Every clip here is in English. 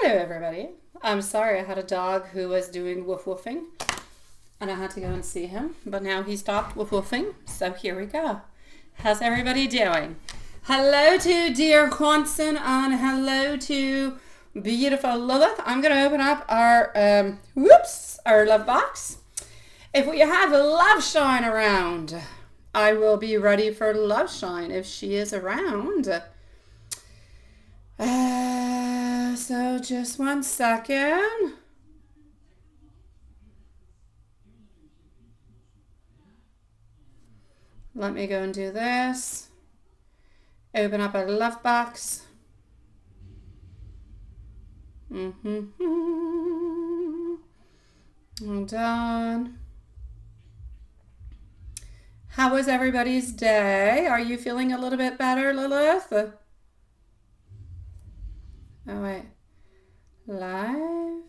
Hello everybody. I'm sorry, I had a dog who was doing woof woofing and I had to go and see him, but now he stopped woof woofing, so here we go. How's everybody doing? Hello to dear Quanson and hello to beautiful Lilith. I'm going to open up our our love box. If we have love shine around, I will be ready for love shine if she is around. So just 1 second. Let me go and do this. Open up our love box. Hold on. How was everybody's day? Are you feeling a little bit better, Lilith? Oh, wait. Live.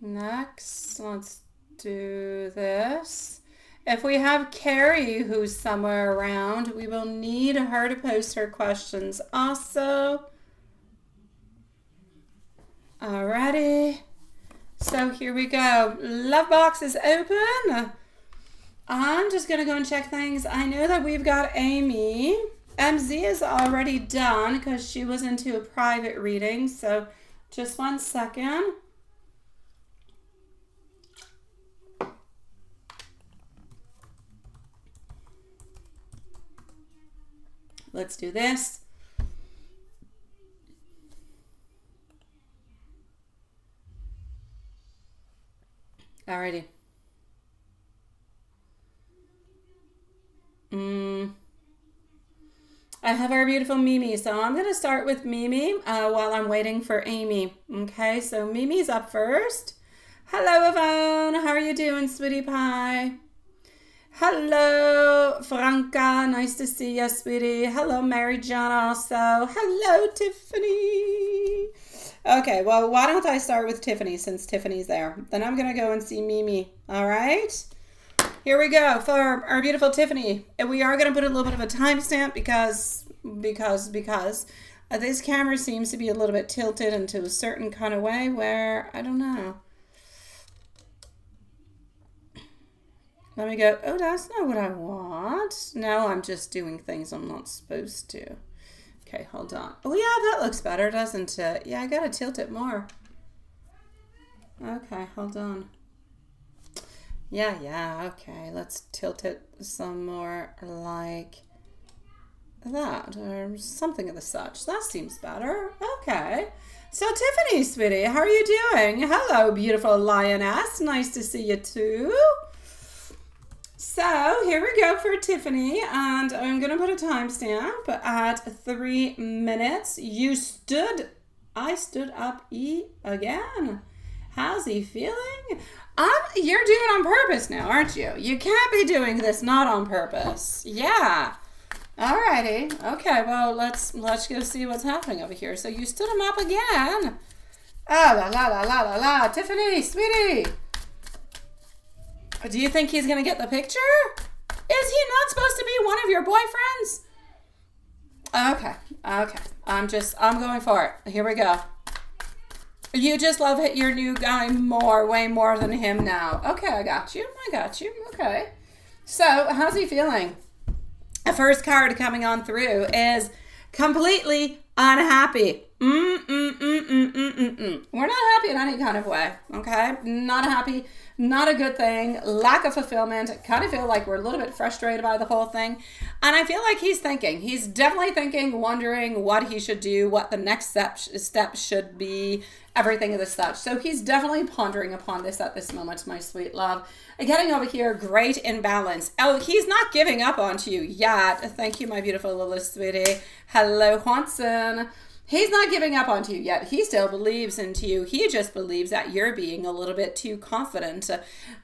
Next, let's do this. If we have Carrie who's somewhere around, we will need her to post her questions also. Alrighty. So here we go. Love box is open. I'm just going to go and check things. I know that we've got Amy. MZ is already done because she was into a private reading. So just 1 second. Let's do this. Alrighty. I have our beautiful Mimi, so I'm going to start with Mimi while I'm waiting for Amy. Okay, so Mimi's up first. Hello, Yvonne. How are you doing, sweetie pie? Hello, Franca. Nice to see you, sweetie. Hello, Mary John also. Hello, Tiffany. Okay, well, why don't I start with Tiffany since Tiffany's there? Then I'm going to go and see Mimi. All right? Here we go for our beautiful Tiffany. And we are going to put a little bit of a timestamp because this camera seems to be a little bit tilted into a certain kind of way where, I don't know. Let me go, oh, that's not what I want. No, I'm just doing things I'm not supposed to. Okay, hold on. Oh, yeah, that looks better, doesn't it? Yeah, I got to tilt it more. Okay, hold on. Yeah, okay. Let's tilt it some more like that or something of the such. That seems better. Okay. So, Tiffany, sweetie, how are you doing? Hello, beautiful lioness. Nice to see you too. So, here we go for Tiffany, and I'm going to put a timestamp at 3 minutes. I stood up again. How's he feeling? You're doing it on purpose now, aren't you? You can't be doing this not on purpose. Yeah. Alrighty. Okay, well, let's go see what's happening over here. So you stood him up again. Ah, la. Tiffany, sweetie. Do you think he's going to get the picture? Is he not supposed to be one of your boyfriends? Okay. I'm going for it. Here we go. You just love your new guy way more than him now. Okay, I got you. Okay. So, how's he feeling? The first card coming on through is completely unhappy. We're not happy in any kind of way, okay? Not happy, not a good thing, lack of fulfillment. Kind of feel like we're a little bit frustrated by the whole thing. And I feel like he's definitely thinking, wondering what he should do, what the next step should be, everything of the such. So he's definitely pondering upon this at this moment, my sweet love. Getting over here, great in balance. Oh, he's not giving up on you yet. Thank you, my beautiful little sweetie. Hello, Hanson. He's not giving up on you yet. He still believes into you. He just believes that you're being a little bit too confident.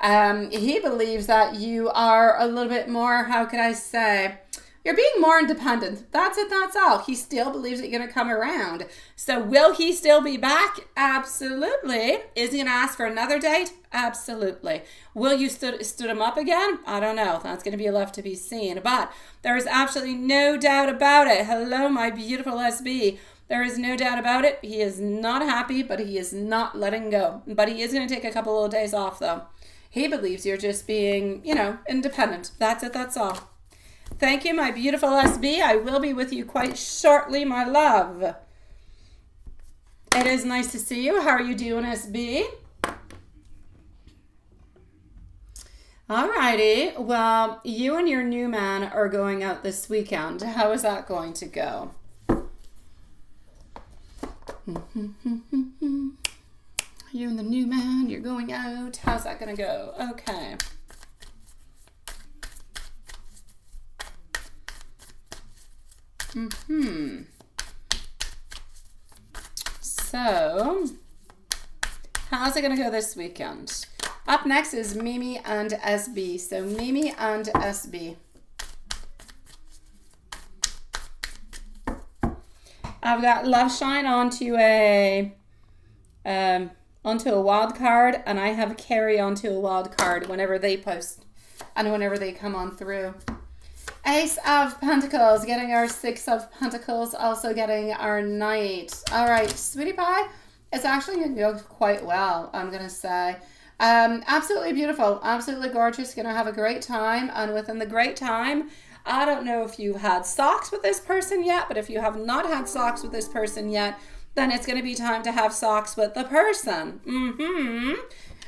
He believes that you are a little bit more, how could I say, you're being more independent. That's it. That's all. He still believes that you're going to come around. So will he still be back? Absolutely. Is he going to ask for another date? Absolutely. Will you stood him up again? I don't know. That's going to be left to be seen. But there is absolutely no doubt about it. Hello, my beautiful SB. There is no doubt about it. He is not happy, but he is not letting go. But he is going to take a couple of days off, though. He believes you're just being, independent. That's it. That's all. Thank you, my beautiful SB. I will be with you quite shortly, my love. It is nice to see you. How are you doing, SB? Alrighty. Well, you and your new man are going out this weekend. How is that going to go? You and the new man, you're going out. How's that going to go? Okay. So, how's it going to go this weekend? Up next is Mimi and SB. So, Mimi and SB. I've got Love Shine onto a wild card, and I have Carry onto a wild card whenever they post and whenever they come on through. Ace of Pentacles, getting our Six of Pentacles, also getting our Knight. All right, Sweetie Pie, it's actually going to go quite well, I'm going to say. Absolutely beautiful, absolutely gorgeous, going to have a great time, and within the great time, I don't know if you've had socks with this person yet, but if you have not had socks with this person yet, then it's going to be time to have socks with the person.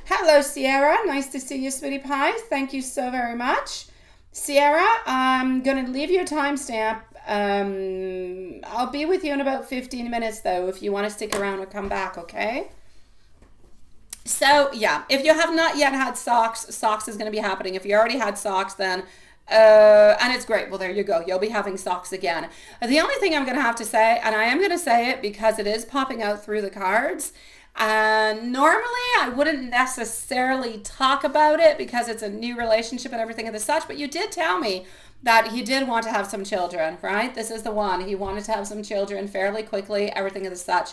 Hello, Sierra. Nice to see you, Sweetie Pie. Thank you so very much. Sierra, I'm going to leave you a timestamp. I'll be with you in about 15 minutes, though, if you want to stick around or come back, okay? So, yeah, if you have not yet had socks, socks is going to be happening. If you already had socks, then... and it's great. Well, there you go. You'll be having socks again. The only thing I'm going to have to say, and I am going to say it because it is popping out through the cards, and normally I wouldn't necessarily talk about it because it's a new relationship and everything of the such, but you did tell me that he did want to have some children, right? This is the one. He wanted to have some children fairly quickly, everything of the such.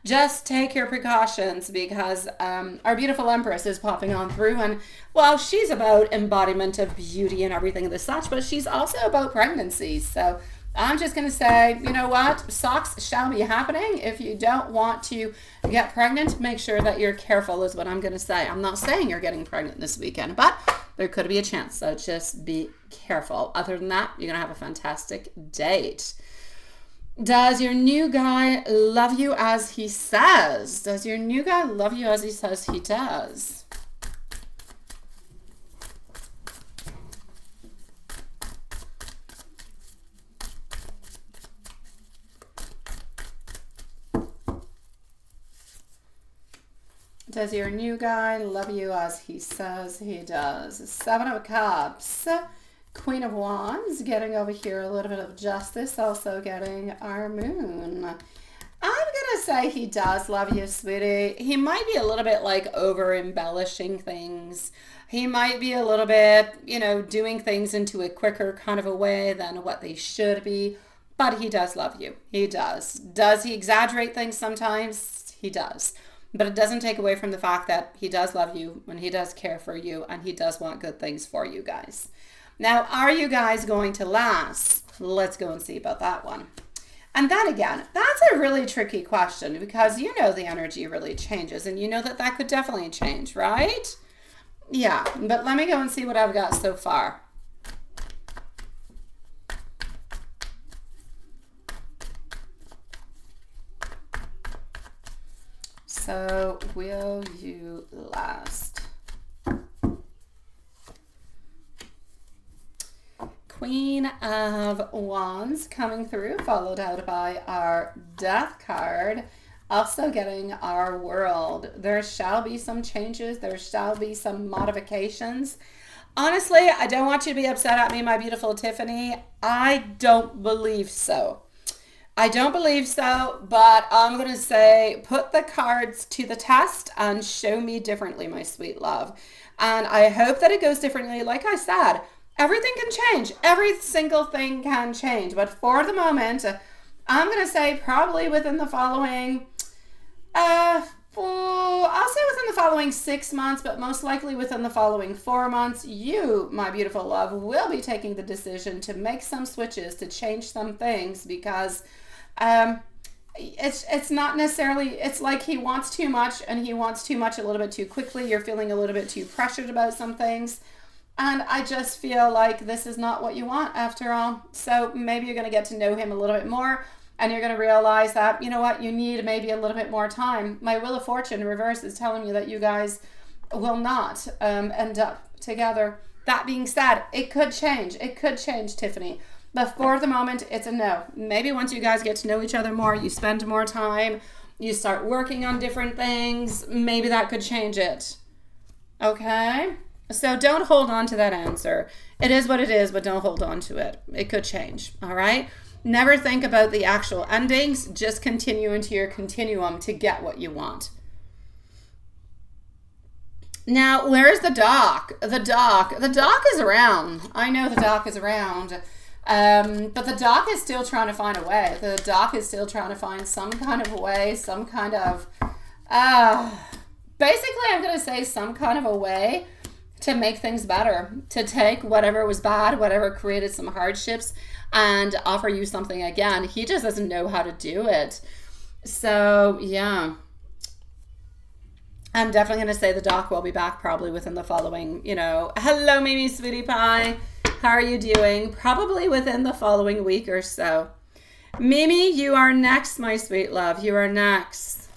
Just take your precautions because our beautiful Empress is popping on through, and well, she's about embodiment of beauty and everything of the such, but she's also about pregnancy. So I'm just going to say, you know what? Socks shall be happening. If you don't want to get pregnant, make sure that you're careful is what I'm going to say. I'm not saying you're getting pregnant this weekend, but there could be a chance. So just be careful. Other than that, you're going to have a fantastic date. Does your new guy love you as he says? Does your new guy love you as he says he does? Does your new guy love you as he says he does? Seven of Cups. Queen of Wands, getting over here a little bit of justice, also getting our Moon. I'm going to say he does love you, sweetie. He might be a little bit like over embellishing things. He might be a little bit, doing things into a quicker kind of a way than what they should be. But he does love you. He does. Does he exaggerate things sometimes? He does. But it doesn't take away from the fact that he does love you and he does care for you and he does want good things for you guys. Now, are you guys going to last? Let's go and see about that one. And then again, that's a really tricky question because the energy really changes and that could definitely change, right? Yeah, but let me go and see what I've got so far. So, will you last? Queen of Wands coming through, followed out by our Death card. Also getting our World. There shall be some changes. There shall be some modifications. Honestly, I don't want you to be upset at me, my beautiful Tiffany. I don't believe so. I don't believe so, but I'm going to say put the cards to the test and show me differently, my sweet love. And I hope that it goes differently. Like I said, everything can change. Every single thing can change. But for the moment, I'm going to say probably within the following, I'll say within the following 6 months, but most likely within the following 4 months, you, my beautiful love, will be taking the decision to make some switches, to change some things because it's not necessarily, it's like he wants too much, and he wants too much a little bit too quickly. You're feeling a little bit too pressured about some things. And I just feel like this is not what you want after all. So maybe you're going to get to know him a little bit more, and you're going to realize that, you know what, you need maybe a little bit more time. My Wheel of Fortune in reverse is telling you that you guys will not end up together. That being said, it could change. It could change, Tiffany. But for the moment, it's a no. Maybe once you guys get to know each other more, you spend more time, you start working on different things, maybe that could change it. Okay? So don't hold on to that answer. It is what it is, but don't hold on to it. It could change. All right? Never think about the actual endings. Just continue into your continuum to get what you want. Now, where's the doc? The doc is around. I know the doc is around. But the doc is still trying to find a way. The doc is still trying to find some kind of a way, some kind of, basically I'm going to say some kind of a way to make things better, to take whatever was bad, whatever created some hardships, and offer you something again. He just doesn't know how to do it. So, yeah. I'm definitely going to say the doc will be back probably within the following, hello, Mimi Sweetie Pie. How are you doing? Probably within the following week or so. Mimi, you are next, my sweet love. You are next.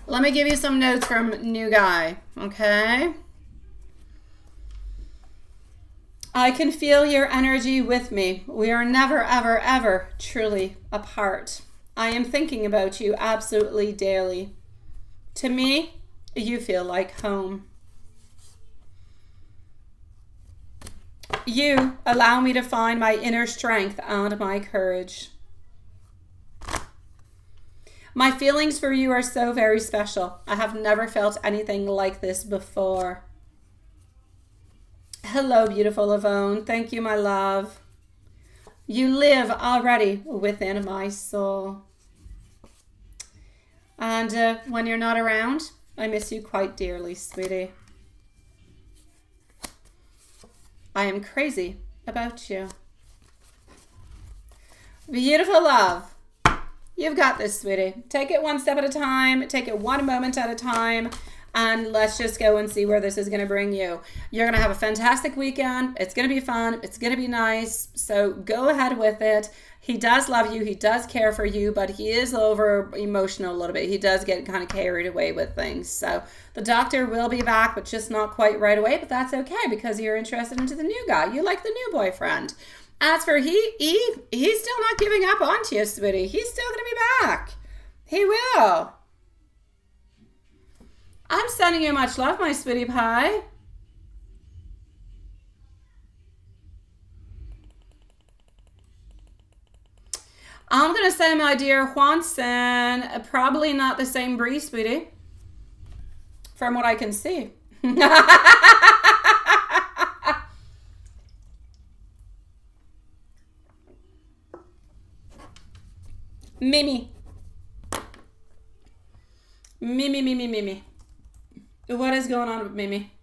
Let me give you some notes from new guy, okay? I can feel your energy with me. We are never, ever, ever truly apart. I am thinking about you absolutely daily. To me, you feel like home. You allow me to find my inner strength and my courage. My feelings for you are so very special. I have never felt anything like this before. Hello, beautiful Yvonne. Thank you, my love. You live already within my soul. And when you're not around, I miss you quite dearly, sweetie. I am crazy about you. Beautiful love. You've got this, sweetie. Take it one step at a time. Take it one moment at a time. And let's just go and see where this is going to bring you. You're going to have a fantastic weekend. It's going to be fun. It's going to be nice. So go ahead with it. He does love you. He does care for you, but he is over emotional a little bit. He does get kind of carried away with things. So the doctor will be back, but just not quite right away. But that's okay because you're interested into the new guy. You like the new boyfriend. As for he's still not giving up on you, sweetie. He's still going to be back. He will. I'm sending you much love, my sweetie pie. I'm going to say, my dear Juanson, probably not the same breed, sweetie. From what I can see. Mimi. Mimi. What is going on with Mimi?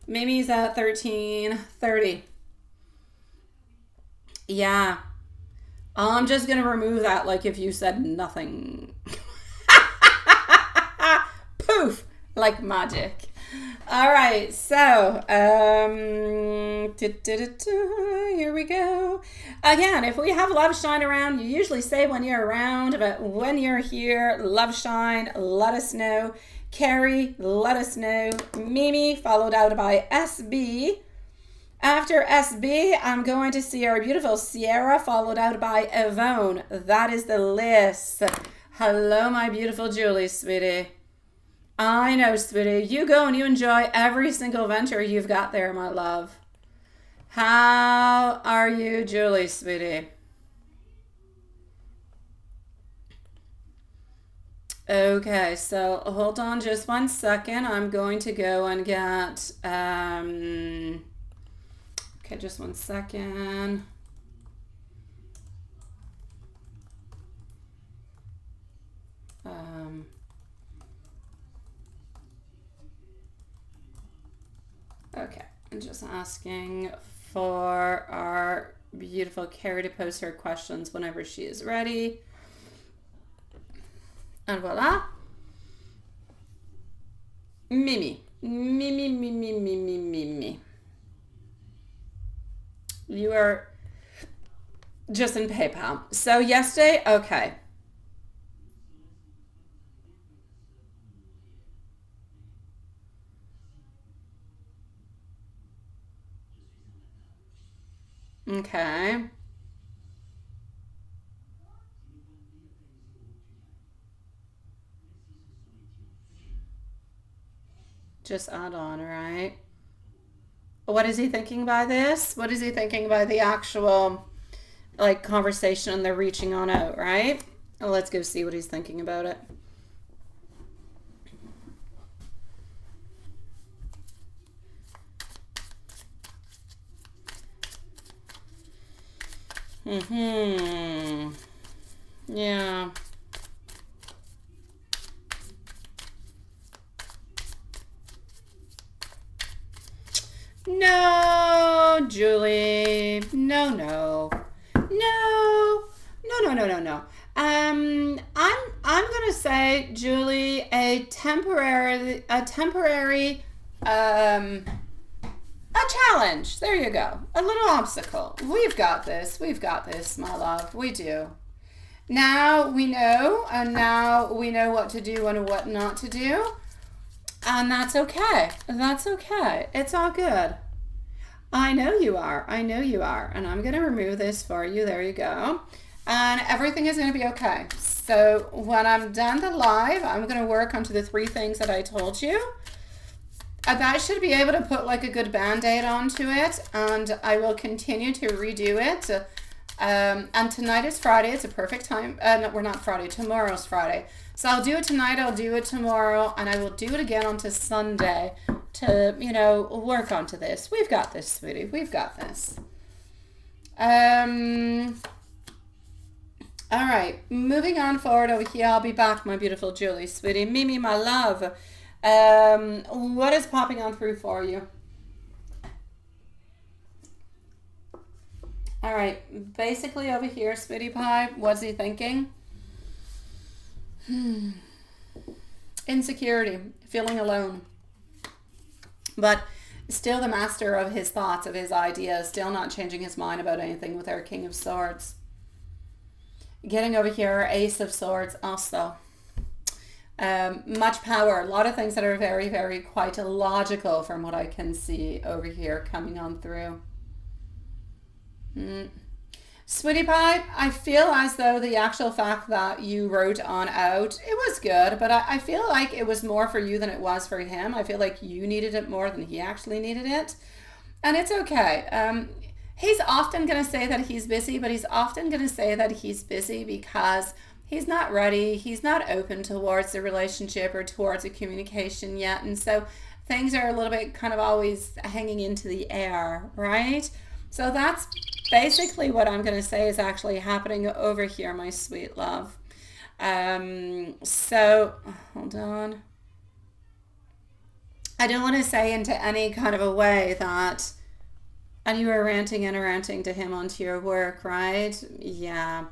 Mimi's at 1330. Yeah. I'm just going to remove that like if you said nothing. Poof. Like magic. All right. So, here we go. Again, if we have love shine around, you usually say when you're around, but when you're here, love shine, let us know. Carrie, let us know. Mimi, followed out by SB. After SB, I'm going to see our beautiful Sierra, followed out by Yvonne. That is the list. Hello, my beautiful Julie, sweetie. I know, sweetie. You go and you enjoy every single venture you've got there, my love. How are you, Julie, sweetie? Okay, so hold on just 1 second. I'm going to go and get, okay, just 1 second. Okay, I'm just asking for our beautiful Carrie to post her questions whenever she is ready. And voila. Mimi. Mimi, Mimi, Mimi, Mimi. You are just in PayPal. So yesterday, okay. Okay. Just add on, right? What is he thinking by this? What is he thinking by the actual like conversation and they're reaching on out, right? Well, let's go see what he's thinking about it. Yeah. No, Julie. No, no. No. No, no, no, no, no. I'm gonna say, Julie, a challenge. There you go. A little obstacle. We've got this. We've got this, my love. We do. Now we know, and now we know what to do and what not to do. And that's okay. That's okay. It's all good. I know you are. I know you are. And I'm going to remove this for you. There you go. And everything is going to be okay. So when I'm done the live, I'm going to work onto the 3 things that I told you. That should be able to put like a good band-aid onto it. And I will continue to redo it. And tonight is Friday. It's a perfect time. No, we're not Friday. Tomorrow's Friday. So I'll do it tonight. I'll do it tomorrow. And I will do it again onto Sunday to, you know, work onto this. We've got this, sweetie. We've got this. All right. Moving on forward over here. I'll be back, my beautiful Julie, sweetie. Mimi, my love. What is popping on through for you? All right, basically over here, Sweetie Pie, what's he thinking? Insecurity, feeling alone. But still the master of his thoughts, of his ideas, still not changing his mind about anything with our King of Swords. Getting over here, Ace of Swords also. Much power, a lot of things that are very, very quite illogical from what I can see over here coming on through. Sweetie Pie, I feel as though the actual fact that you wrote on out, it was good, but I feel like it was more for you than it was for him. I feel like you needed it more than he actually needed it. And it's okay. He's often going to say that he's busy, but he's often going to say that he's busy because he's not ready. He's not open towards a relationship or towards a communication yet. And so things are a little bit kind of always hanging into the air, right? So that's basically what I'm going to say is actually happening over here, my sweet love. So, hold on. I don't want to say into any kind of a way that, and you were ranting and ranting to him onto your work, right? Yeah.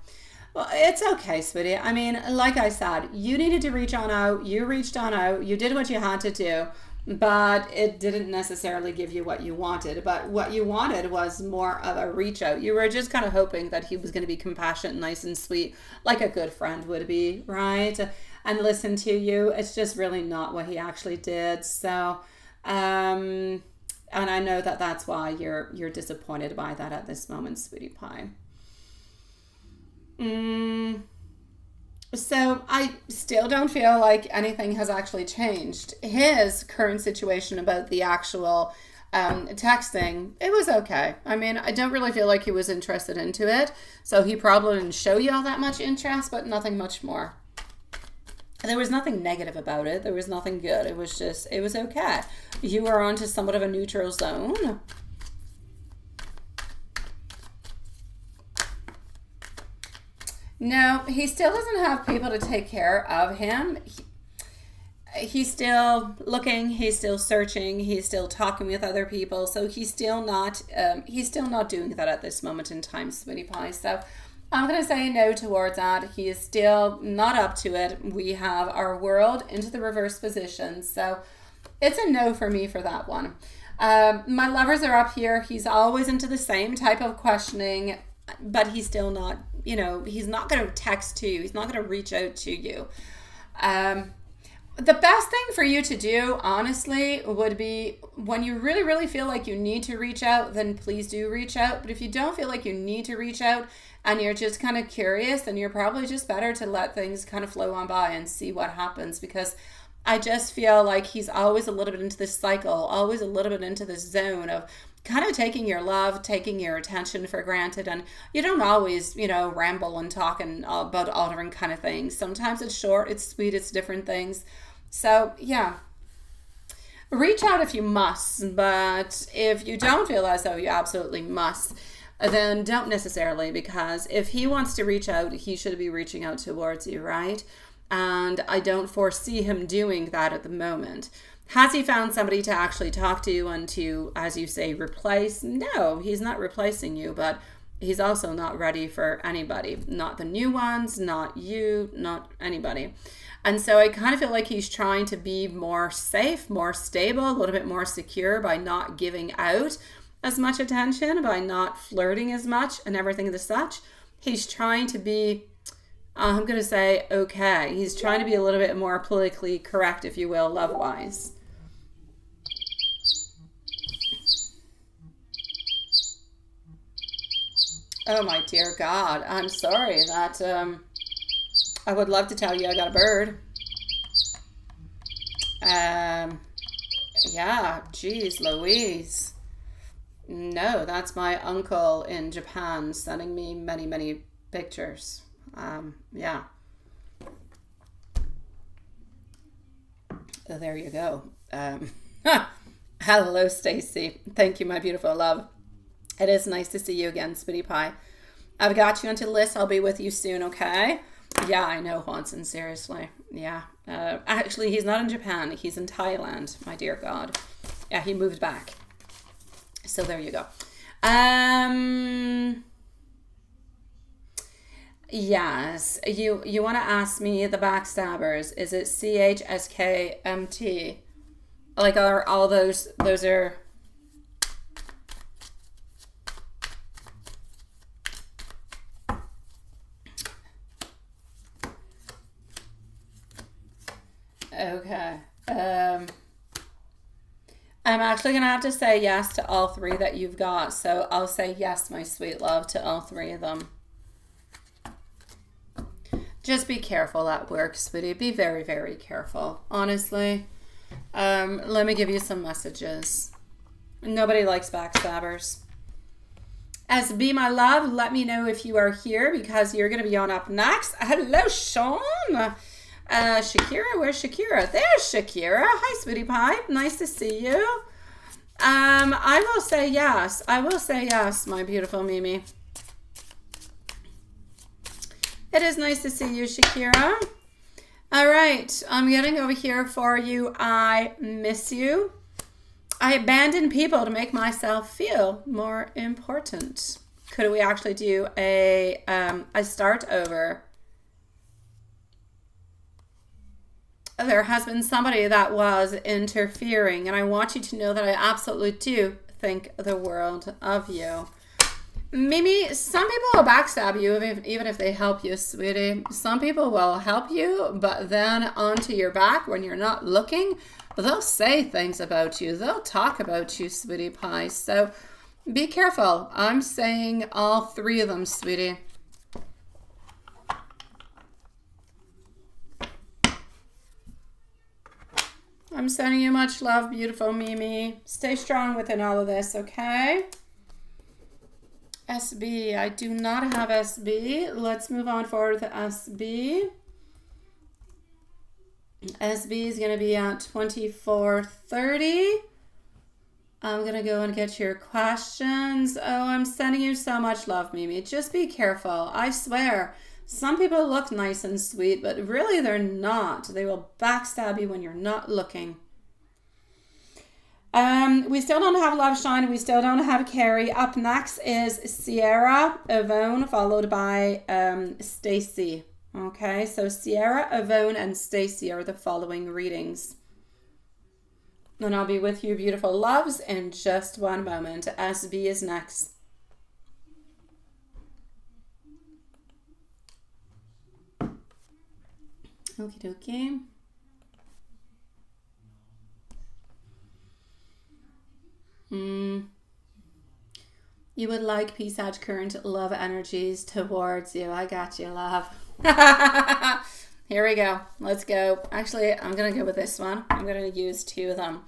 Well, it's okay, sweetie. I mean, like I said, you needed to reach on out. You reached on out. You did what you had to do. But it didn't necessarily give you what you wanted. But what you wanted was more of a reach out. You were just kind of hoping that he was going to be compassionate, nice and sweet, like a good friend would be, right? And listen to you. It's just really not what he actually did. So, and I know that that's why you're disappointed by that at this moment, Sweetie Pie. So I still don't feel like anything has actually changed. His current situation about the actual texting, it was okay. I mean, I don't really feel like he was interested into it. So he probably didn't show you all that much interest, but nothing much more. There was nothing negative about it. There was nothing good. It was just, it was okay. You were onto somewhat of a neutral zone. No, he still doesn't have people to take care of him. He's still looking, he's still searching, he's still talking with other people. So he's still not doing that at this moment in time, Sweetie Pie. So I'm going to say no towards that. He is still not up to it. We have our world into the reverse position. So it's a no for me for that one. My lovers are up here. He's always into the same type of questioning, but he's still not, he's not going to text to you. He's not going to reach out to you. The best thing for you to do, honestly, would be when you really, really feel like you need to reach out, then please do reach out. But if you don't feel like you need to reach out and you're just kind of curious, then you're probably just better to let things kind of flow on by and see what happens, because I just feel like he's always a little bit into this cycle, always a little bit into this zone of kind of taking your love, taking your attention for granted. And you don't always, ramble and talk about all different kind of things. Sometimes it's short, it's sweet, it's different things. So yeah, reach out if you must, but if you don't feel as though you absolutely must, then don't necessarily, because if he wants to reach out, he should be reaching out towards you, right? And I don't foresee him doing that at the moment. Has he found somebody to actually talk to and to, as you say, replace? No, he's not replacing you, but he's also not ready for anybody. Not the new ones, not you, not anybody. And so I kind of feel like he's trying to be more safe, more stable, a little bit more secure by not giving out as much attention, by not flirting as much and everything as such. He's trying to be, I'm going to say, okay. He's trying to be a little bit more politically correct, if you will, love-wise. Oh my dear God, I'm sorry that I would love to tell you I got a bird. Yeah, geez Louise. No, that's my uncle in Japan sending me many, many pictures. Yeah. Oh, there you go. Hello, Stacy. Thank you, my beautiful love. It is nice to see you again, Sweetie Pie. I've got you onto the list. I'll be with you soon, okay? Yeah, I know, Hansen, seriously. Yeah. Actually, he's not in Japan. He's in Thailand, my dear God. Yeah, he moved back. So there you go. Yes, you want to ask me the backstabbers. Is it CHSKMT? Like, are all those are... Okay. I'm actually going to have to say yes to all three that you've got. So I'll say yes, my sweet love, to all three of them. Just be careful at work, sweetie. Be very, very careful. Honestly. Let me give you some messages. Nobody likes backstabbers. SB, my love, let me know if you are here, because you're going to be on up next. Hello, Sean. Shakira, where's Shakira? There's Shakira. Hi, Sweetie Pie. Nice to see you. I will say yes. I will say yes, my beautiful Mimi. It is nice to see you, Shakira. All right. I'm getting over here for you. I miss you. I abandon people to make myself feel more important. Could we actually do a start over? There has been somebody that was interfering, and I want you to know that I absolutely do think the world of you. Mimi, some people will backstab you even if they help you, sweetie. Some people will help you, but then onto your back when you're not looking, they'll say things about you. They'll talk about you, Sweetie Pie. So be careful. I'm saying all three of them, sweetie. I'm sending you much love, beautiful Mimi. Stay strong within all of this, okay? SB, I do not have SB. Let's move on forward to SB. SB is going to be at 24:30. I'm going to go and get your questions. Oh, I'm sending you so much love, Mimi. Just be careful. I swear. Some people look nice and sweet, but really they're not. They will backstab you when you're not looking. We still don't have Love Shine. We still don't have Carrie. Up next is Sierra, Yvonne, followed by Stacy. Okay, so Sierra, Yvonne, and Stacy are the following readings. And I'll be with you, beautiful loves, in just one moment. SB is next. Okie dokie. You would like peace, edge, current love energies towards you. I got you, love. Here we go. Let's go. Actually, I'm going to go with this one. I'm going to use two of them.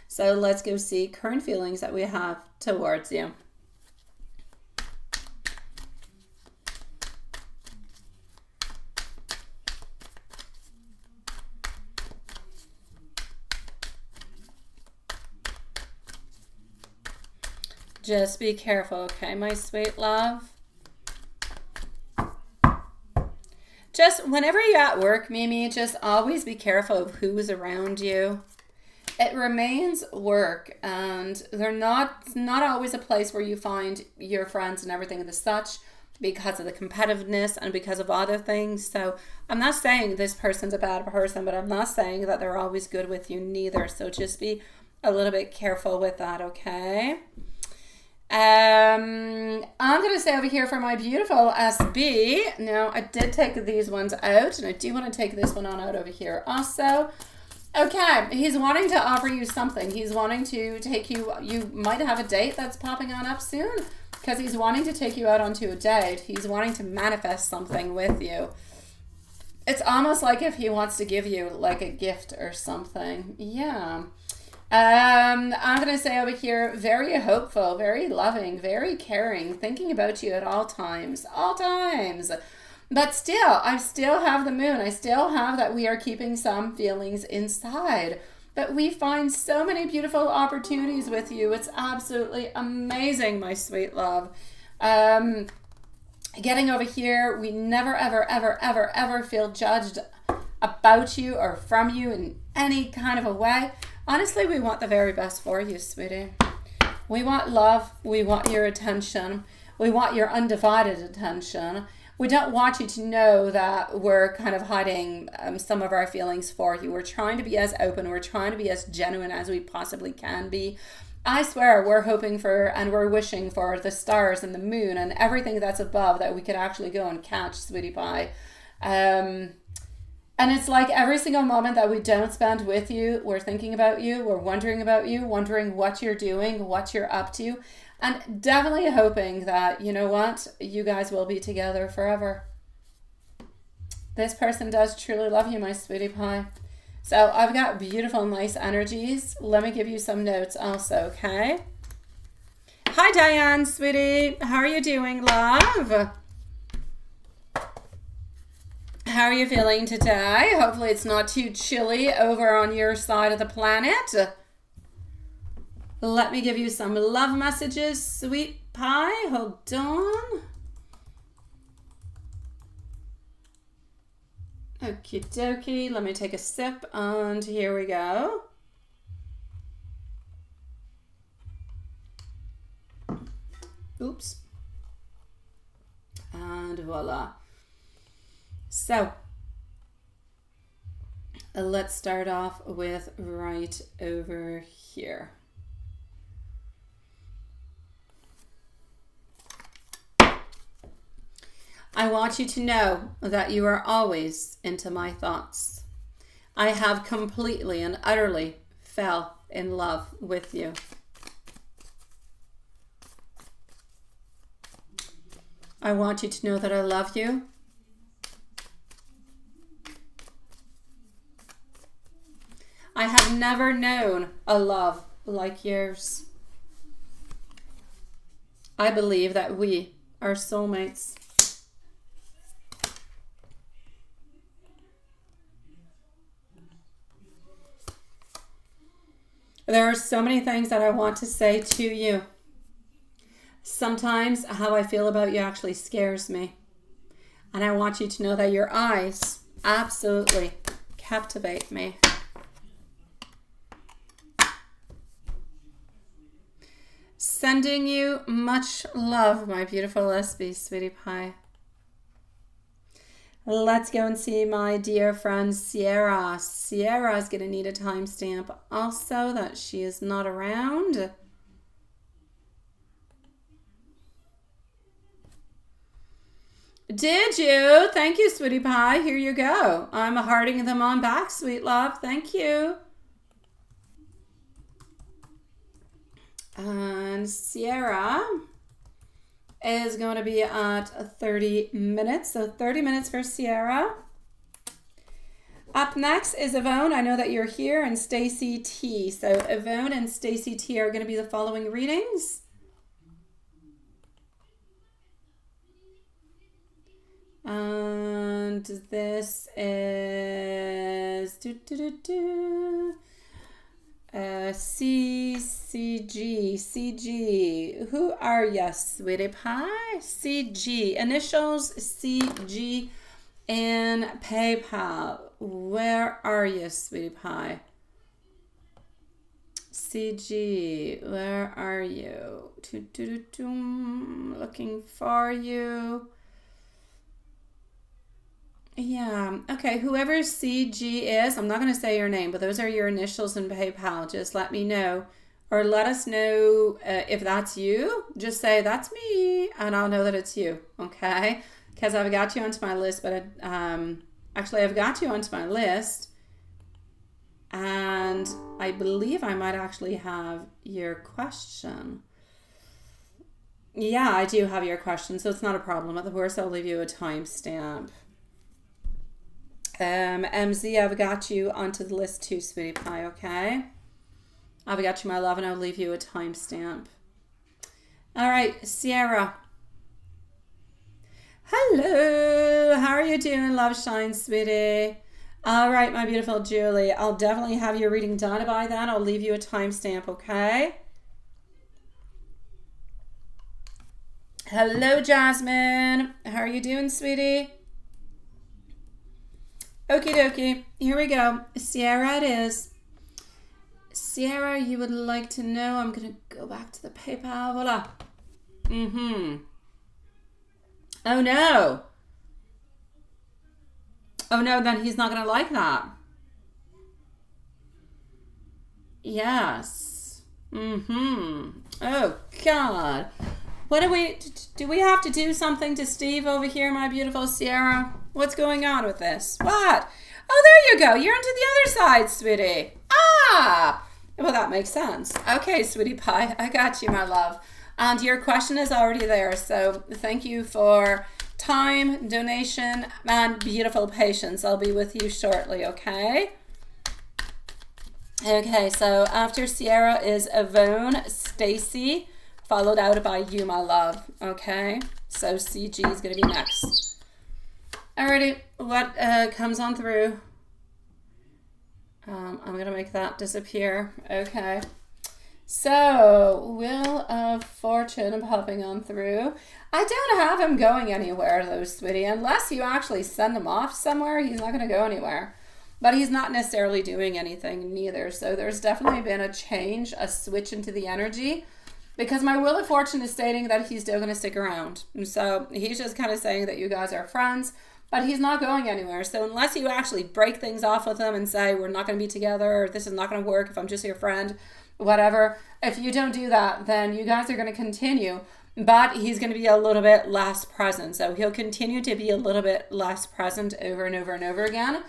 So let's go see current feelings that we have towards you. Just be careful, okay, my sweet love? Just whenever you're at work, Mimi, just always be careful of who's around you. It remains work, and they're not always a place where you find your friends and everything and the such, because of the competitiveness and because of other things. So I'm not saying this person's a bad person, but I'm not saying that they're always good with you neither. So just be a little bit careful with that, okay? I'm going to say over here for my beautiful SB. Now, I did take these ones out, and I do want to take this one on out over here also. Okay, he's wanting to offer you something. He's wanting to take you, you might have a date that's popping on up soon, because he's wanting to take you out onto a date. He's wanting to manifest something with you. It's almost like if he wants to give you like a gift or something. Yeah. I'm going to say over here, very hopeful, very loving, very caring, thinking about you at all times. But still, I still have the moon. I still have that we are keeping some feelings inside. But we find so many beautiful opportunities with you. It's absolutely amazing, my sweet love. Getting over here, we never, ever, ever, ever, ever feel judged about you or from you in any kind of a way. Honestly, we want the very best for you, sweetie. We want love. We want your attention. We want your undivided attention. We don't want you to know that we're kind of hiding some of our feelings for you. We're trying to be as open. We're trying to be as genuine as we possibly can be. I swear we're hoping for and we're wishing for the stars and the moon and everything that's above that we could actually go and catch, sweetie pie. And it's like every single moment that we don't spend with you, we're thinking about you, we're wondering about you, wondering what you're doing, what you're up to, and definitely hoping that, you know what, you guys will be together forever. This person does truly love you, my sweetie pie. So I've got beautiful, nice energies. Let me give you some notes also, okay? Hi, Diane, sweetie. How are you doing, love? How are you feeling today? Hopefully it's not too chilly over on your side of the planet. Let me give you some love messages, sweet pie. Hold on. Okie dokie. Let me take a sip and here we go. Oops. And voila. So, let's start off with right over here. I want you to know that you are always into my thoughts. I have completely and utterly fell in love with you. I want you to know that I love you. I have never known a love like yours. I believe that we are soulmates. There are so many things that I want to say to you. Sometimes how I feel about you actually scares me. And I want you to know that your eyes absolutely captivate me. Sending you much love, my beautiful lesbian sweetie pie. Let's go and see my dear friend Sierra. Sierra is going to need a timestamp also that she is not around. Did you? Thank you, sweetie pie. Here you go. I'm hearting them on back, sweet love. Thank you. And Sierra is going to be at 30 minutes. So 30 minutes for Sierra. Up next is Yvonne. I know that you're here, and Stacy T. So Yvonne and Stacy T are going to be the following readings. And this is CG. Who are you, sweetie pie? CG. Initials CG and PayPal. Where are you, sweetie pie? CG, where are you? Looking for you. Yeah, okay, whoever CG is, I'm not going to say your name, but those are your initials in PayPal. Just let me know, or let us know if that's you. Just say, that's me, and I'll know that it's you, okay? Because I've got you onto my list, but actually I've got you onto my list, and I believe I might actually have your question. Yeah, I do have your question, so it's not a problem. Of course, I'll leave you a timestamp. MZ, I've got you onto the list too, sweetie pie, okay? I've got you, my love, and I'll leave you a timestamp. All right, Sierra. Hello, how are you doing, love shine, sweetie? All right, my beautiful Julie, I'll definitely have your reading done by then. I'll leave you a timestamp, okay? Hello, Jasmine. How are you doing, sweetie? Okie dokie, here we go. Sierra it is. Sierra, you would like to know, I'm going to go back to the PayPal. Voila. Oh no. Oh no, then he's not going to like that. Yes. Oh God. What do we have to do something to Steve over here, my beautiful Sierra? What's going on with this? What? Oh, there you go. You're on to the other side, sweetie. Ah, well, that makes sense. Okay, sweetie pie, I got you, my love. And your question is already there. So thank you for time, donation, and beautiful patience. I'll be with you shortly, okay? Okay, so after Sierra is Yvonne, Stacy, followed out by you, my love. Okay, so CG is going to be next. Alrighty, what comes on through? I'm going to make that disappear. Okay. So, Wheel of Fortune popping on through. I don't have him going anywhere, though, sweetie. Unless you actually send him off somewhere, he's not going to go anywhere. But he's not necessarily doing anything neither. So there's definitely been a change, a switch into the energy. Because my Wheel of Fortune is stating that he's still going to stick around. And so he's just kind of saying that you guys are friends, but he's not going anywhere. So unless you actually break things off with him and say, we're not going to be together, or this is not going to work if I'm just your friend, whatever. If you don't do that, then you guys are going to continue, but he's going to be a little bit less present. So he'll continue to be a little bit less present over and over and over again.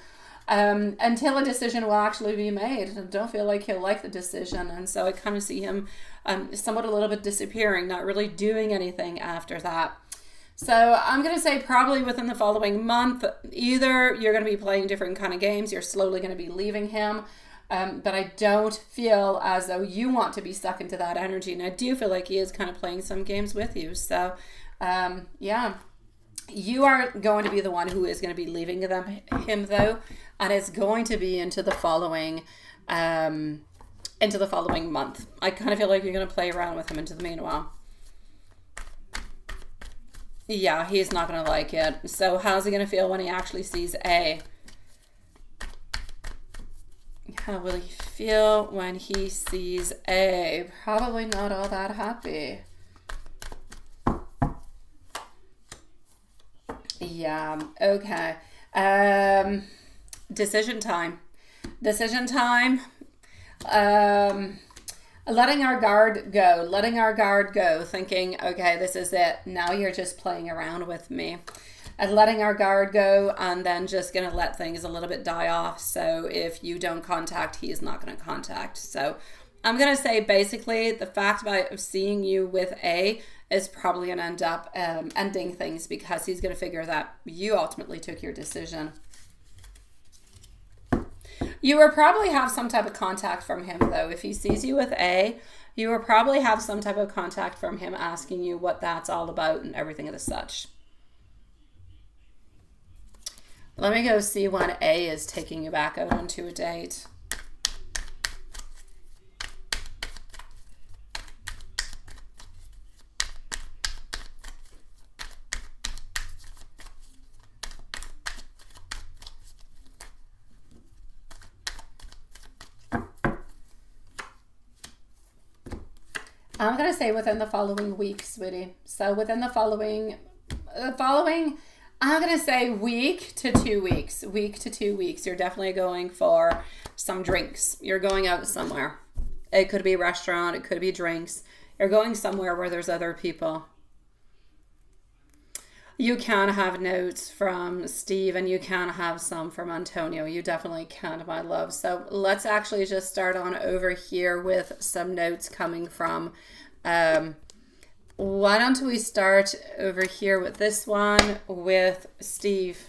Until a decision will actually be made. I don't feel like he'll like the decision, and so I kind of see him somewhat a little bit disappearing, not really doing anything after that. So I'm going to say probably within the following month, either you're going to be playing different kind of games, you're slowly going to be leaving him, but I don't feel as though you want to be stuck into that energy, and I do feel like he is kind of playing some games with you. So yeah, you are going to be the one who is going to be leaving him though, and it's going to be into the following month. I kind of feel like you're going to play around with him into the meanwhile. Yeah, he's not going to like it. So how's he going to feel when he actually sees A? How will he feel when he sees A? Probably not all that happy. Yeah, okay. Decision time. Decision time. Letting our guard go. Letting our guard go. Thinking, okay, this is it. Now you're just playing around with me. And letting our guard go, and then just going to let things a little bit die off. So if you don't contact, he is not going to contact. So I'm going to say basically the fact of seeing you with A is probably going to end up ending things, because he's going to figure that you ultimately took your decision. You will probably have some type of contact from him, though. If he sees you with A, you will probably have some type of contact from him asking you what that's all about and everything of the such. Let me go see when A is taking you back out onto a date. I'm going to say within the following week, sweetie. So within the following, I'm going to say week to 2 weeks. Week to 2 weeks. You're definitely going for some drinks. You're going out somewhere. It could be a restaurant. It could be drinks. You're going somewhere where there's other people. You can have notes from Steve, and you can have some from Antonio. You definitely can, my love. So let's actually just start on over here with some notes coming from, why don't we start over here with this one with Steve.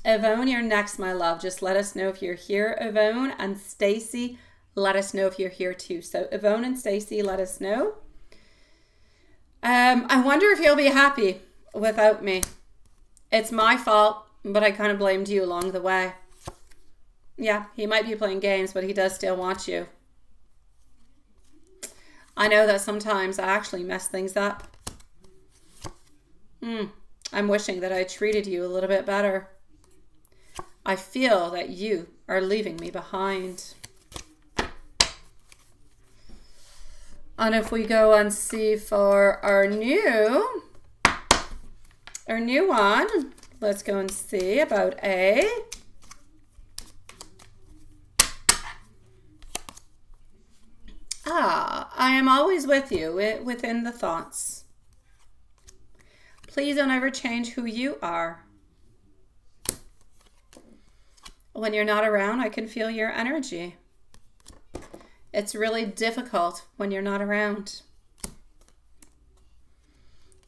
Yvonne, you're next, my love. Just let us know if you're here, Yvonne, and Stacy, let us know if you're here too. So Yvonne and Stacy, let us know. I wonder if you'll be happy without me. It's my fault, but I kind of blamed you along the way. Yeah, he might be playing games, but he does still want you. I know that sometimes I actually mess things up. I'm wishing that I treated you a little bit better. I feel that you are leaving me behind. And if we go and see for our new one, let's go and see about A. I am always with you within the thoughts. Please don't ever change who you are. When you're not around, I can feel your energy. It's really difficult when you're not around.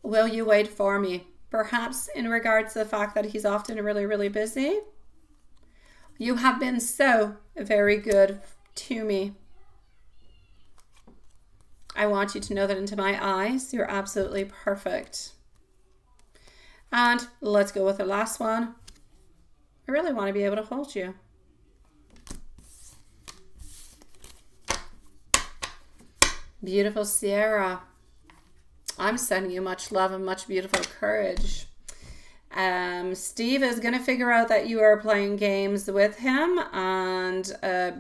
Will you wait for me? Perhaps in regards to the fact that he's often really, really busy. You have been so very good to me. I want you to know that into my eyes, you're absolutely perfect. And let's go with the last one. I really want to be able to hold you. Beautiful Sierra. I'm sending you much love and much beautiful courage. Steve is going to figure out that you are playing games with him, and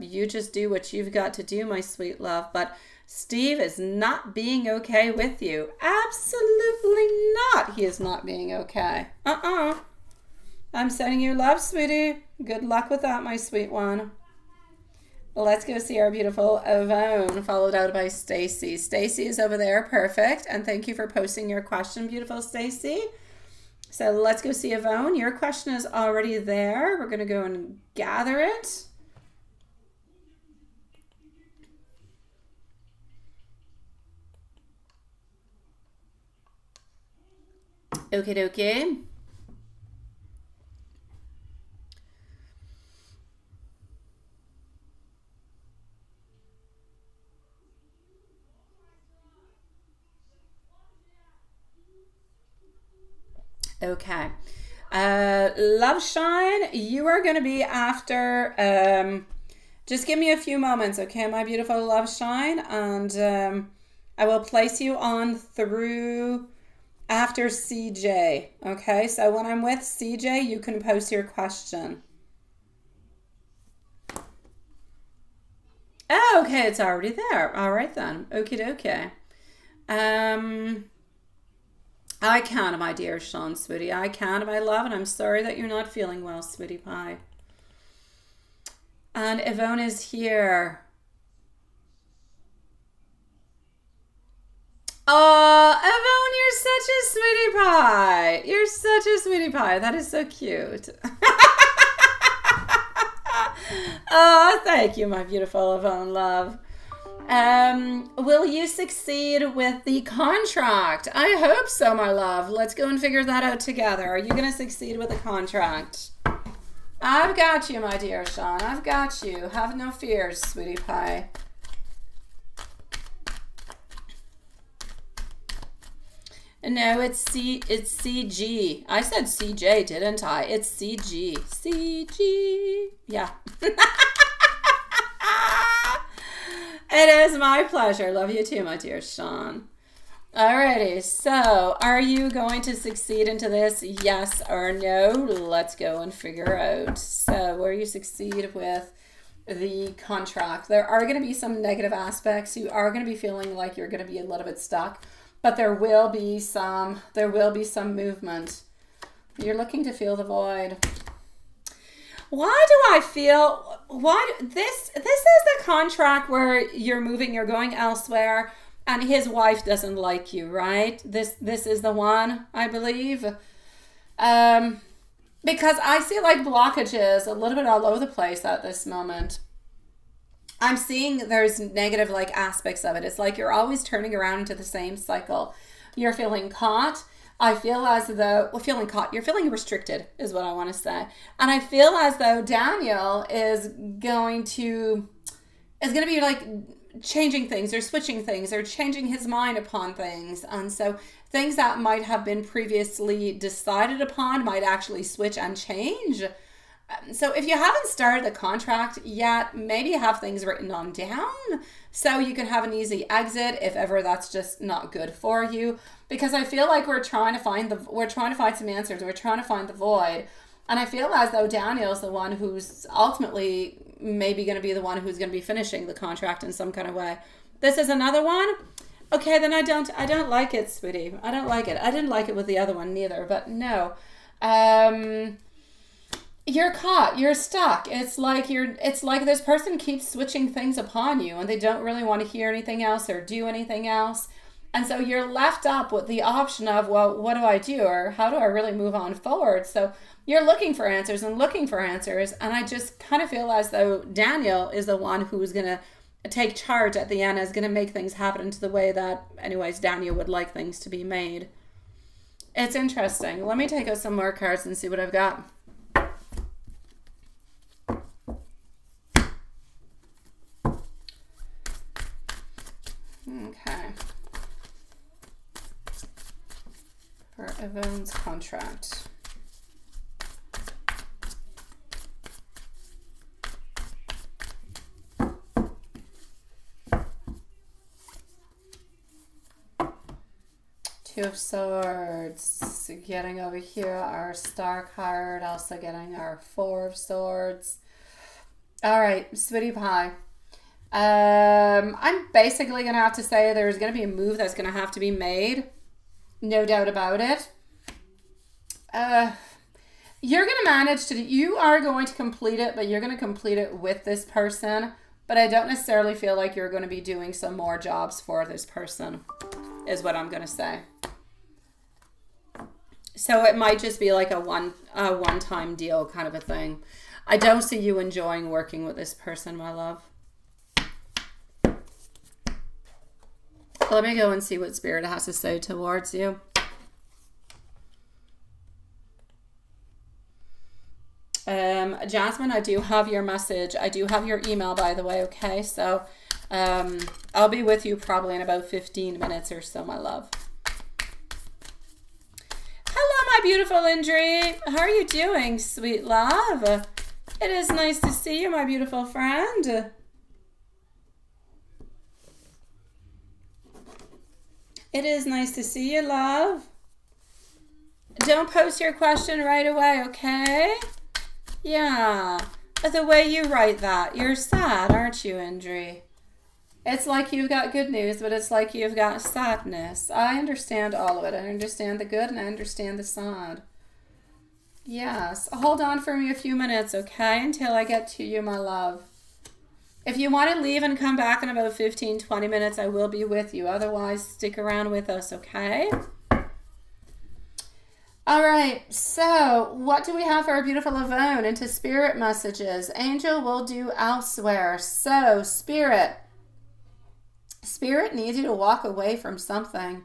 you just do what you've got to do, my sweet love. But Steve is not being okay with you. Absolutely not. He is not being okay. I'm sending you love, sweetie. Good luck with that, my sweet one. Let's go see our beautiful Yvonne, followed out by Stacy. Stacy is over there. Perfect. And thank you for posting your question, beautiful Stacy. So let's go see Yvonne. Your question is already there. We're going to go and gather it. Okie dokie. Okay. Love Shine, you are going to be after, just give me a few moments, okay, my beautiful Love Shine, and I will place you on through after CJ. Okay, so when I'm with CJ, you can post your question. Oh, okay, it's already there. All right then. Okie dokie. I can, my dear Sean, sweetie. I can, my love, and I'm sorry that you're not feeling well, sweetie pie. And Yvonne is here. Oh, Yvonne, you're such a sweetie pie. You're such a sweetie pie. That is so cute. Oh, thank you, my beautiful Yvonne love. Will you succeed with the contract? I hope so, my love. Let's go and figure that out together. Are you going to succeed with the contract? I've got you, my dear Sean. I've got you. Have no fears, sweetie pie. No, it's CG. I said CJ, didn't I? It's CG. CG. Yeah. It is my pleasure. Love you too, my dear Sean. Alrighty, so are you going to succeed into this? Yes or no? Let's go and figure out. So where you succeed with the contract. There are going to be some negative aspects. You are going to be feeling like you're going to be a little bit stuck, but there will be some movement. You're looking to feel the void. Why do I feel this is the contract where you're moving, you're going elsewhere, and his wife doesn't like you, right? This is the one, I believe. Because I see like blockages a little bit all over the place at this moment. I'm seeing there's negative like aspects of it. It's like you're always turning around into the same cycle. You're feeling caught. I feel as though, feeling caught, you're feeling restricted is what I want to say. And I feel as though Daniel is going to be like changing things or switching things or changing his mind upon things. And so things that might have been previously decided upon might actually switch and change. So if you haven't started the contract yet, maybe you have things written on down so you can have an easy exit if ever that's just not good for you. Because I feel like we're trying to find some answers. We're trying to find the void. And I feel as though Daniel's the one who's ultimately maybe going to be the one who's going to be finishing the contract in some kind of way. This is another one. Okay, then I don't like it, sweetie. I don't like it. I didn't like it with the other one neither, but no. You're caught. You're stuck. It's like this person keeps switching things upon you and they don't really want to hear anything else or do anything else. And so you're left up with the option of, well, what do I do? Or how do I really move on forward? So you're looking for answers. And I just kind of feel as though Daniel is the one who's going to take charge at the end, is going to make things happen into the way that, anyways, Daniel would like things to be made. It's interesting. Let me take out some more cards and see what I've got. Okay. For Yvonne's contract. Two of Swords. Getting over here our Star card. Also getting our Four of Swords. All right, sweetie pie. I'm basically going to have to say there's going to be a move that's going to have to be made. No doubt about it. You're going to manage to, you are going to complete it, but you're going to complete it with this person. But I don't necessarily feel like you're going to be doing some more jobs for this person, is what I'm going to say. So it might just be like a one-time deal kind of a thing. I don't see you enjoying working with this person, my love. Let me go and see what Spirit has to say towards you. Jasmine, I do have your message. I do have your email, by the way, okay? So I'll be with you probably in about 15 minutes or so, my love. Hello, my beautiful Indri. How are you doing, sweet love? It is nice to see you, my beautiful friend. It is nice to see you, love. don't post your question right away, okay? Yeah. The way you write that, you're sad, aren't you, Indri? It's like you've got good news, but it's like you've got sadness. I understand all of it. I understand the good and I understand the sad. Yes. Hold on for me a few minutes, okay? Until I get to you, my love. If you want to leave and come back in about 15, 20 minutes, I will be with you. Otherwise, stick around with us, okay? All right, so what do we have for our beautiful Yvonne into spirit messages? Angel will do elsewhere. So, Spirit needs you to walk away from something.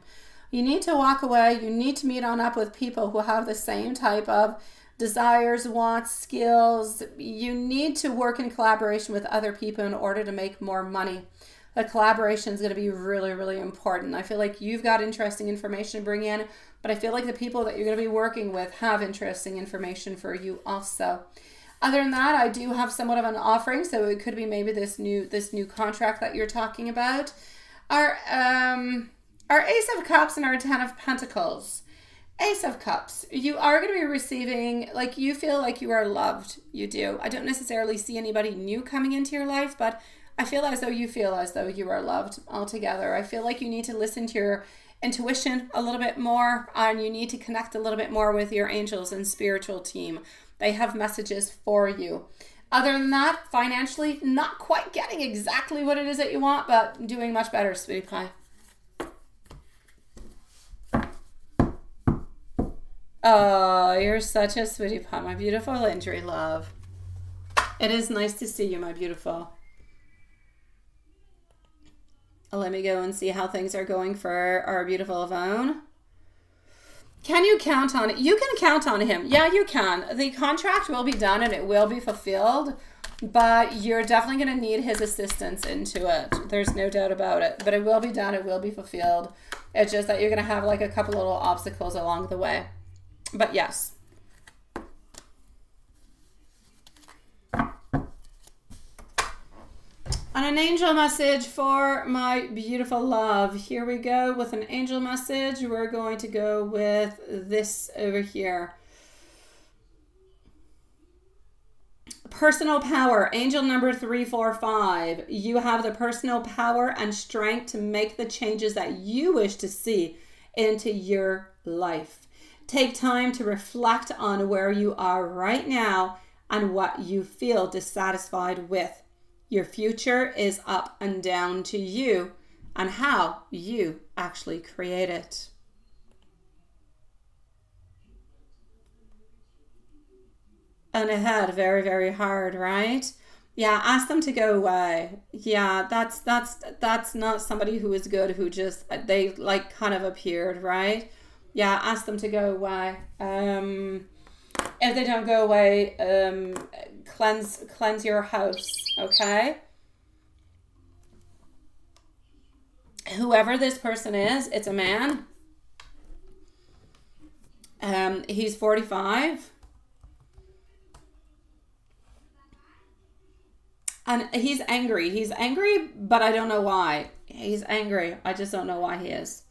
You need to walk away. You need to meet on up with people who have the same type of desires, wants, skills. You need to work in collaboration with other people in order to make more money. The collaboration is going to be really, really important. I feel like you've got interesting information to bring in, but I feel like the people that you're going to be working with have interesting information for you also. Other than that, I do have somewhat of an offering, so it could be maybe this new contract that you're talking about. Our Ace of Cups and our Ten of Pentacles. Ace of Cups. You are going to be receiving, like, you feel like you are loved. You do. I don't necessarily see anybody new coming into your life, but I feel as though you feel as though you are loved altogether. I feel like you need to listen to your intuition a little bit more, and you need to connect a little bit more with your angels and spiritual team. They have messages for you. Other than that, financially, not quite getting exactly what it is that you want, but doing much better, sweetie pie. Oh, you're such a sweetie pie, my beautiful Indri love. It is nice to see you, my beautiful. Let me go and see how things are going for our beautiful Yvonne. Can you count on it? You can count on him. Yeah, you can. The contract will be done and it will be fulfilled, but you're definitely going to need his assistance into it. There's no doubt about it. But it will be done. It will be fulfilled. It's just that you're going to have like a couple little obstacles along the way. But yes. And an angel message for my beautiful love. Here we go with an angel message. We're going to go with this over here. Personal power. Angel number 345. You have the personal power and strength to make the changes that you wish to see into your life. Take time to reflect on where you are right now and what you feel dissatisfied with. Your future is up and down to you and how you actually create it. And ahead, very, very hard, right? Yeah, ask them to go away. Yeah, that's not somebody who is good, who just, they like kind of appeared, right? Yeah, ask them to go away. If they don't go away, cleanse your house, okay? Whoever this person is, it's a man. He's 45. And he's angry. He's angry, but I don't know why. He's angry. I just don't know why he is.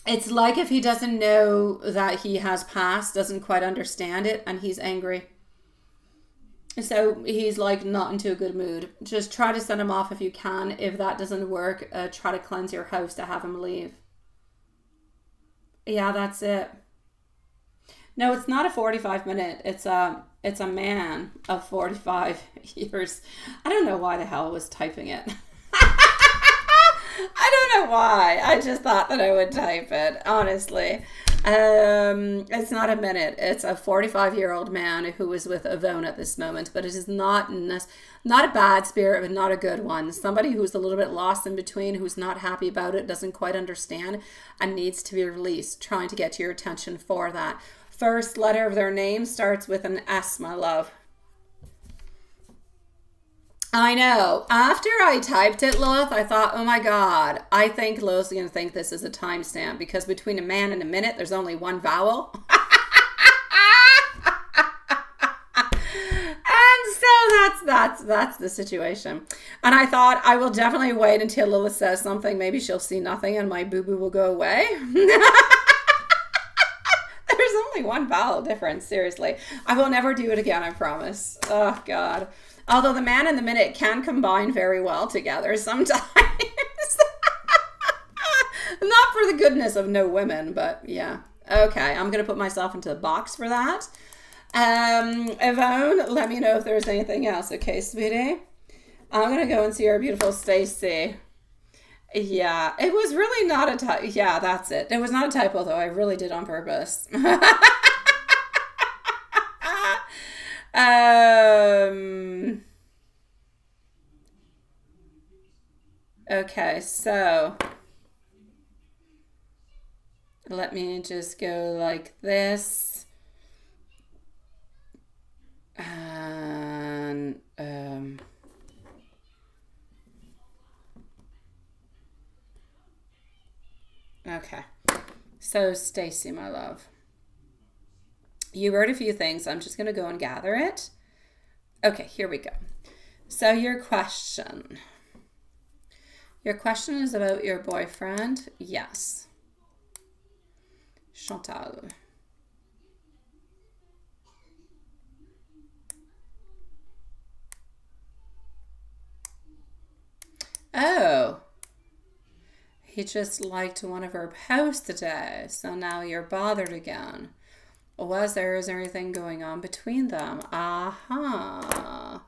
It's like if he doesn't know that he has passed, doesn't quite understand it, and he's angry. So he's like not into a good mood. Just try to send him off if you can. If that doesn't work, try to cleanse your house to have him leave. Yeah, that's it. No, it's not a 45-minute. It's a man of 45 years. I don't know why the hell I was typing it. I don't know why. I just thought that I would type it, honestly. It's not a minute. It's a 45-year-old man who is with Yvonne at this moment, but it is not a bad spirit, but not a good one. Somebody who's a little bit lost in between, who's not happy about it, doesn't quite understand, and needs to be released, trying to get your attention for that. First letter of their name starts with an S, my love. I know. After I typed it, Lilith, I thought, oh my God, I think Lilith's going to think this is a timestamp because between a man and a minute, there's only one vowel. And so that's the situation. And I thought I will definitely wait until Lilith says something. Maybe she'll see nothing and my boo-boo will go away. only one vowel difference, seriously. I will never do it again, I promise. Oh, God. Although the man and the minute can combine very well together sometimes. Not for the goodness of no women, but yeah. Okay, I'm going to put myself into the box for that. Yvonne, let me know if there's anything else. Okay, sweetie? I'm going to go and see our beautiful Stacy. Yeah, it was really not a typo. Yeah, that's it. It was not a typo, though. I really did on purpose. Okay, so let me just go like this. And okay. So Stacy, my love, you wrote a few things. I'm just going to go and gather it. Okay, here we go. So your question is about your boyfriend. Yes. Chantal. Oh. He just liked one of her posts today, so now you're bothered again. Is there anything going on between them? Aha.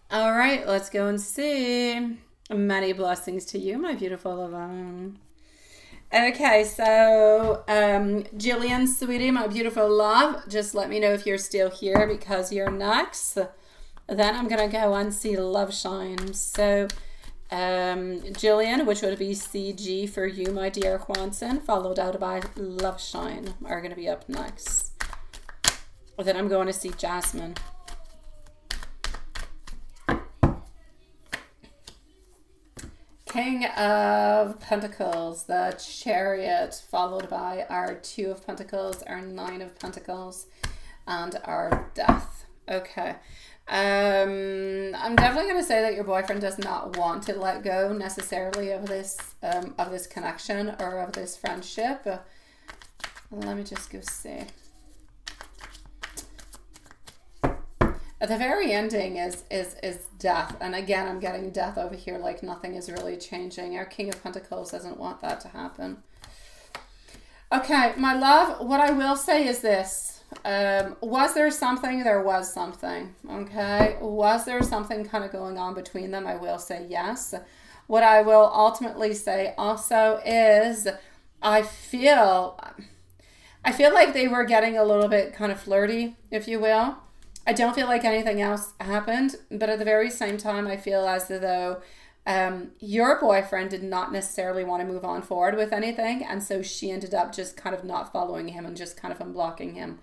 All right, let's go and see. Many blessings to you, my beautiful Yvonne. Okay, so Jillian, sweetie, my beautiful love, just let me know if you're still here because you're next. Then I'm going to go and see Love Shine. So Jillian, which would be CG for you, my dear Juanson, followed out by Love Shine, are going to be up next. Then I'm going to see Jasmine. King of Pentacles, the Chariot, followed by our Two of Pentacles, our Nine of Pentacles, and our Death. Okay. I'm definitely going to say that your boyfriend does not want to let go necessarily of this connection or of this friendship. Let me just go see. At the very ending is death. And again, I'm getting death over here, like nothing is really changing. Our King of Pentacles doesn't want that to happen. Okay, my love, what I will say is this. Was there something? There was something. Okay. Was there something kind of going on between them? I will say yes. What I will ultimately say also is I feel like they were getting a little bit kind of flirty, if you will. I don't feel like anything else happened, but at the very same time, I feel as though your boyfriend did not necessarily want to move on forward with anything, and so she ended up just kind of not following him and just kind of unblocking him.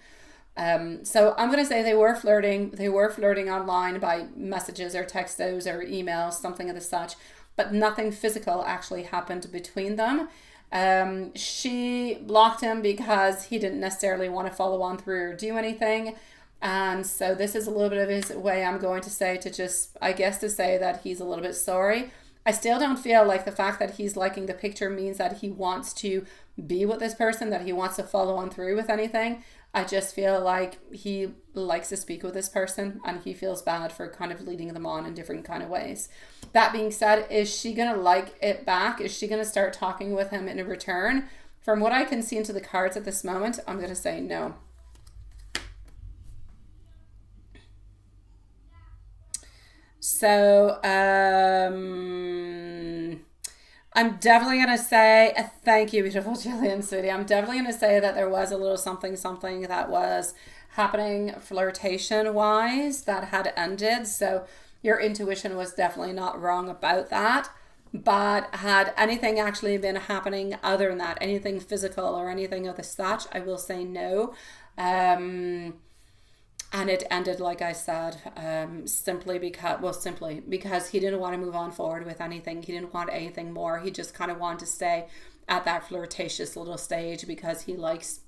So I'm going to say they were flirting. They were flirting online by messages or textos or emails, something of the such, but nothing physical actually happened between them. She blocked him because he didn't necessarily want to follow on through or do anything. And so this is a little bit of his way, I'm going to say, to just, I guess, to say that he's a little bit sorry. I still don't feel like the fact that he's liking the picture means that he wants to be with this person, that he wants to follow on through with anything. I just feel like he likes to speak with this person and he feels bad for kind of leading them on in different kind of ways. That being said, is she going to like it back? Is she going to start talking with him in return? From what I can see into the cards at this moment, I'm going to say no. So, I'm definitely going to say, thank you, beautiful Jillian, sweetie. I'm definitely going to say that there was a little something that was happening flirtation-wise that had ended. So your intuition was definitely not wrong about that. But had anything actually been happening other than that, anything physical or anything of the such, I will say no. And it ended, like I said, simply because he didn't want to move on forward with anything. He didn't want anything more. He just kind of wanted to stay at that flirtatious little stage because he likes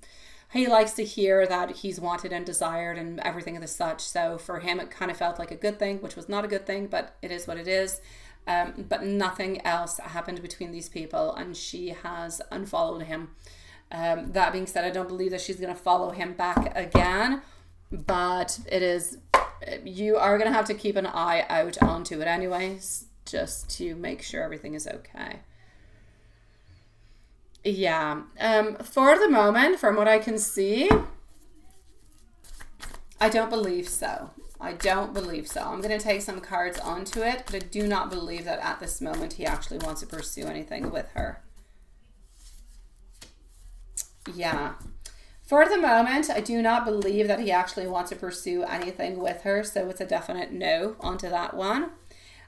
to hear that he's wanted and desired and everything of the such. So for him, it kind of felt like a good thing, which was not a good thing, but it is what it is. But nothing else happened between these people, and she has unfollowed him. That being said, I don't believe that she's going to follow him back again, but you are going to have to keep an eye out onto it anyways, just to make sure everything is okay. Yeah. For the moment, from what I can see, I don't believe so. I don't believe so. I'm going to take some cards onto it, but I do not believe that at this moment he actually wants to pursue anything with her. Yeah. For the moment, I do not believe that he actually wants to pursue anything with her, so it's a definite no onto that one.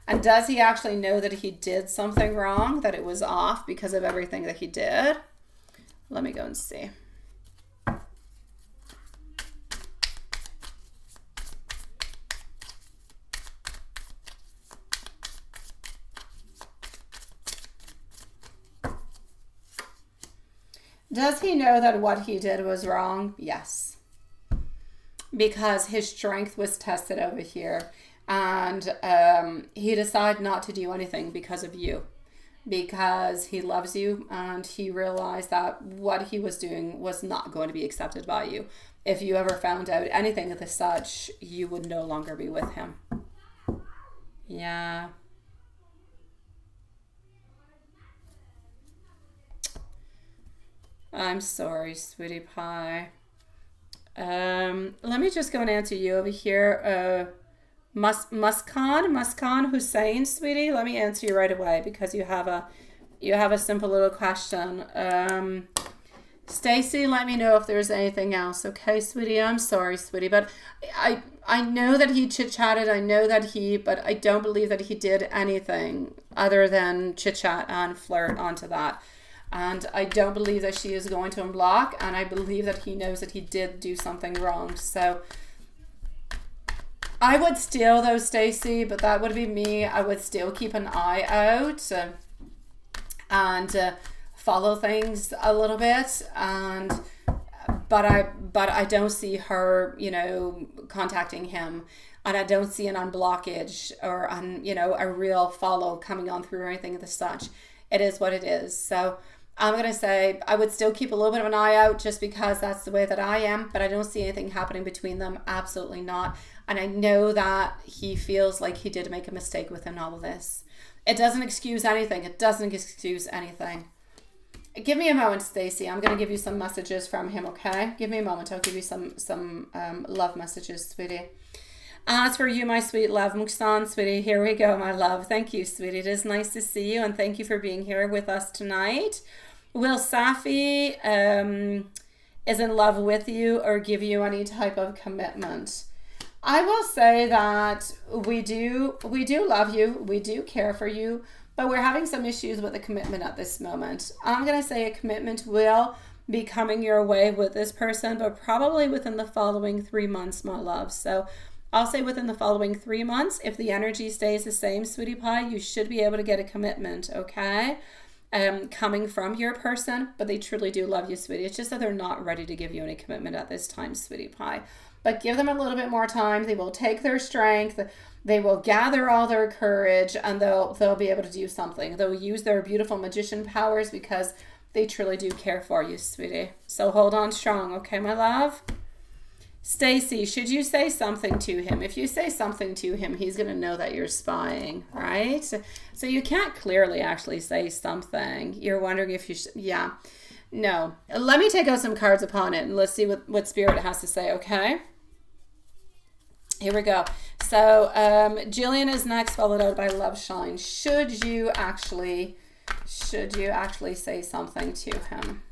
And does he actually know that he did something wrong, that it was off because of everything that he did? Let me go and see. Does he know that what he did was wrong? Yes. Because his strength was tested over here. And he decided not to do anything because of you. Because he loves you and he realized that what he was doing was not going to be accepted by you. If you ever found out anything of the such, you would no longer be with him. Yeah. I'm sorry, sweetie pie. Let me just go and answer you over here. Muskan Hussein, sweetie. Let me answer you right away because you have a simple little question. Stacy, let me know if there's anything else. Okay, sweetie. I'm sorry, sweetie, but I know that he chit-chatted. But I don't believe that he did anything other than chit-chat and flirt onto that. And I don't believe that she is going to unblock. And I believe that he knows that he did do something wrong. So I would still, though, Stacy, but that would be me. I would still keep an eye out and follow things a little bit. But I don't see her, contacting him. And I don't see an unblockage or a real follow coming on through or anything of the such. It is what it is. So I'm going to say I would still keep a little bit of an eye out just because that's the way that I am, but I don't see anything happening between them. Absolutely not. And I know that he feels like he did make a mistake within all of this. It doesn't excuse anything. It doesn't excuse anything. Give me a moment, Stacy. I'm going to give you some messages from him, okay? Give me a moment. I'll give you some love messages, sweetie. As for you, my sweet love, Muksan, sweetie, here we go, my love. Thank you, sweetie. It is nice to see you, and thank you for being here with us tonight. Will Safi is in love with you or give you any type of commitment? I will say that we do love you. We do care for you, but we're having some issues with a commitment at this moment. I'm going to say a commitment will be coming your way with this person, but probably within the following 3 months, my love. So I'll say within the following 3 months, if the energy stays the same, sweetie pie, you should be able to get a commitment, okay? Coming from your person, but they truly do love you, sweetie. It's just that they're not ready to give you any commitment at this time, sweetie pie. But give them a little bit more time. They will take their strength. They will gather all their courage, and they'll be able to do something. They'll use their beautiful magician powers because they truly do care for you, sweetie. So hold on strong, okay, my love? Stacy, should you say something to him? If you say something to him, he's going to know that you're spying, right? So you can't clearly actually say something. You're wondering if you should, yeah. No. Let me take out some cards upon it and let's see what Spirit has to say, okay? Here we go. So Jillian is next, followed out by Love Shine. Should you actually say something to him?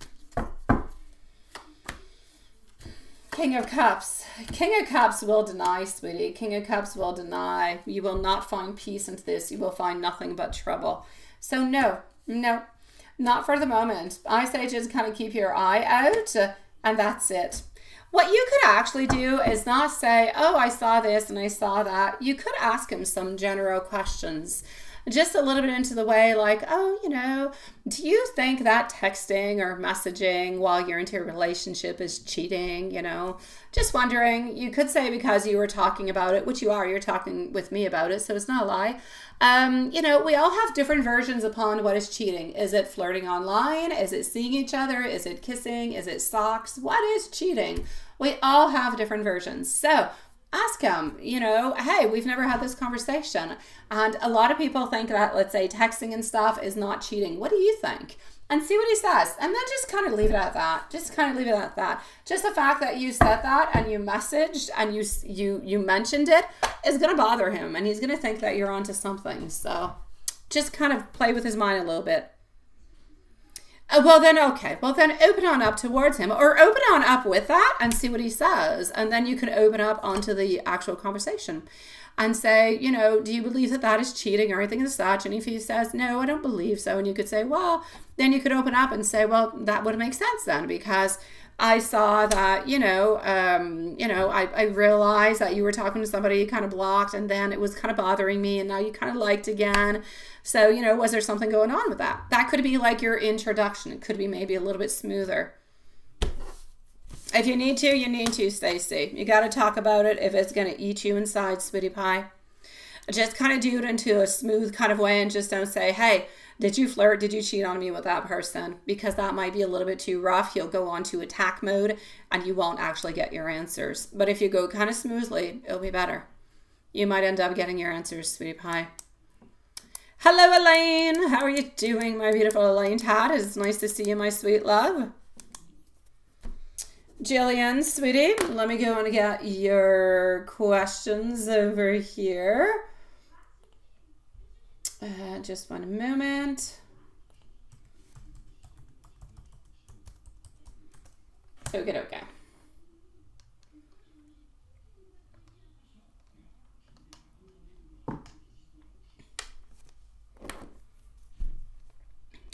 King of Cups. King of Cups will deny, sweetie. King of Cups will deny. You will not find peace into this. You will find nothing but trouble. So no, not for the moment. I say just kind of keep your eye out and that's it. What you could actually do is not say, oh, I saw this and I saw that. You could ask him some general questions. just a little bit into the way like, oh, do you think that texting or messaging while you're into a relationship is cheating? Just wondering. You could say because you were talking about it, which you are, you're talking with me about it, so it's not a lie. We all have different versions upon what is cheating. Is it flirting online? Is it seeing each other? Is it kissing? Is it socks? What is cheating? We all have different versions. So ask him, hey, we've never had this conversation. And a lot of people think that, let's say, texting and stuff is not cheating. What do you think? And see what he says. And then just kind of leave it at that. Just the fact that you said that and you messaged and you mentioned it is going to bother him. And he's going to think that you're onto something. So just kind of play with his mind a little bit. Well, then open on up towards him, or open on up with that and see what he says. And then you can open up onto the actual conversation and say, do you believe that is cheating or anything as such? And if he says, no, I don't believe so. And you could say, well, then you could open up and say, well, that would make sense then, because I saw that, I realized that you were talking to somebody you kind of blocked, and then it was kind of bothering me, and now you kind of liked again. So, was there something going on with that? That could be like your introduction. It could be maybe a little bit smoother. If you need to, you need to, Stacey. You got to talk about it if it's going to eat you inside, sweetie pie. Just kind of do it into a smooth kind of way, and just don't say, hey, did you flirt? Did you cheat on me with that person? Because that might be a little bit too rough. He'll go on to attack mode and you won't actually get your answers. But if you go kind of smoothly, it'll be better. You might end up getting your answers, sweetie pie. Hello, Elaine. How are you doing, my beautiful Elaine Tad? It's nice to see you, my sweet love. Jillian, sweetie, let me go and get your questions over here. Just one moment. Okay.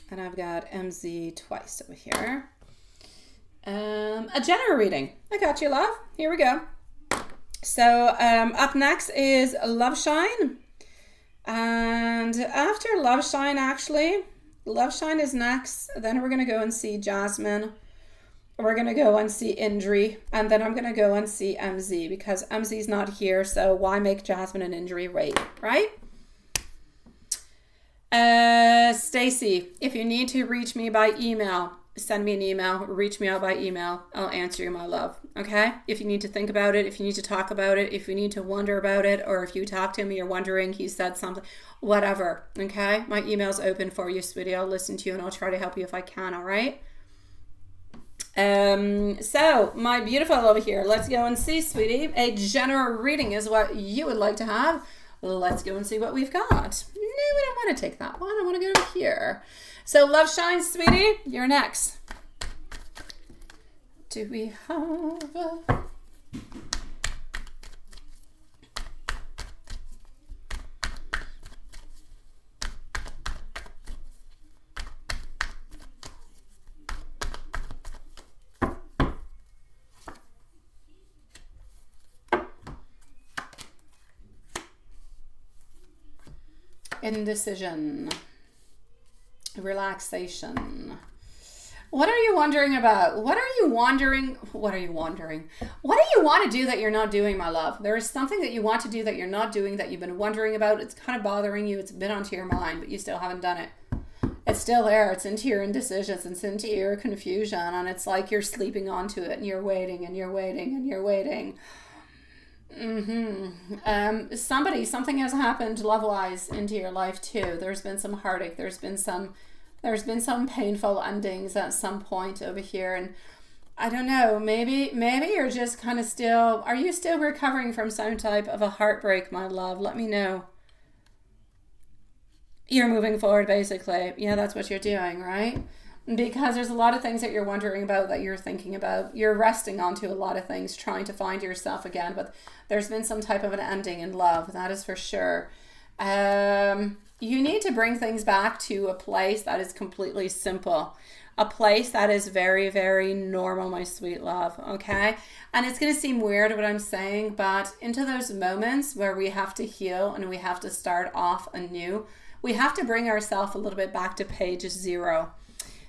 And I've got MZ twice over here. A general reading. I got you, love. Here we go. So up next is Love Shine. And after Love Shine, actually, Love Shine is next. Then we're going to go and see Jasmine. We're going to go and see Indri. And then I'm going to go and see MZ, because MZ's not here. So why make Jasmine and Indri wait, right? Stacey, if you need to reach me by email, send me an email, reach me out by email. I'll answer you, my love. Okay? If you need to think about it, if you need to talk about it, if you need to wonder about it, or if you talk to me, you're wondering, he said something, whatever. Okay? My email's open for you, sweetie. I'll listen to you and I'll try to help you if I can. All right? So my beautiful over here, let's go and see, sweetie. A general reading is what you would like to have. Let's go and see what we've got. No, we don't want to take that one. I want to go over here. So Love Shine, sweetie, you're next. Do we have indecision, relaxation. What are you wondering about? What are you wondering? What do you want to do that you're not doing, my love? There is something that you want to do that you're not doing, that you've been wondering about. It's kind of bothering you. It's been onto your mind, but you still haven't done it. It's still there. It's into your indecisions. It's into your confusion. And it's like you're sleeping onto it, and you're waiting and you're waiting and you're waiting. Something has happened love-wise into your life too. There's been some heartache. There's been some painful endings at some point over here, and I don't know, maybe you're just kind of are you still recovering from some type of a heartbreak, my love? Let me know. You're moving forward, basically. Yeah, that's what you're doing, right? Because there's a lot of things that you're wondering about, that you're thinking about. You're resting onto a lot of things, trying to find yourself again, but there's been some type of an ending in love, that is for sure. You need to bring things back to a place that is completely simple, a place that is very, very normal, my sweet love, okay? And it's going to seem weird what I'm saying, but into those moments where we have to heal and we have to start off anew, We have to bring ourselves a little bit back to page 0.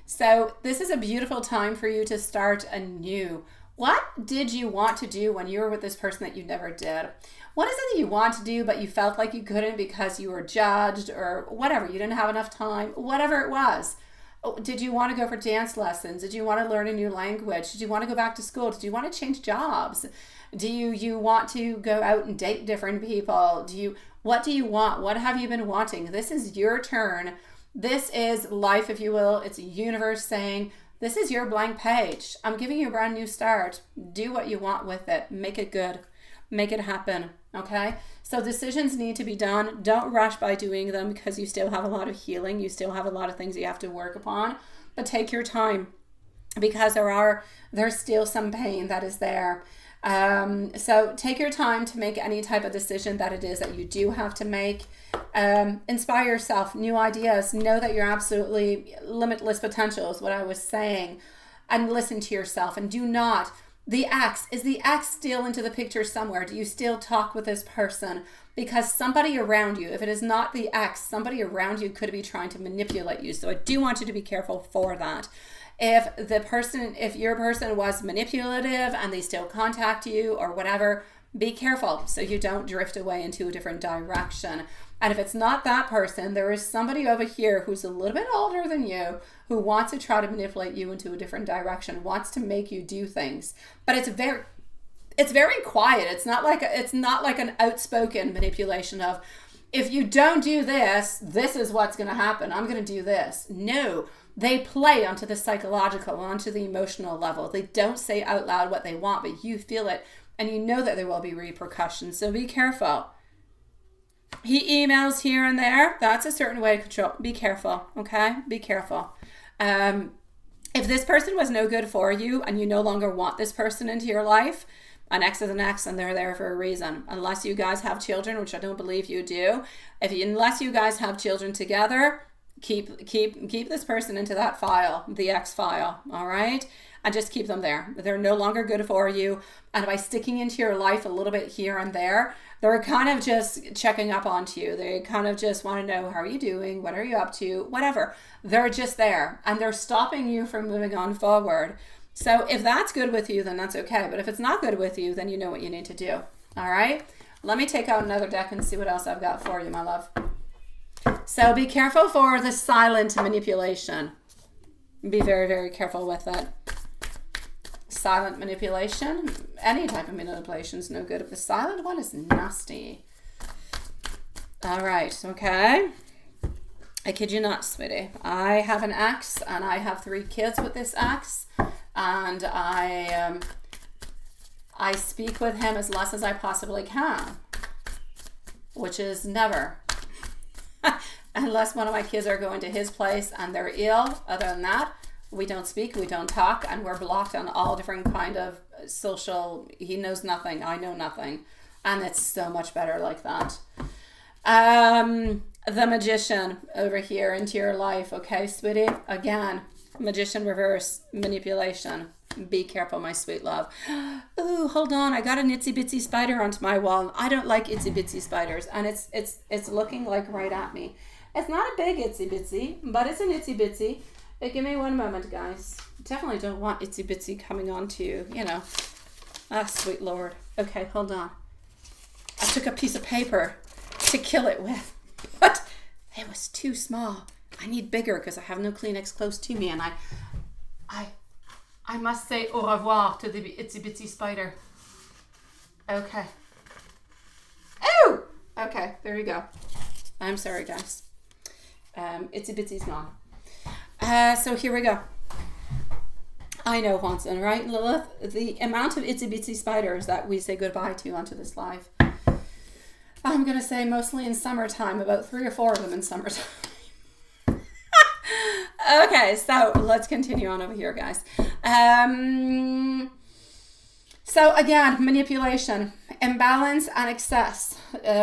So this is a beautiful time for you to start anew. What did you want to do when you were with this person that you never did? What is it that you want to do but you felt like you couldn't because you were judged or whatever? You didn't have enough time, whatever it was. Did you want to go for dance lessons? Did you want to learn a new language? Did you want to go back to school? Did you want to change jobs? Do you want to go out and date different people? What do you want? What have you been wanting? This is your turn. This is life, if you will. It's a universe saying, this is your blank page. I'm giving you a brand new start. Do what you want with it. Make it good. Make it happen. Okay? So decisions need to be done. Don't rush by doing them because you still have a lot of healing. You still have a lot of things you have to work upon. But take your time because there's still some pain that is there. So take your time to make any type of decision that it is that you do have to make. Inspire yourself, new ideas. Know that you're absolutely limitless potential is what I was saying. And listen to yourself and do not. Is the ex still into the picture somewhere? Do you still talk with this person? Because somebody around you, if it is not the ex, somebody around you could be trying to manipulate you. So I do want you to be careful for that. If your person was manipulative and they still contact you or whatever, be careful so you don't drift away into a different direction. And if it's not that person, there is somebody over here who's a little bit older than you who wants to try to manipulate you into a different direction, wants to make you do things. But it's very quiet. It's not like an outspoken manipulation of, if you don't do this, this is what's going to happen. I'm going to do this. No, they play onto the psychological, onto the emotional level. They don't say out loud what they want, but you feel it and you know that there will be repercussions. So be careful. He emails here and there. That's a certain way to control. Be careful, okay? Be careful. If this person was no good for you and you no longer want this person into your life, an ex is an ex and they're there for a reason. Unless you guys have children, which I don't believe you do. Unless you guys have children together, keep this person into that file, the ex file, all right? And just keep them there. They're no longer good for you. And by sticking into your life a little bit here and there, they're kind of just checking up onto you. They kind of just want to know, how are you doing? What are you up to? Whatever. They're just there. And they're stopping you from moving on forward. So if that's good with you, then that's okay. But if it's not good with you, then you know what you need to do. All right? Let me take out another deck and see what else I've got for you, my love. So be careful for the silent manipulation. Be very, very careful with it. Silent manipulation, any type of manipulation is no good. If the silent one is nasty. All right, okay. I kid you not, sweetie. I have an ex and I have 3 kids with this ex, and I speak with him as less as I possibly can, which is never. Unless one of my kids are going to his place and they're ill. Other than that, we don't speak, we don't talk, and we're blocked on all different kind of social. He knows nothing, I know nothing, and it's so much better like that. The Magician over here into your life, okay, sweetie? Again, Magician reverse, manipulation. Be careful, my sweet love. Ooh, hold on, I got an itsy bitsy spider onto my wall. I don't like itsy bitsy spiders, and it's looking like right at me. It's not a big itsy bitsy, but it's an itsy bitsy. Give me one moment, guys. Definitely don't want itsy bitsy coming on to you, you know. Ah, sweet Lord. Okay, hold on. I took a piece of paper to kill it with, but it was too small. I need bigger because I have no Kleenex close to me, and I must say au revoir to the itsy bitsy spider. Okay. Oh! Okay, there you go. I'm sorry, guys. Itsy bitsy's gone. So here we go. I know, Hanson, right, Lilith? The amount of itsy bitsy spiders that we say goodbye to onto this live. I'm going to say mostly in summertime, about 3 or 4 of them in summertime. Okay, so let's continue on over here, guys. So again, manipulation, imbalance and excess,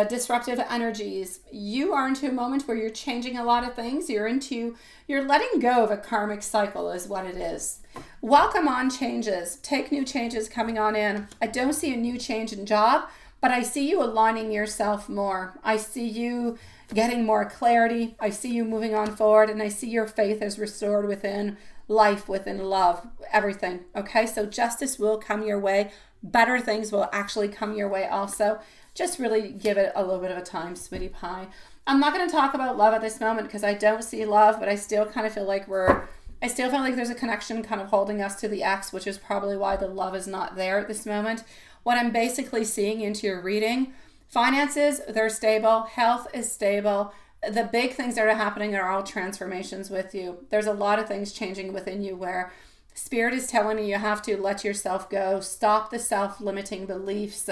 disruptive energies. You are into a moment where you're changing a lot of things. You're letting go of a karmic cycle is what it is. Welcome on changes. Take new changes coming on in. I don't see a new change in job, but I see you aligning yourself more. I see you getting more clarity. I see you moving on forward, and I see your faith is restored within life, within love, everything. Okay, so justice will come your way. Better things will actually come your way also. Just really give it a little bit of a time, sweetie pie. I'm not going to talk about love at this moment because I don't see love, but I still kind of feel like there's a connection kind of holding us to the ex, which is probably why the love is not there at this moment. What I'm basically seeing into your reading, finances, they're stable. Health is stable. The big things that are happening are all transformations with you. There's a lot of things changing within you where Spirit is telling you have to let yourself go. Stop the self-limiting beliefs.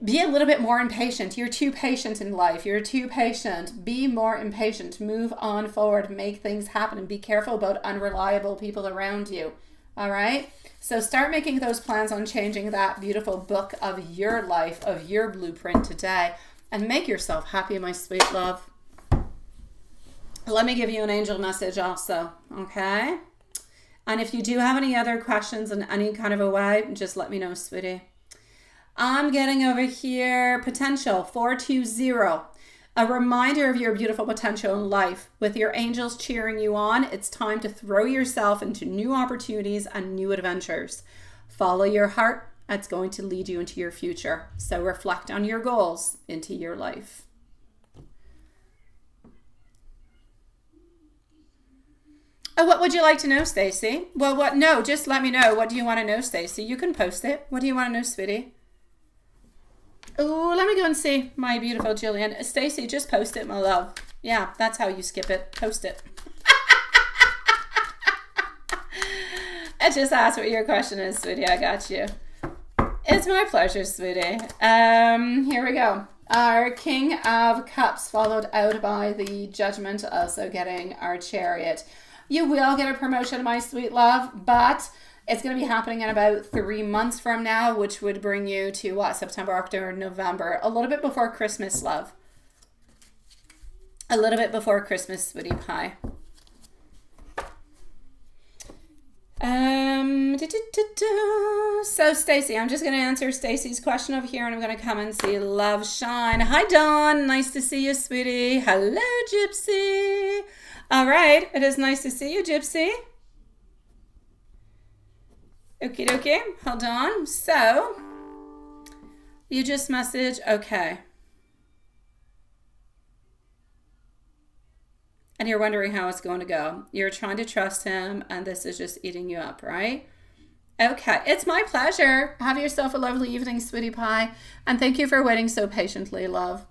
Be a little bit more impatient. You're too patient in life. You're too patient. Be more impatient. Move on forward. Make things happen. And be careful about unreliable people around you. All right? So start making those plans on changing that beautiful book of your life, of your blueprint today. And make yourself happy, my sweet love. Let me give you an angel message also. Okay? And if you do have any other questions in any kind of a way, just let me know, sweetie. I'm getting over here, potential 420. A reminder of your beautiful potential in life. With your angels cheering you on, it's time to throw yourself into new opportunities and new adventures. Follow your heart. That's going to lead you into your future. So reflect on your goals into your life. Oh, what would you like to know, Stacey? Well, what? No, just let me know. What do you want to know, Stacey? You can post it. What do you want to know, sweetie? Oh, let me go and see my beautiful Jillian. Stacey, just post it, my love. Yeah, that's how you skip it. Post it. I just asked what your question is, sweetie. I got you. It's my pleasure, sweetie. Here we go. Our King of Cups followed out by the Judgment, also getting our Chariot. You will get a promotion, my sweet love, but it's going to be happening in about 3 months from now, which would bring you to what? September, October, November. A little bit before Christmas, love. A little bit before Christmas, sweetie pie. So Stacey, I'm just going to answer Stacey's question over here, and I'm going to come and see Love Shine. Hi, Dawn. Nice to see you, sweetie. Hello, Gypsy. All right. It is nice to see you, Gypsy. Okie dokie, hold on. So, you just message, okay. And you're wondering how it's going to go. You're trying to trust him, and this is just eating you up, right? Okay, it's my pleasure. Have yourself a lovely evening, sweetie pie. And thank you for waiting so patiently, love.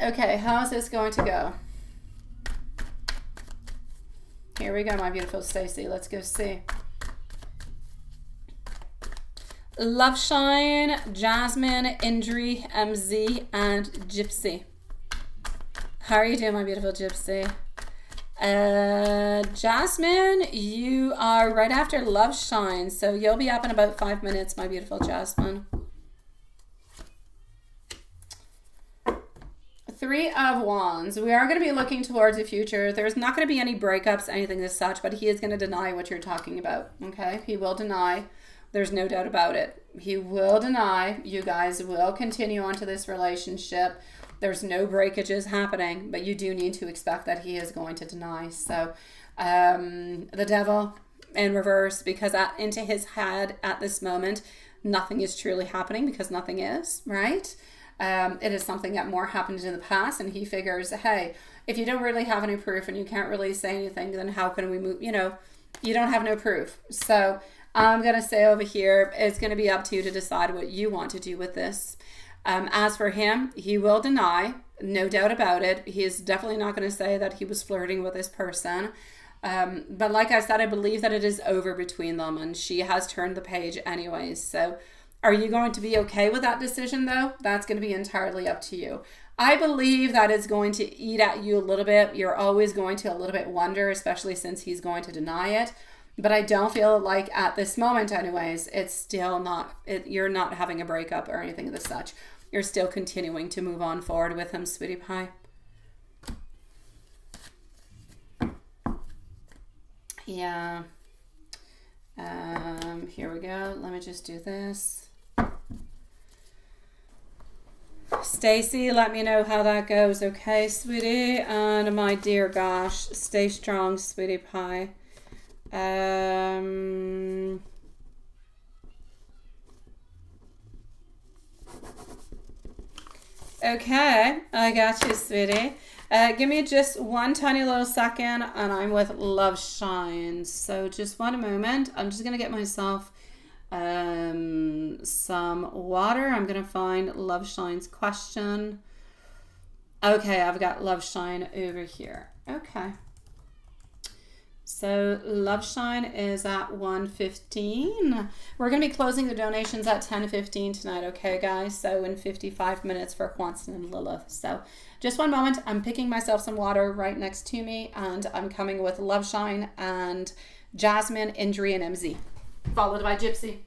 Okay, how is this going to go? Here we go, my beautiful Stacey. Let's go see. Love Shine, Jasmine, Indri, MZ, and Gypsy. How are you doing, my beautiful Gypsy? Jasmine, you are right after Love Shine, so you'll be up in about 5 minutes, my beautiful Jasmine. 3 of Wands. We are going to be looking towards the future. There's not going to be any breakups, anything as such, but he is going to deny what you're talking about, okay? He will deny. There's no doubt about it. He will deny. You guys will continue on to this relationship. There's no breakages happening, but you do need to expect that he is going to deny. So the devil in reverse, because into his head at this moment, nothing is truly happening because nothing is, right? It is something that more happened in the past, and he figures, hey, if you don't really have any proof and you can't really say anything, then how can we move? You know, you don't have no proof. So I'm going to say over here, it's going to be up to you to decide what you want to do with this. As for him, he will deny, no doubt about it. He is definitely not going to say that he was flirting with this person. But like I said, I believe that it is over between them, and she has turned the page anyways. So are you going to be okay with that decision, though? That's going to be entirely up to you. I believe that it's going to eat at you a little bit. You're always going to a little bit wonder, especially since he's going to deny it. But I don't feel like at this moment anyways, it's still not, you're not having a breakup or anything of the such. You're still continuing to move on forward with him, sweetie pie. Yeah. Here we go. Let me just do this. Stacy, let me know how that goes, okay, sweetie? And my dear gosh, stay strong, sweetie pie. Okay, I got you, sweetie. Give me just one tiny little second, and I'm with Love Shine. So just one moment. I'm just gonna get myself some water. I'm gonna find Love Shine's question. Okay, I've got Love Shine over here. Okay. So Love Shine is at 1:15. We're going to be closing the donations at 10:15 tonight, okay, guys? So in 55 minutes for Quanson and Lilith. So just one moment. I'm picking myself some water right next to me, and I'm coming with Love Shine and Jasmine, Indri, and MZ, followed by Gypsy.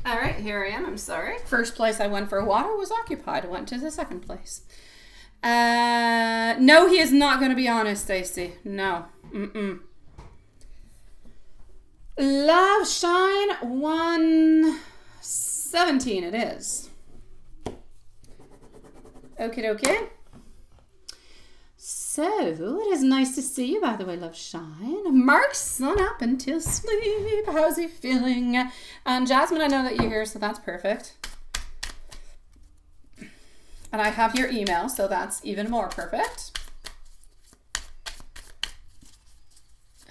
All right, here I am. I'm sorry. First place I went for water was occupied. I went to the second place. No, he is not going to be honest, Stacy. No. Love Shine 1:17 it is. Okie dokie. So, it is nice to see you, by the way, Love Shine. Mark's sun up until sleep. How's he feeling? And Jasmine, I know that you're here, so that's perfect. And I have your email, so that's even more perfect.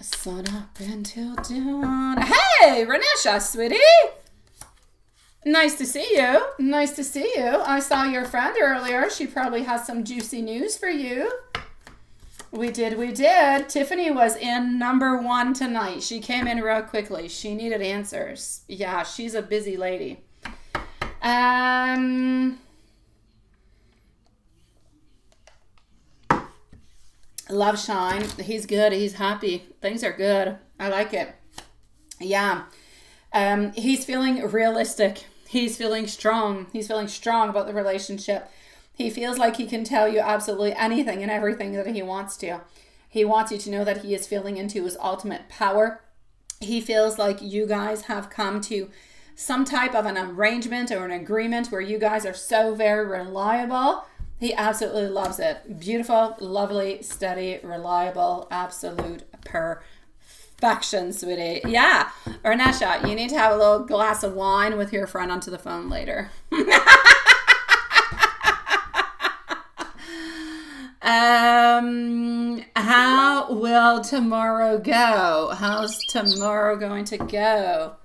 Sun up until dawn. Hey, Renesha, sweetie. Nice to see you. Nice to see you. I saw your friend earlier. She probably has some juicy news for you. We did. Tiffany was in #1 tonight. She came in real quickly. She needed answers. Yeah, she's a busy lady. Love Shine. He's good. He's happy. Things are good. I like it. Yeah. He's feeling realistic. He's feeling strong. He's feeling strong about the relationship. He feels like he can tell you absolutely anything and everything that he wants to. He wants you to know that he is feeling into his ultimate power. He feels like you guys have come to some type of an arrangement or an agreement where you guys are so very reliable. He absolutely loves it. Beautiful, lovely, steady, reliable, absolute perfection, sweetie. Yeah, Ernesha, you need to have a little glass of wine with your friend onto the phone later. How will tomorrow go? How's tomorrow going to go?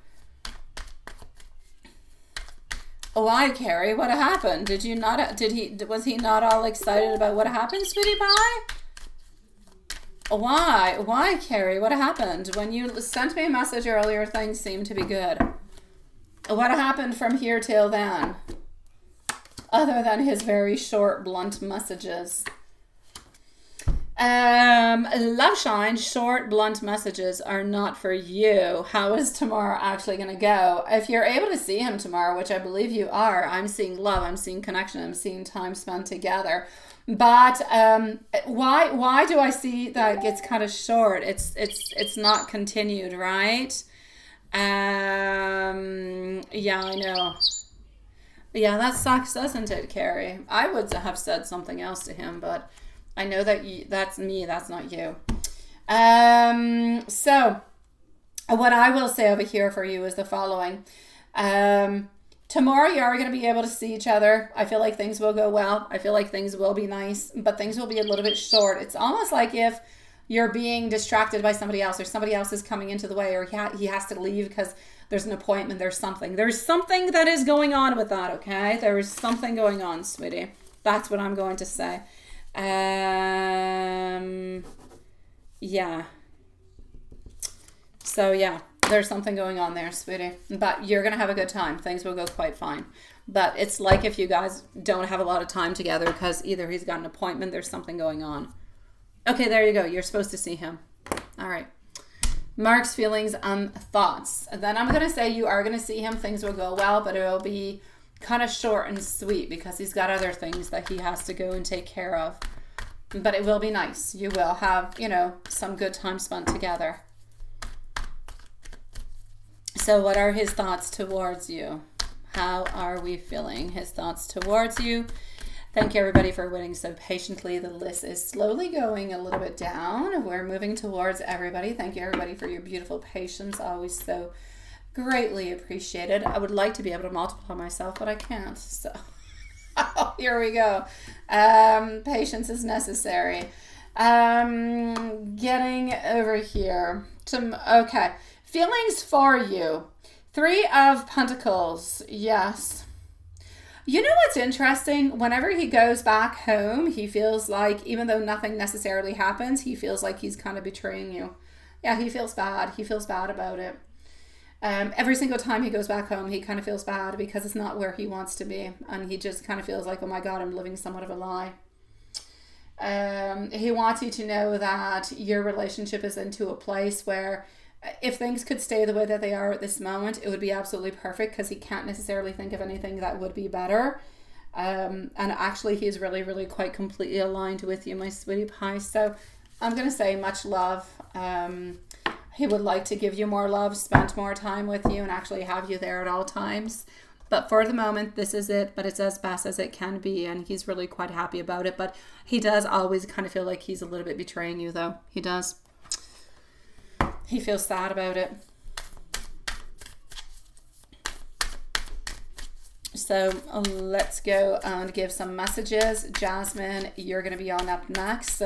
Why, Carrie? What happened? Was he not all excited about what happened, sweetie pie? Why, Carrie? What happened? When you sent me a message earlier, things seemed to be good. What happened from here till then? other than his very short, blunt messages. Love shine, short, blunt messages are not for you. How is tomorrow actually going to go? If you're able to see him tomorrow, which I believe you are, I'm seeing love, I'm seeing connection, I'm seeing time spent together. But why do I see that it gets kind of short? It's not continued, right? Yeah, I know. Yeah, that sucks, doesn't it, Carrie? I would have said something else to him, but I know that that's me, that's not you. So what I will say over here for you is the following. Tomorrow you are going to be able to see each other. I feel like things will go well. I feel like things will be nice, but things will be a little bit short. It's almost like if you're being distracted by somebody else, or somebody else is coming into the way, or he has to leave because there's an appointment, there's something that is going on with that, okay? There is something going on, sweetie. That's what I'm going to say. Yeah. So yeah, there's something going on there, sweetie. But you're going to have a good time. Things will go quite fine. But it's like if you guys don't have a lot of time together because either he's got an appointment, there's something going on. Okay, there you go. You're supposed to see him. All right. Mark's feelings and thoughts. And then I'm going to say you are going to see him. Things will go well, but it will be kind of short and sweet because he's got other things that he has to go and take care of. But it will be nice. You will have, some good time spent together. So what are his thoughts towards you? How are we feeling? His thoughts towards you. Thank you, everybody, for waiting so patiently. The list is slowly going a little bit down. We're moving towards everybody. Thank you, everybody, for your beautiful patience. Always so greatly appreciated. I would like to be able to multiply myself, but I can't. So here we go. Patience is necessary. Getting over here. Okay. Feelings for you. 3 of Pentacles. Yes. You know what's interesting? Whenever he goes back home, he feels like, even though nothing necessarily happens, he feels like he's kind of betraying you. Yeah, he feels bad. He feels bad about it. Every single time he goes back home, he kind of feels bad because it's not where he wants to be. And he just kind of feels like, oh my God, I'm living somewhat of a lie. He wants you to know that your relationship is into a place where if things could stay the way that they are at this moment, it would be absolutely perfect because he can't necessarily think of anything that would be better. And actually, he's really, really quite completely aligned with you, my sweetie pie. So I'm going to say much love. He would like to give you more love, spend more time with you, and actually have you there at all times. But for the moment, this is it, but it's as best as it can be, and he's really quite happy about it. But he does always kind of feel like he's a little bit betraying you, though. He does. He feels sad about it. So let's go and give some messages. Jasmine, you're going to be on up next.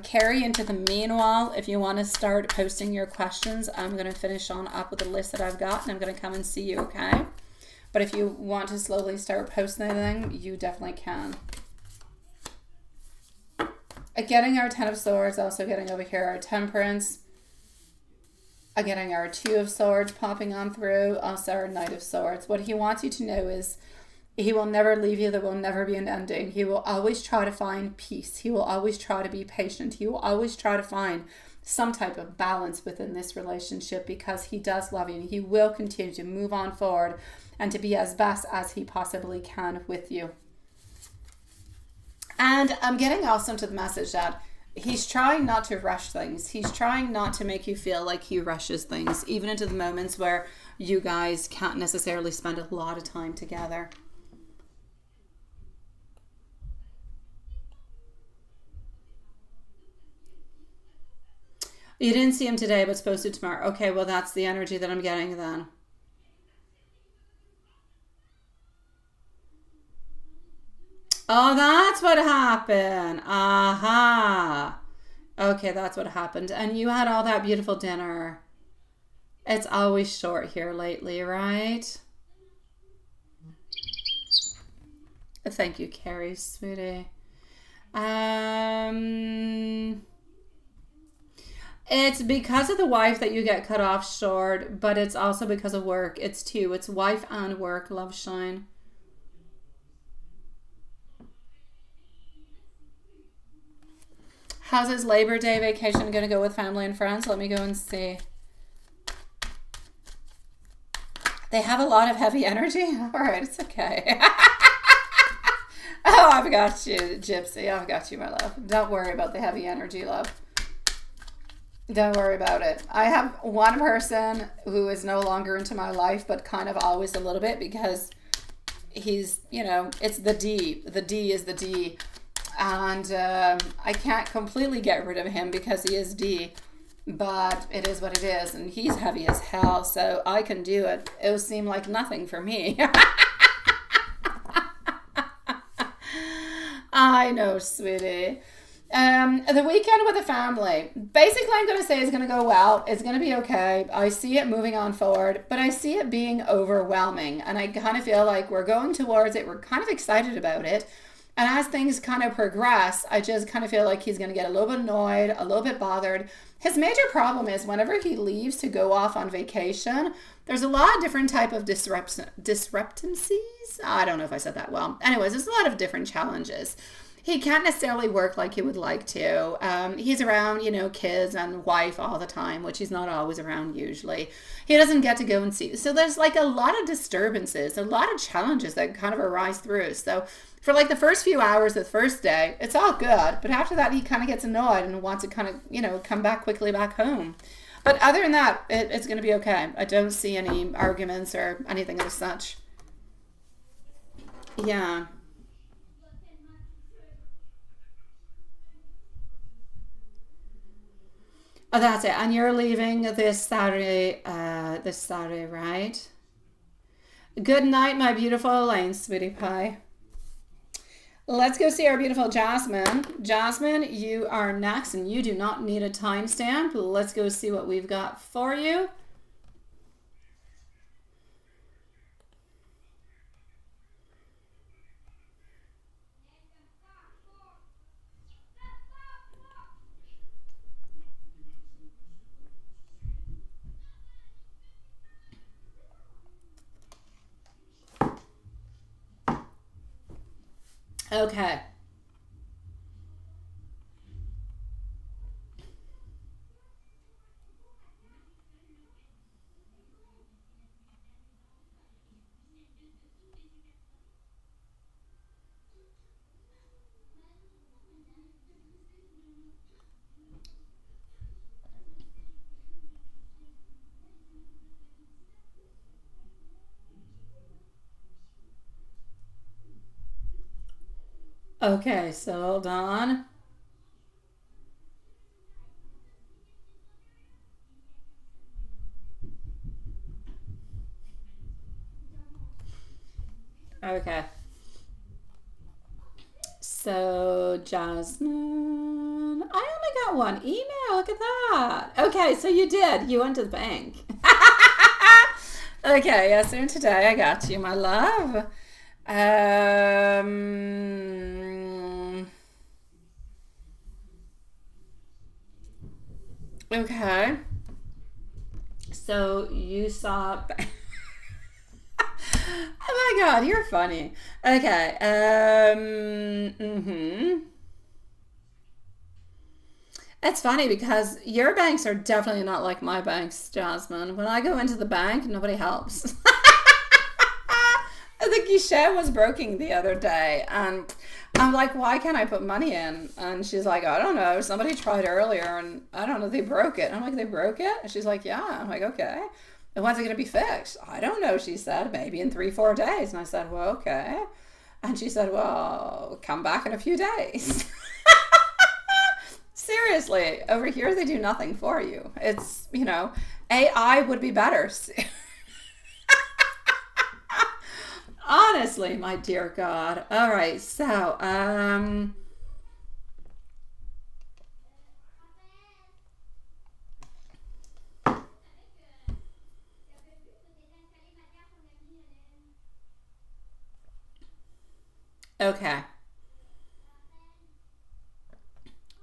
Carrie, into the meanwhile, if you want to start posting your questions, I'm going to finish on up with the list that I've got, and I'm going to come and see you, okay? But if you want to slowly start posting anything, you definitely can. Getting our 10 of Swords, also getting over here our Temperance. Getting our 2 of Swords popping on through, also our Knight of Swords. What he wants you to know is he will never leave you. There will never be an ending. He will always try to find peace. He will always try to be patient. He will always try to find some type of balance within this relationship because he does love you. And he will continue to move on forward and to be as best as he possibly can with you. And I'm getting also to the message that he's trying not to rush things. He's trying not to make you feel like he rushes things, even into the moments where you guys can't necessarily spend a lot of time together. You didn't see him today, but it's posted tomorrow. Okay, well, that's the energy that I'm getting then. Oh, that's what happened. Aha. Okay, that's what happened. And you had all that beautiful dinner. It's always short here lately, right? Thank you, Carrie, sweetie. It's because of the wife that you get cut off short, but it's also because of work. It's 2. It's wife and work, love shine. How's his Labor Day vacation going to go with family and friends? Let me go and see. They have a lot of heavy energy. All right, it's okay. Oh, I've got you, Gypsy. I've got you, my love. Don't worry about the heavy energy, love. Don't worry about it. I have one person who is no longer into my life, but kind of always a little bit, because he's, it's the D. The D is the D. And I can't completely get rid of him because he is D. But it is what it is. And he's heavy as hell, so I can do it. It will seem like nothing for me. I know, sweetie. The weekend with the family. Basically, I'm going to say it's going to go well. It's going to be okay. I see it moving on forward, but I see it being overwhelming. And I kind of feel like we're going towards it. We're kind of excited about it. And as things kind of progress, I just kind of feel like he's going to get a little bit annoyed, a little bit bothered. His major problem is whenever he leaves to go off on vacation, there's a lot of different type of disruptancies. I don't know if I said that well. Anyways, there's a lot of different challenges. He can't necessarily work like he would like to. He's around, kids and wife all the time, which he's not always around usually. He doesn't get to go and see. So there's like a lot of disturbances, a lot of challenges that kind of arise through. So for like the first few hours of the first day, it's all good. But after that, he kind of gets annoyed and wants to kind of, come back quickly back home. But other than that, it's going to be okay. I don't see any arguments or anything of such. Yeah. Oh, that's it. And you're leaving this Saturday, right? Good night, my beautiful Elaine, sweetie pie. Let's go see our beautiful Jasmine. Jasmine, you are next, and you do not need a timestamp. Let's go see what we've got for you. Okay. Okay, so hold on. Okay. So, Jasmine, I only got one email. Look at that. Okay, so you did. You went to the bank. Okay, yes, and today I got you, my love. Okay. So you saw. Oh my God, you're funny. Okay. It's funny because your banks are definitely not like my banks, Jasmine. When I go into the bank, nobody helps. The guichet was broken the other day, and I'm like, why can't I put money in? And she's like, I don't know. Somebody tried earlier, and I don't know. They broke it. I'm like, they broke it? And she's like, yeah. I'm like, okay. And when's it going to be fixed? I don't know, she said. Maybe in 3-4 days. And I said, well, okay. And she said, well, come back in a few days. Seriously, over here they do nothing for you. It's, AI would be better. Honestly, my dear God. All right, so, okay.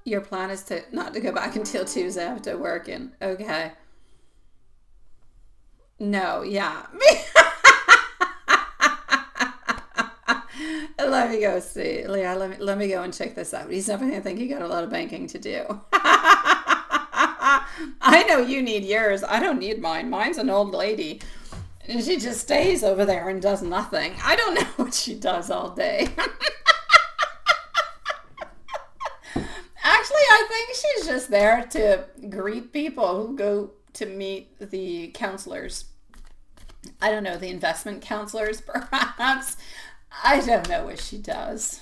Your plan is to not to go back until Tuesday after working. Okay. No, yeah. Let me go see. Yeah, let me go and check this out. He's definitely going to think you got a lot of banking to do. I know you need yours. I don't need mine. Mine's an old lady. And she just stays over there and does nothing. I don't know what she does all day. Actually, I think she's just there to greet people who go to meet the counselors. I don't know, the investment counselors, perhaps. I don't know what she does.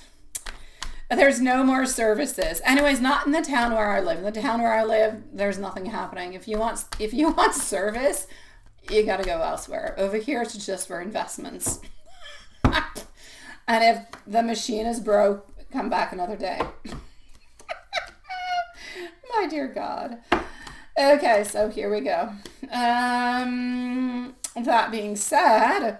There's no more services. Anyways, not in the town where I live. In the town where I live, there's nothing happening. If you want service, you got to go elsewhere. Over here, it's just for investments. And if the machine is broke, come back another day. My dear God. Okay, so here we go. That being said,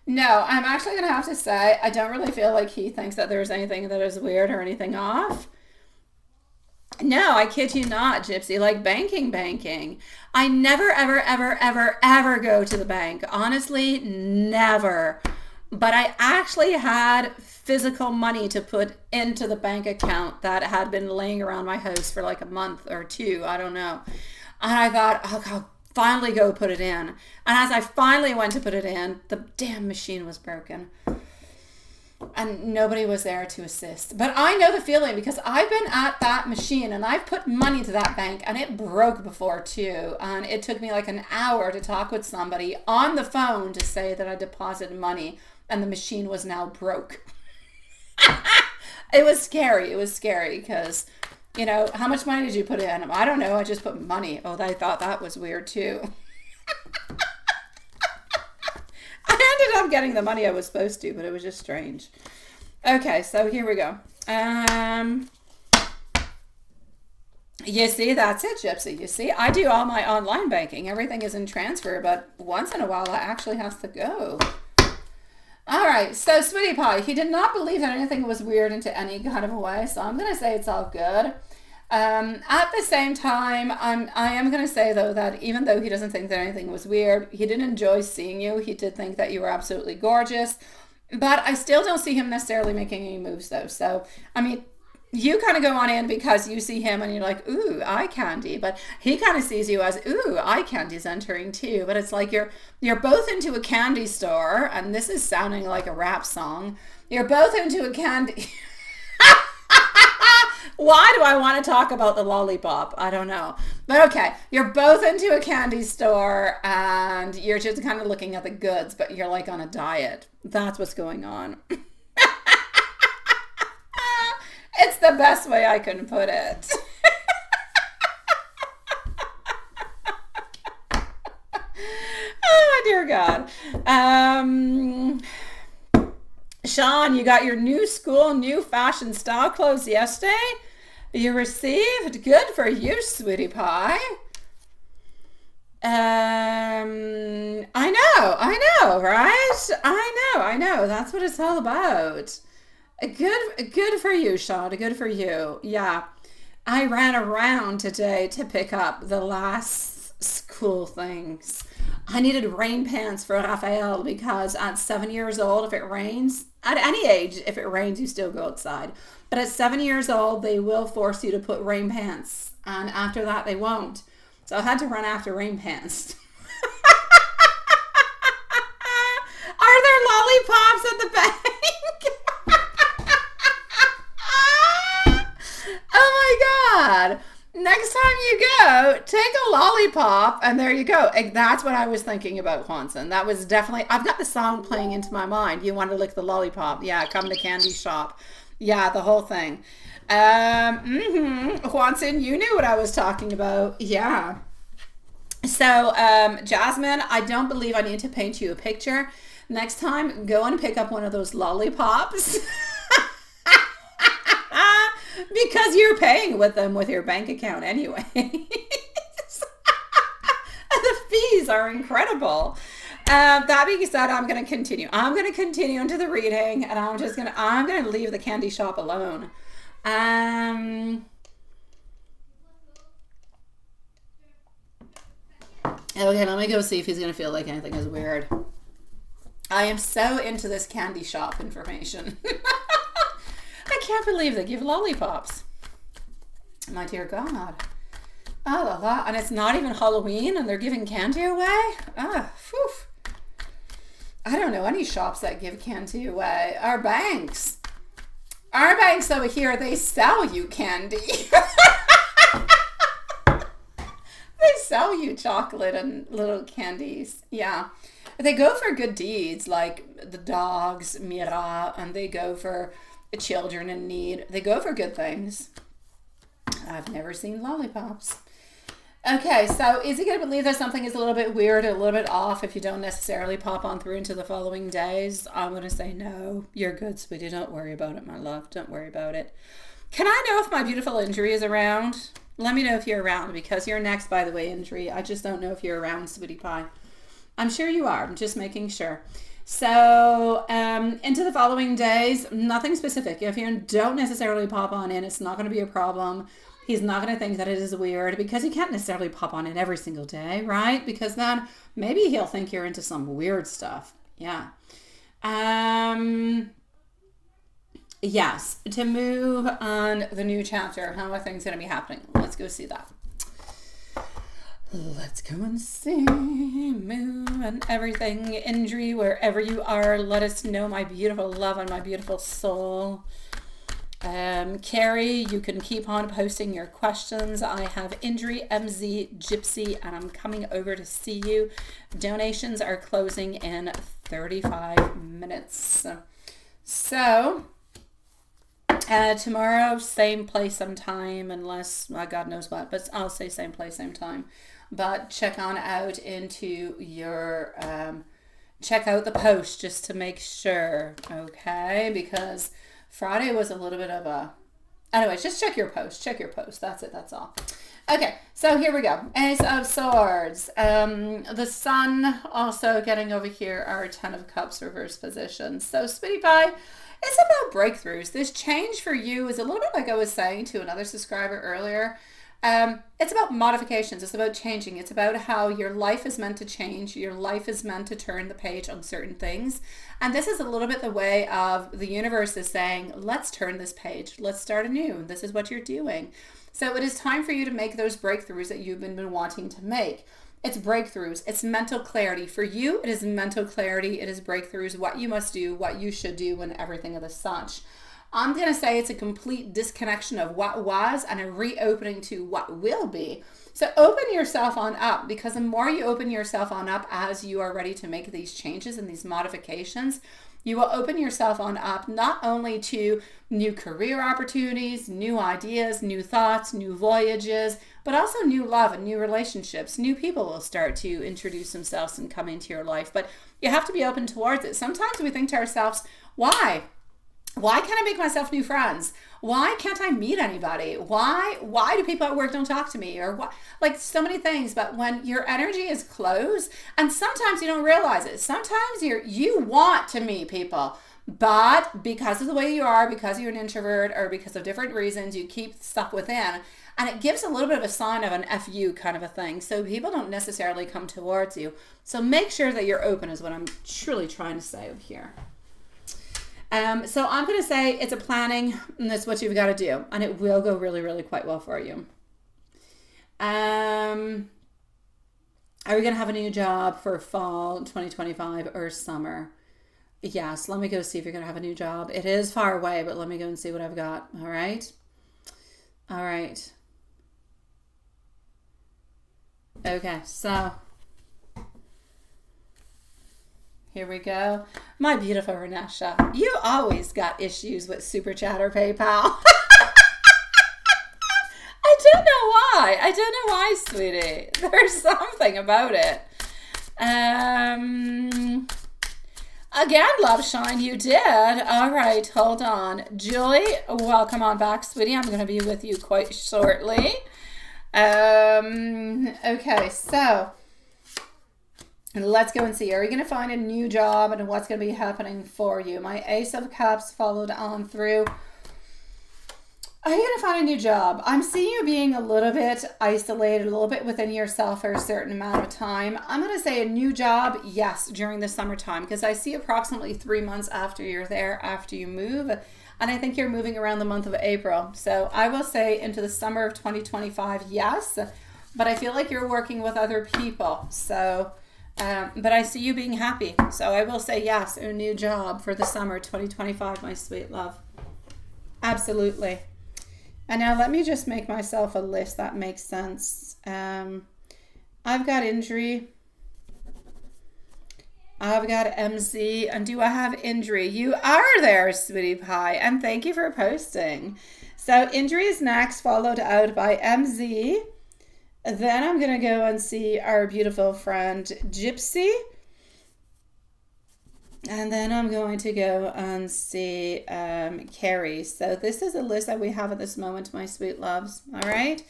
no, I'm actually going to have to say, I don't really feel like he thinks that there's anything that is weird or anything off. No, I kid you not, Gypsy. Like banking. I never, ever go to the bank. Honestly, never. But I actually had physical money to put into the bank account that had been laying around my house for like a month or two. I don't know. And I thought, oh, I'll finally go put it in. And as I finally went to put it in, the damn machine was broken. And nobody was there to assist. But I know the feeling because I've been at that machine and I've put money to that bank and it broke before too. And it took me like an hour to talk with somebody on the phone to say that I deposited money and the machine was now broke. It was scary. Because, you know, how much money did you put in? I don't know. I just put money. Oh, they thought that was weird too. I ended up getting the money I was supposed to, but it was just strange. Okay, so here we go. You see, that's it, Gypsy. You see, I do all my online banking. Everything is in transfer, but once in a while, I actually have to go. All right, so Sweetie Pie, he did not believe that anything was weird into any kind of a way, so I'm going to say it's all good. At the same time, I am going to say, though, that even though he doesn't think that anything was weird, he did enjoy seeing you. He did think that you were absolutely gorgeous, but I still don't see him necessarily making any moves, though. So, I mean, you kind of go on in because you see him and you're like, ooh, eye candy. But he kind of sees you as, ooh, eye candy's entering too. But it's like you're both into a candy store, and this is sounding like a rap song. You're both into a candy... Why do I want to talk about the lollipop? I don't know. But okay, you're both into a candy store and you're just kind of looking at the goods, but you're like on a diet. That's what's going on. It's the best way I can put it. Oh, dear God. Sean, you got your new school, new fashion style clothes yesterday? You received? Good for you, Sweetie Pie. I know, right? I know. That's what it's all about. Good for you, Sean. Good for you. Yeah. I ran around today to pick up the last school things. I needed rain pants for Raphael because at 7 years old, if it rains, at any age, if it rains, you still go outside. But at 7 years old, they will force you to put rain pants. And after that, they won't. So I had to run after rain pants. Are there lollipops at the bank? Oh my God. Next time you go, take a lollipop, and there you go. And that's what I was thinking about, Juanson. That was definitely, I've got the song playing into my mind. You want to lick the lollipop. Yeah, come to candy shop. Yeah, the whole thing. Juanson, you knew what I was talking about. Yeah. So, Jasmine, I don't believe I need to paint you a picture. Next time, go and pick up one of those lollipops. Because you're paying with them with your bank account anyway. The fees are incredible. That being said, I'm going to continue. I'm going to continue into the reading, and I'm going to leave the candy shop alone. Okay, let me go see if he's going to feel like anything is weird. I am so into this candy shop information. I can't believe they give lollipops. My dear God. Oh, la la. And it's not even Halloween and they're giving candy away? Ah, phew. I don't know any shops that give candy away. Our banks over here, they sell you candy. They sell you chocolate and little candies. Yeah. They go for good deeds like the dogs, Mira, and they go for children in need. They go for good things. I've never seen lollipops. Okay, so is he going to believe that something is a little bit weird, a little bit off if you don't necessarily pop on through into the following days? I'm going to say no. You're good, sweetie. Don't worry about it, my love. Don't worry about it. Can I know if my beautiful Injury is around? Let me know if you're around, because you're next, by the way, Injury. I just don't know if you're around, sweetie pie. I'm sure you are. I'm just making sure. So into the following days, nothing specific. If you don't necessarily pop on in, it's not going to be a problem. He's not going to think that it is weird, because you can't necessarily pop on in every single day, right? Because then maybe he'll think you're into some weird stuff. Yeah. Yes. To move on the new chapter, how are things going to be happening? Let's go see that. Let's go and see. Move and everything. Injury, wherever you are, let us know, my beautiful love and my beautiful soul. Carrie, you can keep on posting your questions. I have Injury, MZ, Gypsy, and I'm coming over to see you. Donations are closing in 35 minutes. So, tomorrow, same place, same time, unless, God knows what, but I'll say same place, same time. But check on out into your, check out the post just to make sure, okay? Because Friday was a little bit of a... Anyways, just check your post. Check your post. That's it. That's all. Okay, so here we go. Ace of Swords. The Sun also getting over here, our Ten of Cups reverse position. So, Sweetie Pie, it's about breakthroughs. This change for you is a little bit like I was saying to another subscriber earlier. It's about modifications. It's about changing. It's about how your life is meant to change. Your life is meant to turn the page on certain things. And this is a little bit the way of the universe is saying, let's turn this page. Let's start anew. This is what you're doing. So it is time for you to make those breakthroughs that you've been wanting to make. It's breakthroughs. It's mental clarity. For you, it is mental clarity. It is breakthroughs, what you must do, what you should do, and everything of the such. I'm going to say it's a complete disconnection of what was and a reopening to what will be. So open yourself on up, because the more you open yourself on up as you are ready to make these changes and these modifications, you will open yourself on up not only to new career opportunities, new ideas, new thoughts, new voyages, but also new love and new relationships. New people will start to introduce themselves and come into your life, but you have to be open towards it. Sometimes we think to ourselves, why? Why can't I make myself new friends? Why can't I meet anybody? Why do people at work don't talk to me? Or what? Like so many things. But when your energy is closed, and sometimes you don't realize it. Sometimes you want to meet people, but because of the way you are, because you're an introvert, or because of different reasons, you keep stuff within. And it gives a little bit of a sign of an FU kind of a thing. So people don't necessarily come towards you. So make sure that you're open is what I'm truly trying to say over here. So I'm going to say it's a planning, and that's what you've got to do, and it will go really, really quite well for you. Are you going to have a new job for fall 2025 or summer? Yes, let me go see if you're going to have a new job. It is far away, but let me go and see what I've got. All right. All right. Okay, so here we go. My beautiful Renesha, you always got issues with Super Chat or PayPal. I don't know why. I don't know why, sweetie. There's something about it. Again, Love Shine, you did. All right, hold on. Julie, welcome on back, sweetie. I'm going to be with you quite shortly. Okay, so let's go and see. Are you going to find a new job, and what's going to be happening for you? My Ace of Cups followed on through. Are you going to find a new job? I'm seeing you being a little bit isolated, a little bit within yourself for a certain amount of time. I'm going to say a new job, yes, during the summertime, because I see approximately 3 months after you're there, after you move. And I think you're moving around the month of April. So I will say into the summer of 2025, yes. But I feel like you're working with other people. So, but I see you being happy. So I will say yes, a new job for the summer 2025, my sweet love. Absolutely. And now let me just make myself a list that makes sense. I've got injury. I've got MZ. And do I have injury? You are there, sweetie pie. And thank you for posting. So injury is next, followed out by MZ. Then I'm going to go and see our beautiful friend Gypsy. And then I'm going to go and see Carrie. So this is a list that we have at this moment, my sweet loves. All right.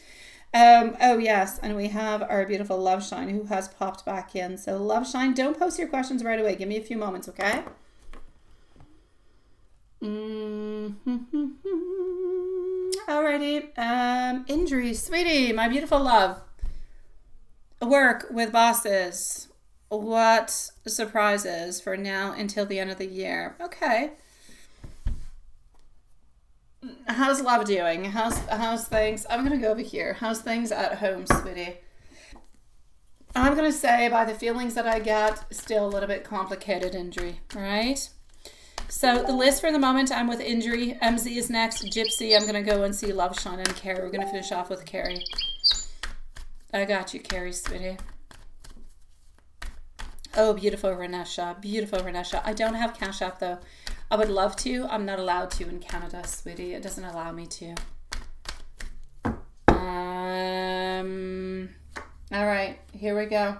Oh, yes. And we have our beautiful Loveshine who has popped back in. So Loveshine, don't post your questions right away. Give me a few moments, okay? Alrighty. Injury, sweetie, my beautiful love. Work with bosses. What surprises for now until the end of the year? Okay. How's love doing? How's things? I'm gonna go over here. How's things at home, sweetie? I'm gonna say by the feelings that I get, still a little bit complicated injury, right? So the list for the moment, I'm with injury. MZ is next. Gypsy, I'm gonna go and see Loveshine and Carrie. We're gonna finish off with Carrie. I got you, Carrie, sweetie. Oh, beautiful Renesha. Beautiful Renesha. I don't have Cash App though. I would love to. I'm not allowed to in Canada, sweetie. It doesn't allow me to. All right, here we go.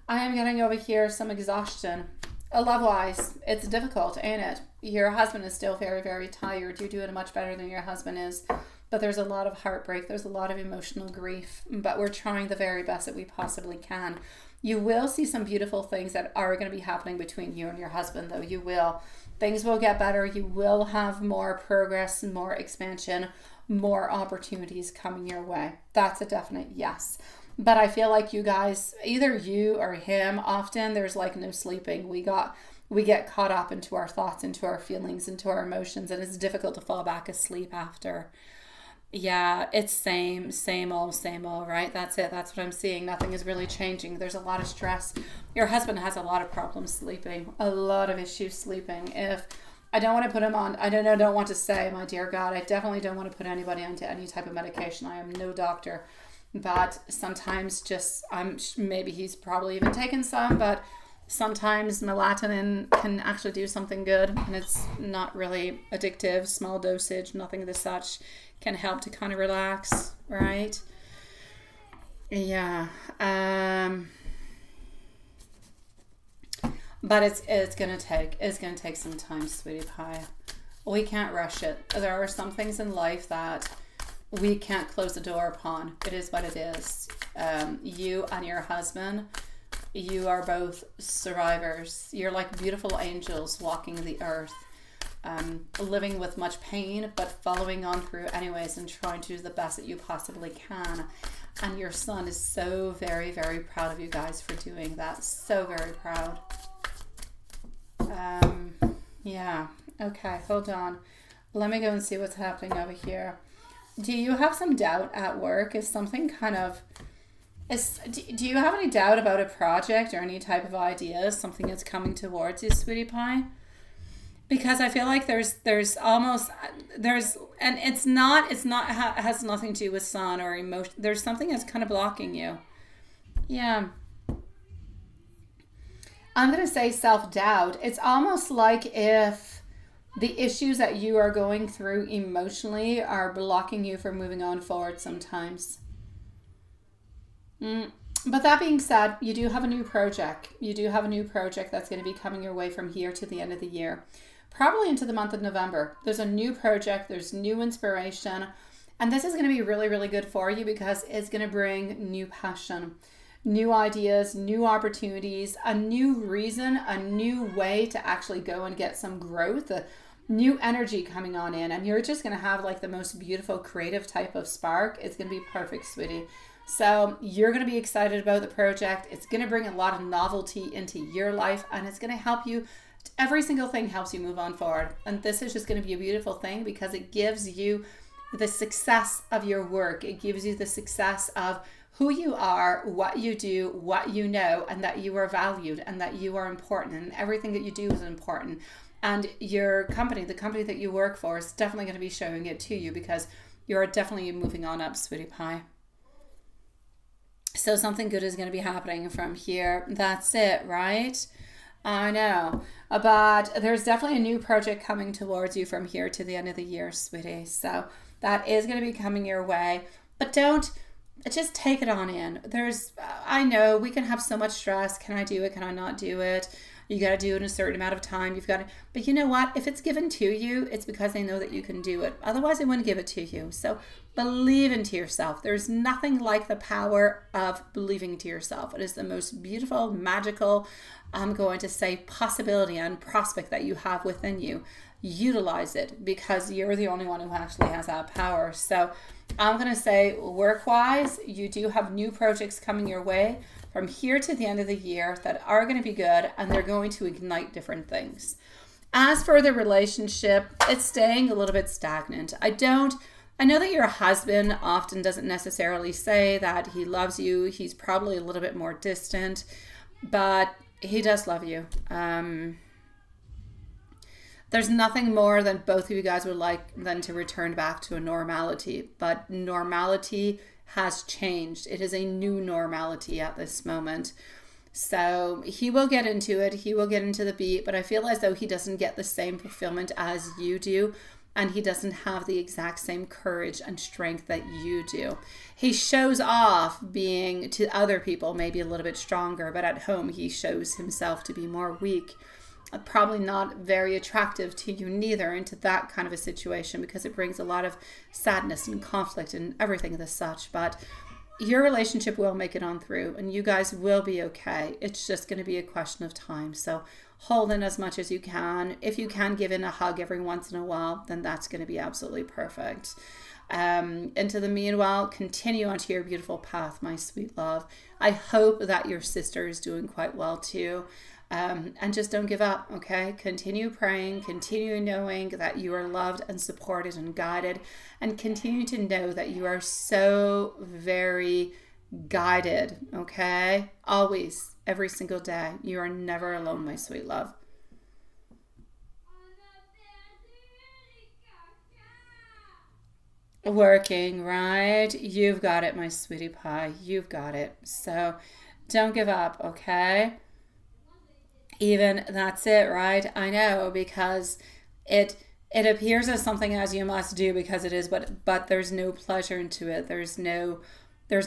I am getting over here some exhaustion. Love-wise, it's difficult, ain't it? Your husband is still very, very tired. You're doing much better than your husband is. But there's a lot of heartbreak. There's a lot of emotional grief. But we're trying the very best that we possibly can. You will see some beautiful things that are going to be happening between you and your husband, though. You will. Things will get better. You will have more progress, more expansion, more opportunities coming your way. That's a definite yes. But I feel like you guys, either you or him, often there's like no sleeping. We get caught up into our thoughts, into our feelings, into our emotions, and it's difficult to fall back asleep after. Yeah, it's same old, right? That's it. That's what I'm seeing. Nothing is really changing. There's a lot of stress. Your husband has a lot of problems sleeping, a lot of issues sleeping. If I don't want to put him on, I don't want to say, my dear God, I definitely don't want to put anybody onto any type of medication. I am no doctor, but sometimes just, maybe he's probably even taken some, but sometimes melatonin can actually do something good, and it's not really addictive. Small dosage, nothing of the such, can help to kind of relax, right? Yeah. But it's gonna take some time, sweetie pie. We can't rush it. There are some things in life that we can't close the door upon. It is what it is. You and your husband, you are both survivors. You're like beautiful angels walking the earth, living with much pain, but following on through anyways and trying to do the best that you possibly can. And your son is so very, very proud of you guys for doing that. So very proud. Yeah. Okay, hold on. Let me go and see what's happening over here. Do you have some doubt at work? Is something kind of... do you have any doubt about a project or any type of ideas? Something that's coming towards you, sweetie pie? Because I feel like there's and it has nothing to do with sun or emotion. There's something that's kind of blocking you. Yeah. I'm going to say self-doubt. It's almost like if the issues that you are going through emotionally are blocking you from moving on forward sometimes. But that being said, you do have a new project. You do have a new project that's going to be coming your way from here to the end of the year. Probably into the month of November. There's a new project. There's new inspiration. And this is going to be really, really good for you because it's going to bring new passion, new ideas, new opportunities, a new reason, a new way to actually go and get some growth. new energy coming on in, and you're just going to have like the most beautiful creative type of spark. It's going to be perfect, sweetie. So you're going to be excited about the project. It's going to bring a lot of novelty into your life, and it's going to help you. Every single thing helps you move on forward. And this is just going to be a beautiful thing because it gives you the success of your work. It gives you the success of who you are, what you do, what you know, and that you are valued and that you are important, and everything that you do is important. And your company, the company that you work for, is definitely going to be showing it to you because you're definitely moving on up, sweetie pie. So something good is going to be happening from here. That's it, right? I know. But there's definitely a new project coming towards you from here to the end of the year, sweetie. So that is going to be coming your way. But don't, just take it on in. I know we can have so much stress. Can I do it? Can I not do it? You got to do it in a certain amount of time. But you know what? If it's given to you, it's because they know that you can do it. Otherwise, they wouldn't give it to you. So believe into yourself. There's nothing like the power of believing into yourself. It is the most beautiful, magical, I'm going to say, possibility and prospect that you have within you. Utilize it because you're the only one who actually has that power. So I'm going to say, work-wise, you do have new projects coming your way from here to the end of the year that are going to be good, and they're going to ignite different things. As for the relationship, it's staying a little bit stagnant. I know that your husband often doesn't necessarily say that he loves you. He's probably a little bit more distant, but he does love you. There's nothing more than both of you guys would like than to return back to a normality, but normality has changed. It is a new normality at this moment. So he will get into it. He will get into the beat, but I feel as though he doesn't get the same fulfillment as you do, and he doesn't have the exact same courage and strength that you do. He shows off being to other people maybe a little bit stronger, but at home he shows himself to be more weak. Probably not very attractive to you neither into that kind of a situation because it brings a lot of sadness and conflict and everything as such. But your relationship will make it on through and you guys will be okay. It's just going to be a question of time. So hold in as much as you can. If you can give in a hug every once in a while, then that's going to be absolutely perfect. Into the meanwhile, continue onto your beautiful path, my sweet love. I hope that your sister is doing quite well too. And just don't give up, okay? Continue praying, continue knowing that you are loved and supported and guided, and continue to know that you are so very guided, okay? Always, every single day. You are never alone, my sweet love. Working, right? You've got it, my sweetie pie. You've got it. So don't give up, okay? Even that's it, right? I know, because it appears as something as you must do because it is, but there's no pleasure into it. There's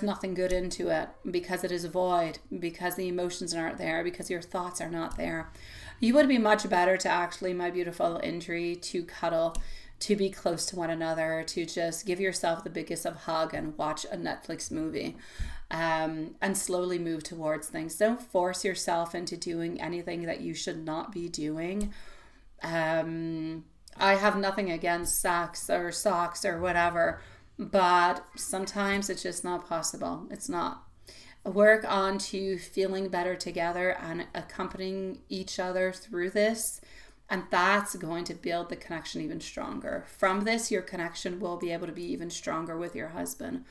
nothing good into it because it is void, because the emotions aren't there, because your thoughts are not there. You would be much better to actually, my beautiful injury, to cuddle, to be close to one another, to just give yourself the biggest of hug and watch a Netflix movie. And slowly move towards things. Don't force yourself into doing anything that you should not be doing. I have nothing against sex or socks or whatever, but sometimes it's just not possible. It's not. Work on to feeling better together and accompanying each other through this, and that's going to build the connection even stronger. From this, your connection will be able to be even stronger with your husband.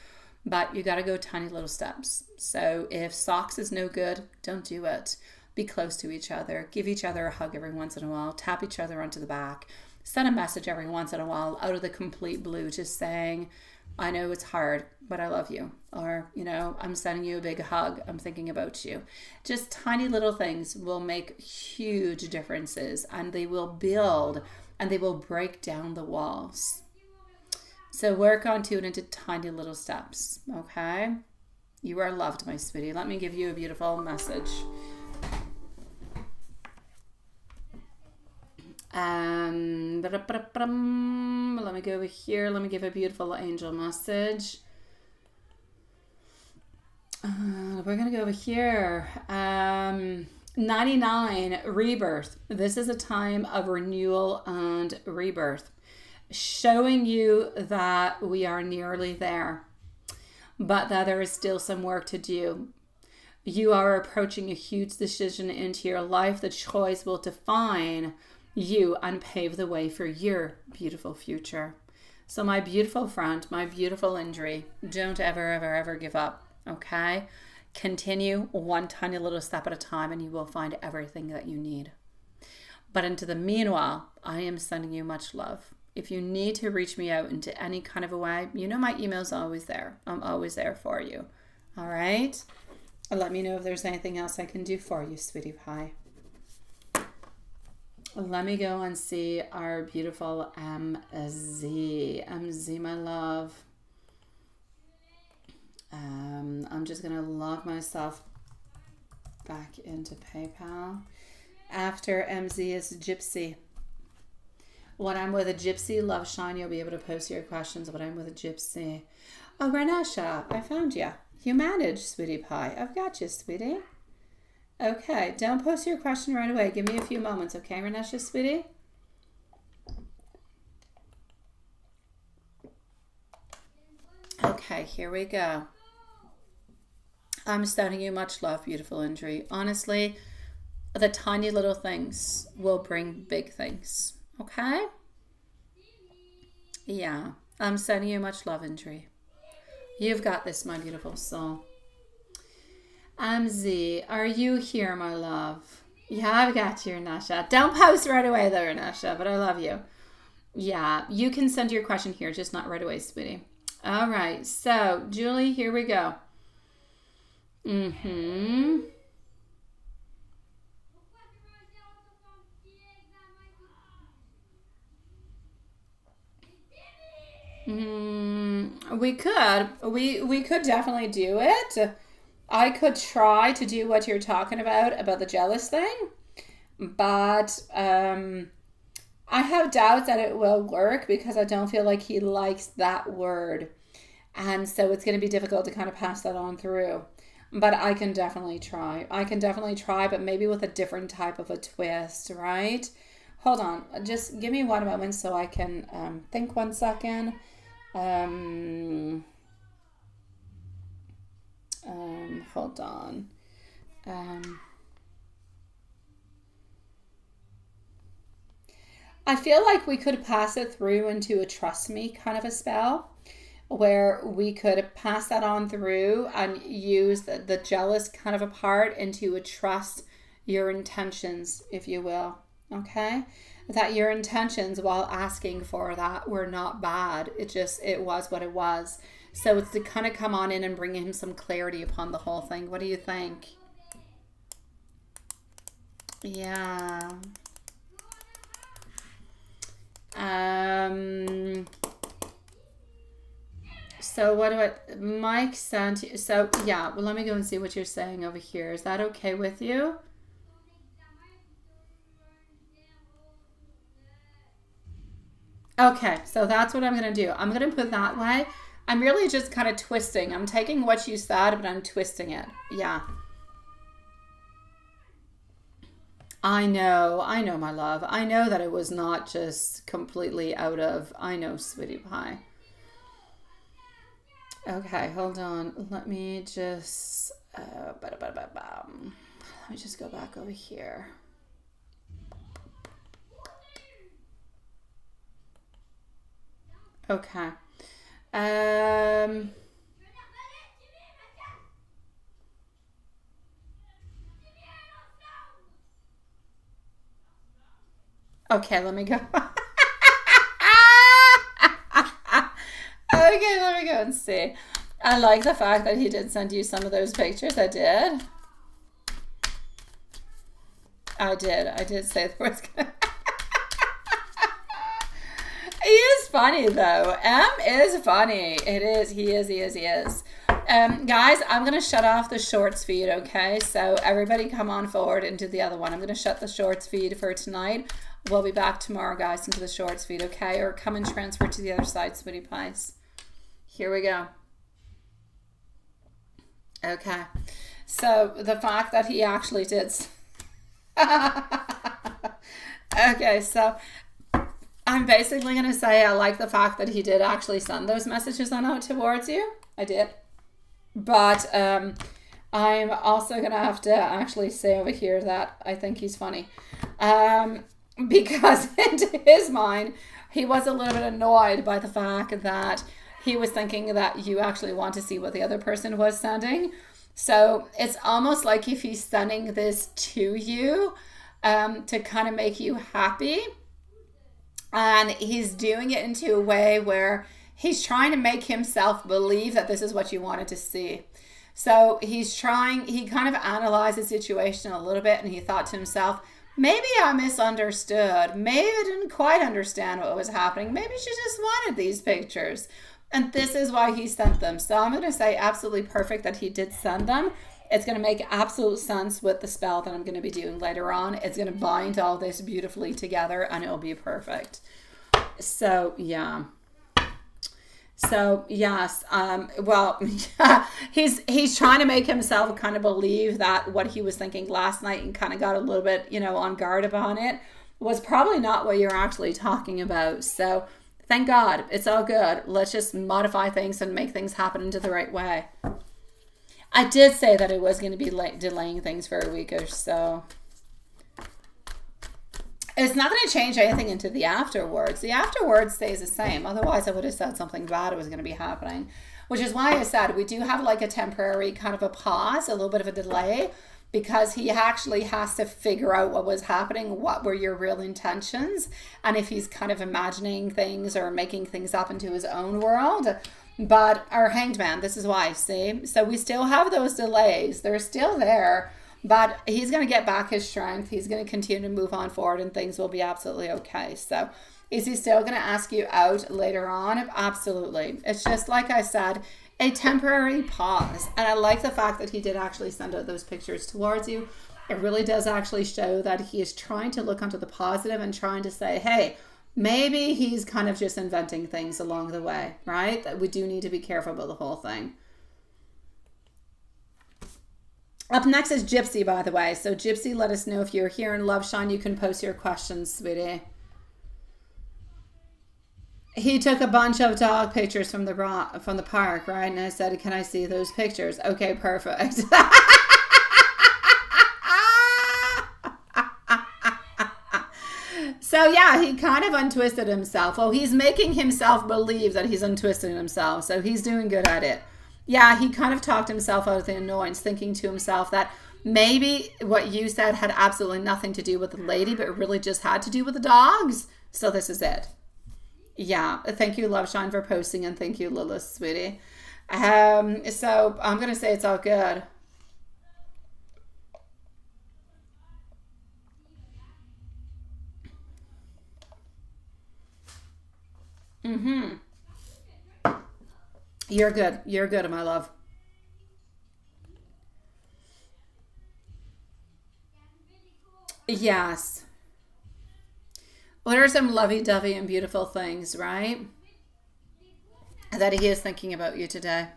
But you got to go tiny little steps. So if socks is no good, don't do it. Be close to each other. Give each other a hug every once in a while. Tap each other onto the back. Send a message every once in a while out of the complete blue, just saying, I know it's hard, but I love you. Or, I'm sending you a big hug. I'm thinking about you. Just tiny little things will make huge differences, and they will build and they will break down the walls. So work on to it into tiny little steps, okay? You are loved, my sweetie. Let me give you a beautiful message. Let me go over here. Let me give a beautiful angel message. We're going to go over here. 99, rebirth. This is a time of renewal and rebirth, showing you that we are nearly there, but that there is still some work to do. You are approaching a huge decision into your life. The choice will define you and pave the way for your beautiful future. So my beautiful friend, my beautiful injury, don't ever, ever, ever give up, okay? Continue one tiny little step at a time and you will find everything that you need. But into the meanwhile, I am sending you much love. If you need to reach me out into any kind of a way, you know my email's always there. I'm always there for you, all right? Let me know if there's anything else I can do for you, sweetie pie. Let me go and see our beautiful MZ. MZ, my love. I'm just going to log myself back into PayPal. After MZ is Gypsy. When I'm with a Gypsy, love shine, you'll be able to post your questions. When I'm with a Gypsy. Oh, Renesha, I found you. You manage, sweetie pie. I've got you, sweetie. Okay, don't post your question right away. Give me a few moments, okay, Renesha, sweetie? Okay, here we go. I'm sending you much love, beautiful injury. Honestly, the tiny little things will bring big things, okay? Yeah, I'm sending you much love, injury. You've got this, my beautiful soul. Z, are you here, my love? Yeah, I've got you, Renasha. Don't post right away, though, Renasha, but I love you. Yeah, you can send your question here, just not right away, sweetie. All right, so, Julie, here we go. We could definitely do it. I could try to do what you're talking about the jealous thing, but I have doubts that it will work because I don't feel like he likes that word, and so it's going to be difficult to kind of pass that on through. But I can definitely try. But maybe with a different type of a twist, right? Hold on, just give me one moment so I can think 1 second. Hold on. I feel like we could pass it through into a trust me kind of a spell where we could pass that on through and use the jealous kind of a part into a trust your intentions, if you will. Okay? That your intentions while asking for that were not bad. It was what it was. So it's to kind of come on in and bring him some clarity upon the whole thing. What do you think? Yeah. So what do Mike sent you? So yeah, well, let me go and see what you're saying over here. Is that okay with you? Okay, so that's what I'm going to do. I'm going to put that way. I'm really just kind of twisting. I'm taking what you said, but I'm twisting it. Yeah. I know, my love. I know that it was not just completely out of, I know, sweetie pie. Okay, hold on. Let me just, let me just go back over here. Okay. Okay, let me go. Okay, let me go and see. I like the fact that he did send you some of those pictures. I did say there was gonna He is funny though. M is funny. It is. He is. Guys, I'm going to shut off the shorts feed, okay? So everybody come on forward into the other one. I'm going to shut the shorts feed for tonight. We'll be back tomorrow, guys, into the shorts feed, okay? Or come and transfer to the other side, sweetie pies. Here we go. Okay. So the fact that he actually did... Okay, so I'm basically going to say I like the fact that he did actually send those messages on out towards you. I did. But I'm also going to have to actually say over here that I think he's funny. Because into his mind, he was a little bit annoyed by the fact that he was thinking that you actually want to see what the other person was sending. So it's almost like if he's sending this to you to kind of make you happy. And he's doing it into a way where he's trying to make himself believe that this is what you wanted to see. So he kind of analyzed the situation a little bit, and he thought to himself, maybe I misunderstood. Maybe I didn't quite understand what was happening. Maybe she just wanted these pictures. And this is why he sent them. So I'm going to say absolutely perfect that he did send them. It's going to make absolute sense with the spell that I'm going to be doing later on. It's going to bind all this beautifully together, and it'll be perfect. So, yeah. So, yes. Well, he's trying to make himself kind of believe that what he was thinking last night and kind of got a little bit, on guard upon it was probably not what you're actually talking about. So, thank God. It's all good. Let's just modify things and make things happen into the right way. I did say that it was going to be delaying things for a week or so. It's not going to change anything into the afterwards. The afterwards stays the same. Otherwise, I would have said something bad was going to be happening. Which is why I said we do have like a temporary kind of a pause, a little bit of a delay, because he actually has to figure out what was happening, what were your real intentions, and if he's kind of imagining things or making things up into his own world. But our Hanged Man, this is why, see? So we still have those delays. They're still there, but he's going to get back his strength. He's going to continue to move on forward, and things will be absolutely okay. So is he still going to ask you out later on? Absolutely. It's just, like I said, a temporary pause. And I like the fact that he did actually send out those pictures towards you. It really does actually show that he is trying to look onto the positive and trying to say, hey, maybe he's kind of just inventing things along the way, right? That we do need to be careful about the whole thing. Up next is Gypsy, by the way. So Gypsy, let us know if you're here in Love Shine. You can post your questions, sweetie. He took a bunch of dog pictures from the park, right? And I said, can I see those pictures? Okay, perfect. So yeah, he kind of untwisted himself. Oh, he's making himself believe that he's untwisting himself. So he's doing good at it. Yeah, he kind of talked himself out of the annoyance, thinking to himself that maybe what you said had absolutely nothing to do with the lady, but it really just had to do with the dogs. So this is it. Yeah, thank you, Love Shine, for posting, and thank you, Lilith, sweetie. So I'm going to say it's all good. You're good. You're good, my love. Yes. What are some lovey-dovey and beautiful things, right? That he is thinking about you today.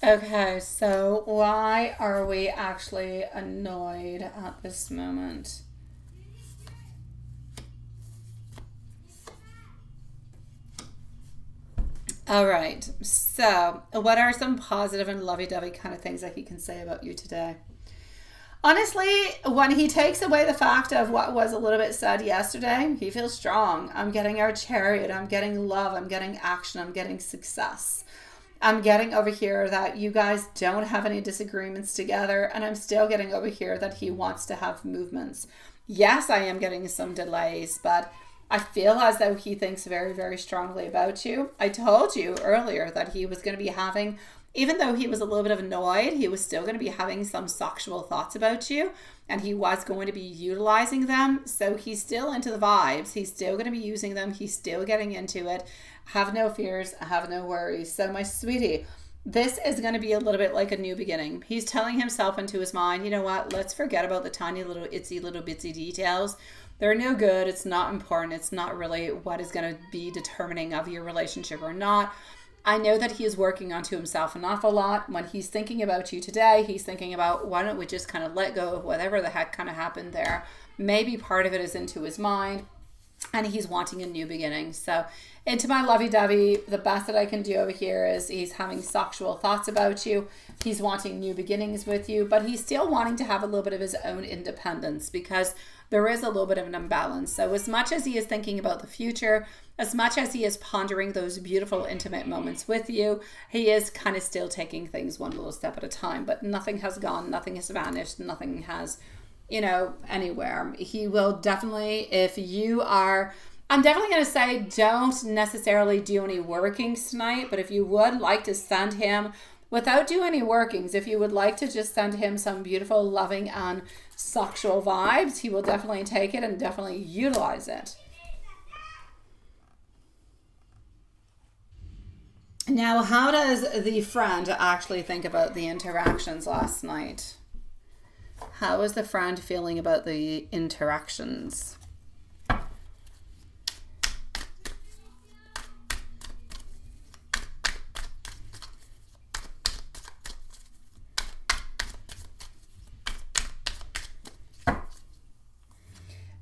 Okay, so why are we actually annoyed at this moment? All right, so what are some positive and lovey-dovey kind of things that he can say about you today? Honestly, when he takes away the fact of what was a little bit said yesterday, he feels strong. I'm getting our Chariot, I'm getting love, I'm getting action, I'm getting success. I'm getting over here that you guys don't have any disagreements together, and I'm still getting over here that he wants to have movements. Yes, I am getting some delays, but I feel as though he thinks very, very strongly about you. I told you earlier that he was going to be having even though he was a little bit annoyed, he was still going to be having some sexual thoughts about you, and he was going to be utilizing them. So he's still into the vibes. He's still going to be using them. He's still getting into it. Have no fears. Have no worries. So my sweetie, this is going to be a little bit like a new beginning. He's telling himself into his mind, you know what? Let's forget about the tiny little itsy little bitsy details. They're no good. It's not important. It's not really what is going to be determining of your relationship or not. I know that he is working onto himself an awful lot. When he's thinking about you today, he's thinking about, why don't we just kind of let go of whatever the heck kind of happened there. Maybe part of it is into his mind, and he's wanting a new beginning. So into my lovey-dovey, the best that I can do over here is he's having sexual thoughts about you. He's wanting new beginnings with you, but he's still wanting to have a little bit of his own independence, because there is a little bit of an imbalance. So as much as he is thinking about the future, as much as he is pondering those beautiful intimate moments with you, he is kind of still taking things one little step at a time. But nothing has gone, nothing has vanished, nothing has, anywhere. He will definitely, if you are, I'm definitely going to say don't necessarily do any workings tonight, but if you would like to send him, without doing any workings, if you would like to just send him some beautiful, loving, and sexual vibes, he will definitely take it and definitely utilize it. Now, how does the friend actually think about the interactions last night? How is the friend feeling about the interactions?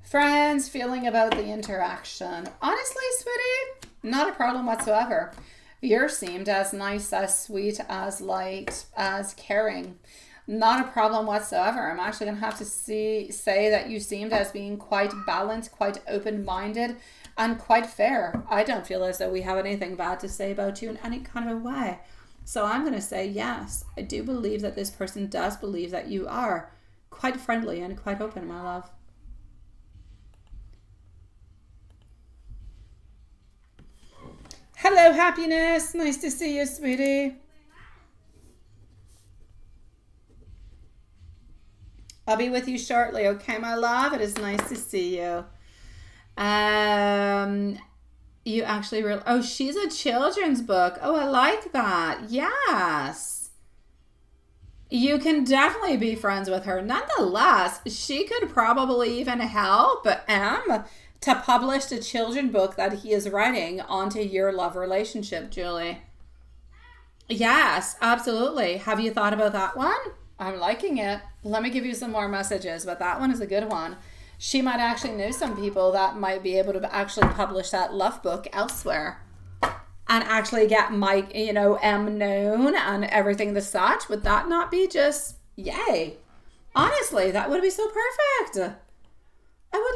Friends feeling about the interaction. Honestly, sweetie, not a problem whatsoever. You seemed as nice, as sweet, as light, as caring. Not a problem whatsoever. I'm actually going to have to say that you seemed as being quite balanced, quite open-minded, and quite fair. I don't feel as though we have anything bad to say about you in any kind of a way. So I'm going to say yes. I do believe that this person does believe that you are quite friendly and quite open, my love. Hello, happiness. Nice to see you, sweetie. I'll be with you shortly, okay, my love? It is nice to see you. You actually oh, she's a children's book. Oh, I like that. Yes. You can definitely be friends with her. Nonetheless, she could probably even help M to publish the children's book that he is writing onto your love relationship, Julie. Yes, absolutely. Have you thought about that one? I'm liking it. Let me give you some more messages, but that one is a good one. She might actually know some people that might be able to actually publish that love book elsewhere and actually get Mike, M known and everything the such. Would that not be just yay? Honestly, that would be so perfect. I would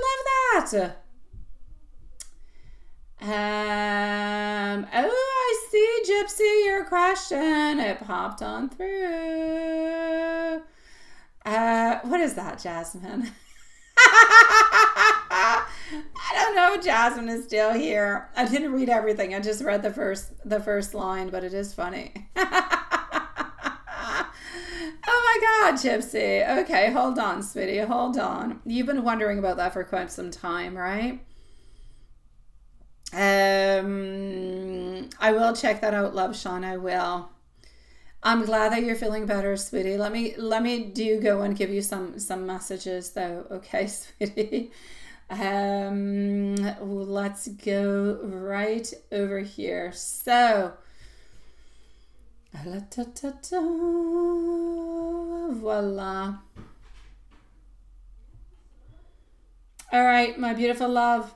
love that. Oh, I see, Gypsy, your question. It popped on through. What is that, Jasmine? I don't know. Jasmine is still here. I didn't read everything. I just read the first line, but it is funny. Oh my God, Gypsy. Okay, hold on, sweetie. Hold on. You've been wondering about that for quite some time, right? I will check that out, love, Sean. I will. I'm glad that you're feeling better, sweetie. Let me do go and give you some messages though. Okay, sweetie. Let's go right over here. So voila. All right, my beautiful love.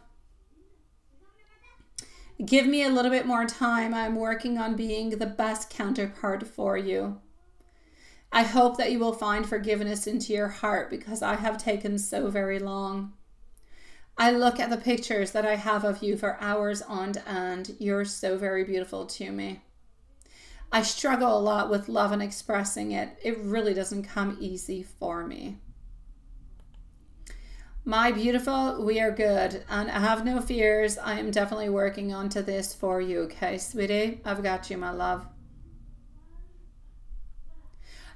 Give me a little bit more time. I'm working on being the best counterpart for you. I hope that you will find forgiveness into your heart because I have taken so very long. I look at the pictures that I have of you for hours on end. You're so very beautiful to me. I struggle a lot with love and expressing it. It really doesn't come easy for me. My beautiful, we are good. And have no fears. I am definitely working onto this for you. Okay, sweetie? I've got you, my love.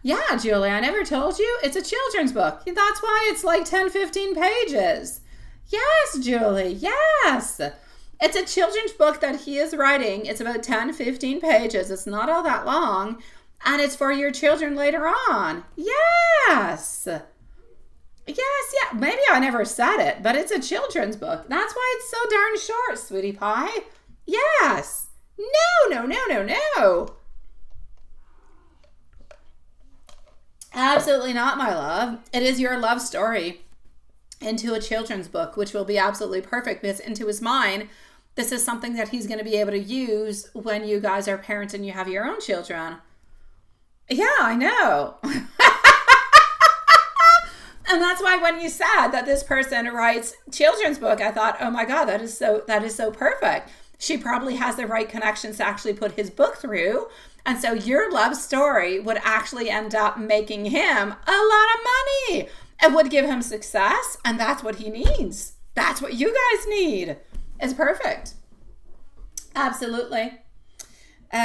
Yeah, Julie, I never told you. It's a children's book. That's why it's like 10, 15 pages. Yes, Julie, yes. It's a children's book that he is writing. It's about 10, 15 pages. It's not all that long. And it's for your children later on. Yes. Yes, yeah. Maybe I never said it, but it's a children's book. That's why it's so darn short, sweetie pie. Yes. No. Absolutely not, my love. It is your love story into a children's book, which will be absolutely perfect because into his mind, this is something that he's going to be able to use when you guys are parents and you have your own children. Yeah, I know. And that's why when you said that this person writes children's book, I thought, oh my God, that is so perfect. She probably has the right connections to actually put his book through. And so your love story would actually end up making him a lot of money. It would give him success. And that's what he needs. That's what you guys need. It's perfect. Absolutely. You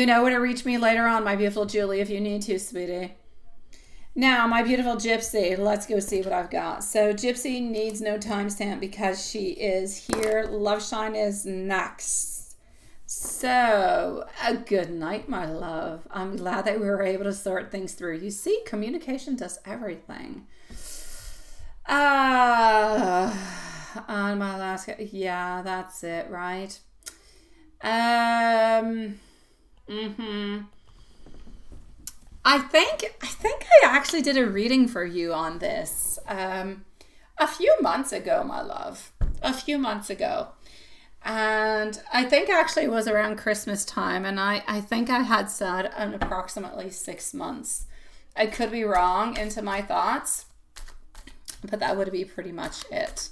know where to reach me later on, my beautiful Julie, if you need to, sweetie. Now, my beautiful Gypsy, let's go see what I've got. So Gypsy needs no timestamp because she is here. Love Shine is next. So, a good night, my love. I'm glad that we were able to sort things through. You see, communication does everything. On my last, yeah, that's it, right? I think I actually did a reading for you on this a few months ago, my love. A few months ago. And I think actually it was around Christmas time. And I think I had said in approximately 6 months. I could be wrong into my thoughts. But that would be pretty much it.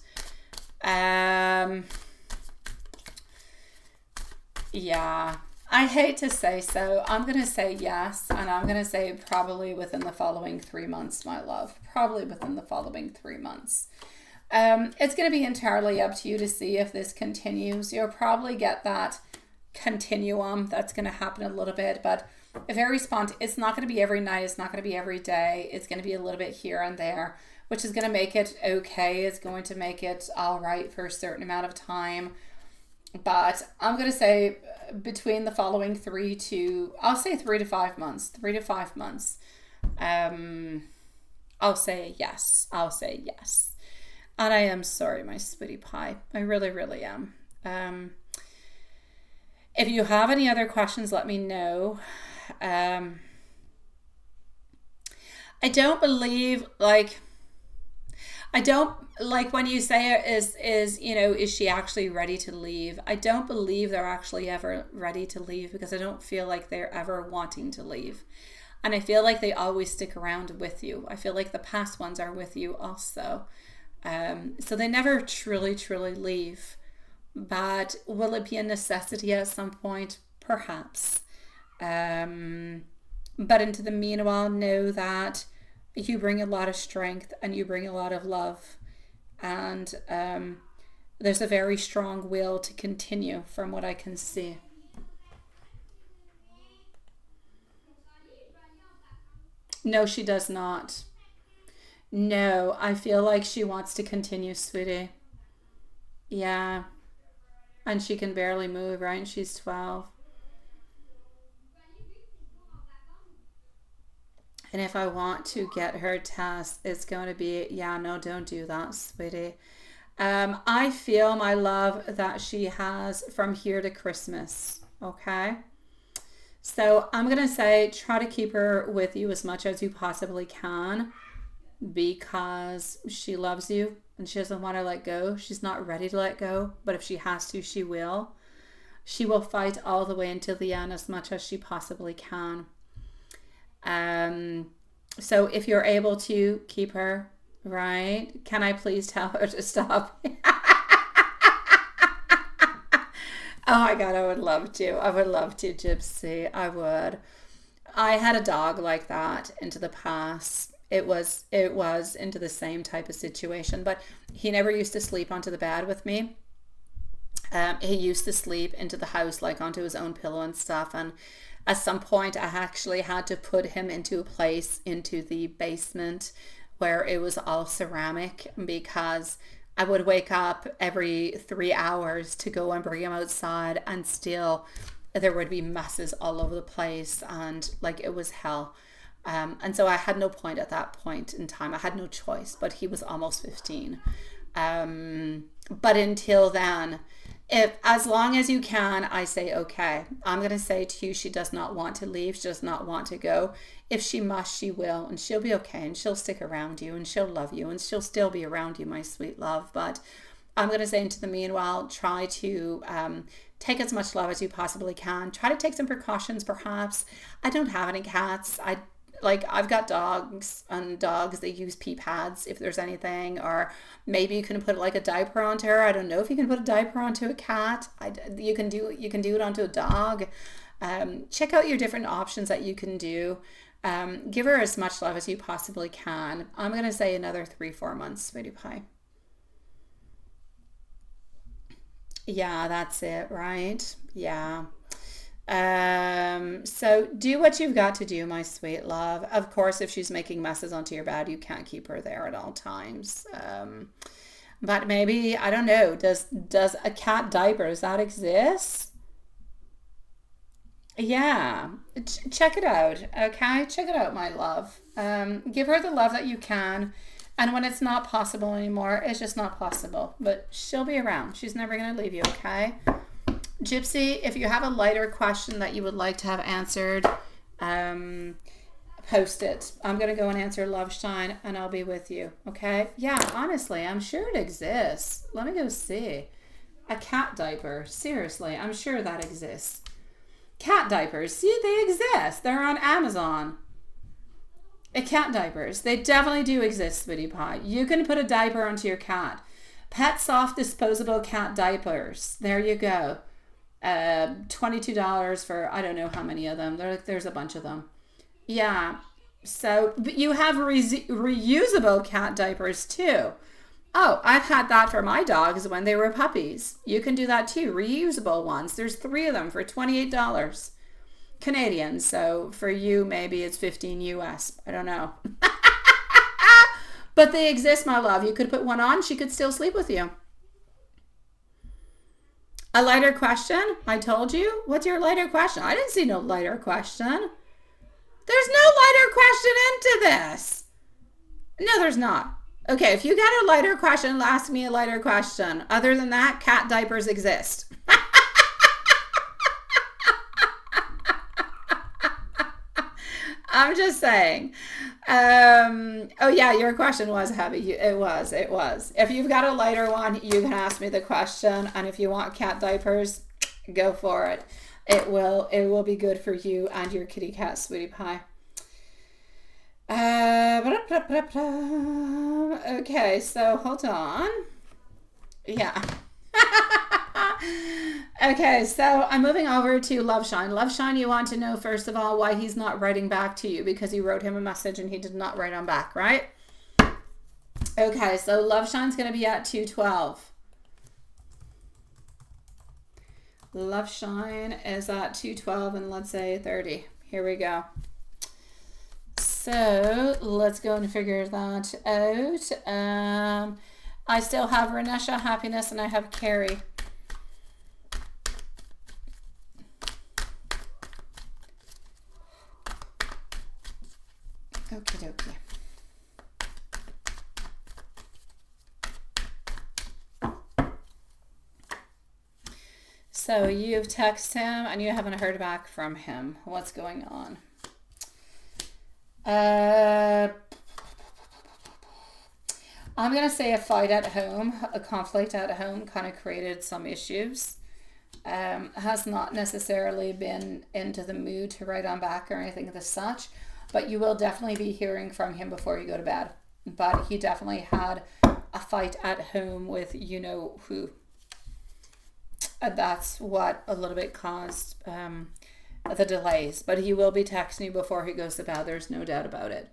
Yeah. I hate to say so. I'm going to say yes. And I'm going to say probably within the following 3 months, my love. Probably within the following 3 months. It's going to be entirely up to you to see if this continues. You'll probably get that continuum. That's going to happen a little bit. But very spontaneous. It's not going to be every night. It's not going to be every day. It's going to be a little bit here and there, which is going to make it okay. It's going to make it all right for a certain amount of time. But I'm going to say between the following 3 to 5 months. 3 to 5 months. I'll say yes. And I am sorry, my sweetie pie. I really, really am. If you have any other questions, let me know. I don't believe, when you say is she actually ready to leave? I don't believe they're actually ever ready to leave because I don't feel like they're ever wanting to leave. And I feel like they always stick around with you. I feel like the past ones are with you also. So they never truly, truly leave. But will it be a necessity at some point? Perhaps. But into the meanwhile, know that you bring a lot of strength and you bring a lot of love. And there's a very strong will to continue from what I can see. No, she does not. No, I feel like she wants to continue, sweetie. Yeah. And she can barely move, right? She's 12. And if I want to get her test, it's going to be, no, don't do that, sweetie. I feel, my love, that she has from here to Christmas, okay? So I'm going to say try to keep her with you as much as you possibly can because she loves you and she doesn't want to let go. She's not ready to let go, but if she has to, she will. She will fight all the way until the end as much as she possibly can. So if you're able to keep her, right? Can I please tell her to stop? Oh my God, I would love to. I would love to, Gypsy. I would. I had a dog like that into the past. It was into the same type of situation, but he never used to sleep onto the bed with me. He used to sleep into the house, like onto his own pillow and stuff. And At some point, I actually had to put him into a place, into the basement, where it was all ceramic, because I would wake up every 3 hours to go and bring him outside, and still there would be messes all over the place, and like it was hell. And so I had no point at that point in time. I had no choice, but he was almost 15. But until then, if as long as you can, I say, okay, I'm going to say to you, she does not want to leave. She does not want to go. If she must, she will, and she'll be okay, and she'll stick around you, and she'll love you, and she'll still be around you, my sweet love. But I'm going to say, into the meanwhile, try to take as much love as you possibly can. Try to take some precautions, perhaps. I don't have any cats. I've got dogs, and dogs, they use pee pads if there's anything, or maybe you can put like a diaper onto her. I don't know if you can put a diaper onto a cat. You can do it onto a dog. Check out your different options that you can do. Give her as much love as you possibly can. I'm going to say another 3-4 months, sweetie pie. Yeah, that's it, right? Yeah. So do what you've got to do, my sweet love. Of course, if she's making messes onto your bed, you can't keep her there at all times. But maybe, I don't know, does a cat diaper, does that exist? Yeah, check it out, okay? Check it out, my love. Give her the love that you can. And when it's not possible anymore, it's just not possible. But she'll be around. She's never going to leave you, okay? Gypsy, if you have a lighter question that you would like to have answered, post it. I'm going to go and answer Love Shine, and I'll be with you, okay? Yeah, honestly, I'm sure it exists. Let me go see. A cat diaper. Seriously, I'm sure that exists. Cat diapers. See, they exist. They're on Amazon. Cat diapers. They definitely do exist, sweetie pie. You can put a diaper onto your cat. Pet soft disposable cat diapers. There you go. $22 for I don't know how many of them. There's a bunch of them. Yeah. So you have reusable cat diapers too. Oh, I've had that for my dogs when they were puppies. You can do that too. Reusable ones. There's 3 of them for $28 Canadian. So for you, maybe it's 15 US. I don't know. But they exist, my love. You could put one on. She could still sleep with you. A lighter question? I told you. What's your lighter question? I didn't see no lighter question. There's no lighter question into this. No, there's not. Okay, if you got a lighter question, ask me a lighter question. Other than that, cat diapers exist. I'm just saying. Oh yeah, your question was heavy. It was. If you've got a lighter one, you can ask me the question. And if you want cat diapers, go for it. It will be good for you and your kitty cat, sweetie pie. Okay, so hold on. Yeah. Okay, so I'm moving over to Love Shine. Love Shine, you want to know, first of all, why he's not writing back to you, because you wrote him a message and he did not write on back, right? Okay, so Love Shine's going to be at 212. Love Shine is at 212 and let's say 30. Here we go. So let's go and figure that out. I still have Renesha, Happiness, and I have Carrie. Okie dokie. So you've texted him and you haven't heard back from him. What's going on? I'm going to say a fight at home, a conflict at home kind of created some issues. Has not necessarily been into the mood to write on back or anything of the such, but you will definitely be hearing from him before you go to bed. But he definitely had a fight at home with you know who. That's what a little bit caused the delays. But he will be texting you before he goes to bed. There's no doubt about it.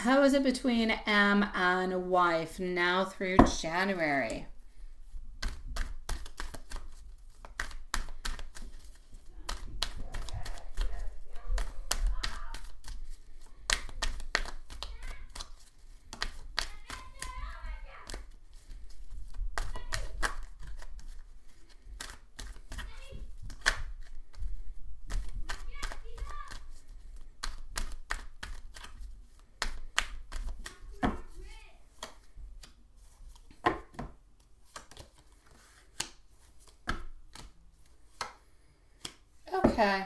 How is it between M and wife now through January? Okay.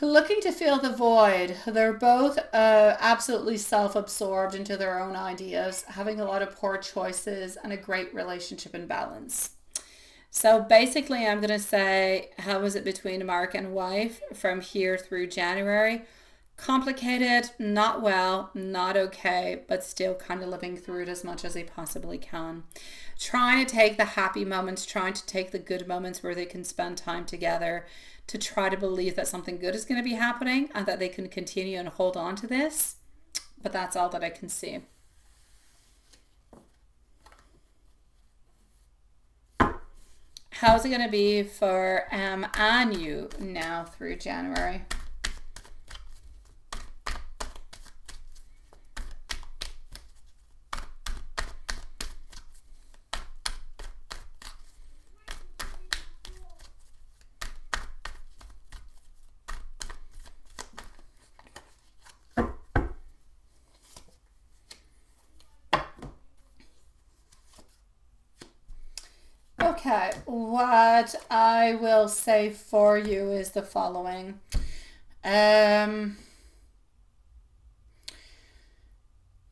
Looking to fill the void. They're both absolutely self-absorbed into their own ideas, having a lot of poor choices and a great relationship imbalance. So basically, I'm going to say, how is it between Mark and wife from here through January? Complicated, not well, not okay, but still kind of living through it as much as they possibly can. Trying to take the happy moments, trying to take the good moments where they can spend time together, to try to believe that something good is going to be happening and that they can continue and hold on to this. But that's all that I can see. How's it going to be for and you now through January? Okay, what I will say for you is the following.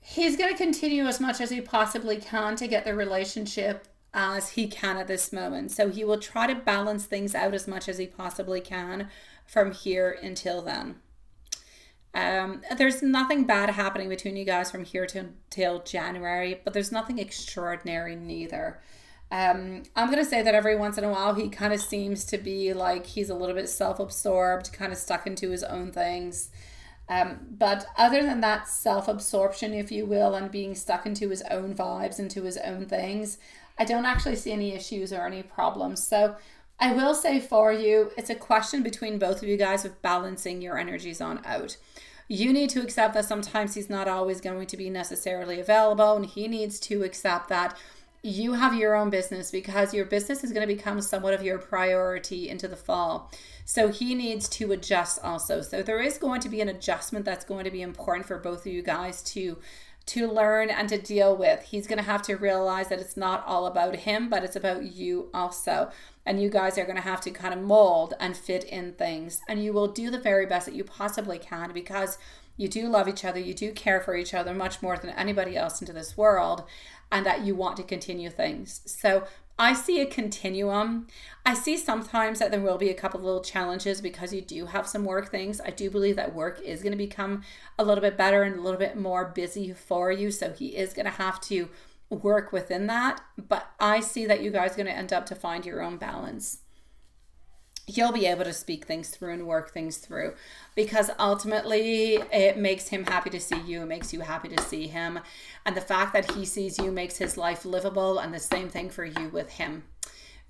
He's going to continue as much as he possibly can to get the relationship as he can at this moment. So he will try to balance things out as much as he possibly can from here until then. There's nothing bad happening between you guys from here till January, but there's nothing extraordinary neither. I'm going to say that every once in a while he kind of seems to be like he's a little bit self-absorbed, kind of stuck into his own things. But other than that self-absorption, if you will, and being stuck into his own vibes, into his own things, I don't actually see any issues or any problems. So I will say for you, it's a question between both of you guys of balancing your energies on out. You need to accept that sometimes he's not always going to be necessarily available, and he needs to accept that you have your own business, because your business is going to become somewhat of your priority into the fall. So he needs to adjust also. So there is going to be an adjustment that's going to be important for both of you guys to learn and to deal with. He's going to have to realize that it's not all about him, but it's about you also. And you guys are going to have to kind of mold and fit in things. And you will do the very best that you possibly can, because you do love each other. You do care for each other much more than anybody else into this world, and that you want to continue things. So I see a continuum. I see sometimes that there will be a couple of little challenges because you do have some work things. I do believe that work is going to become a little bit better and a little bit more busy for you. So he is going to have to work within that. But I see that you guys are going to end up to find your own balance. He'll be able to speak things through and work things through, because ultimately it makes him happy to see you. It makes you happy to see him. And the fact that he sees you makes his life livable, and the same thing for you with him.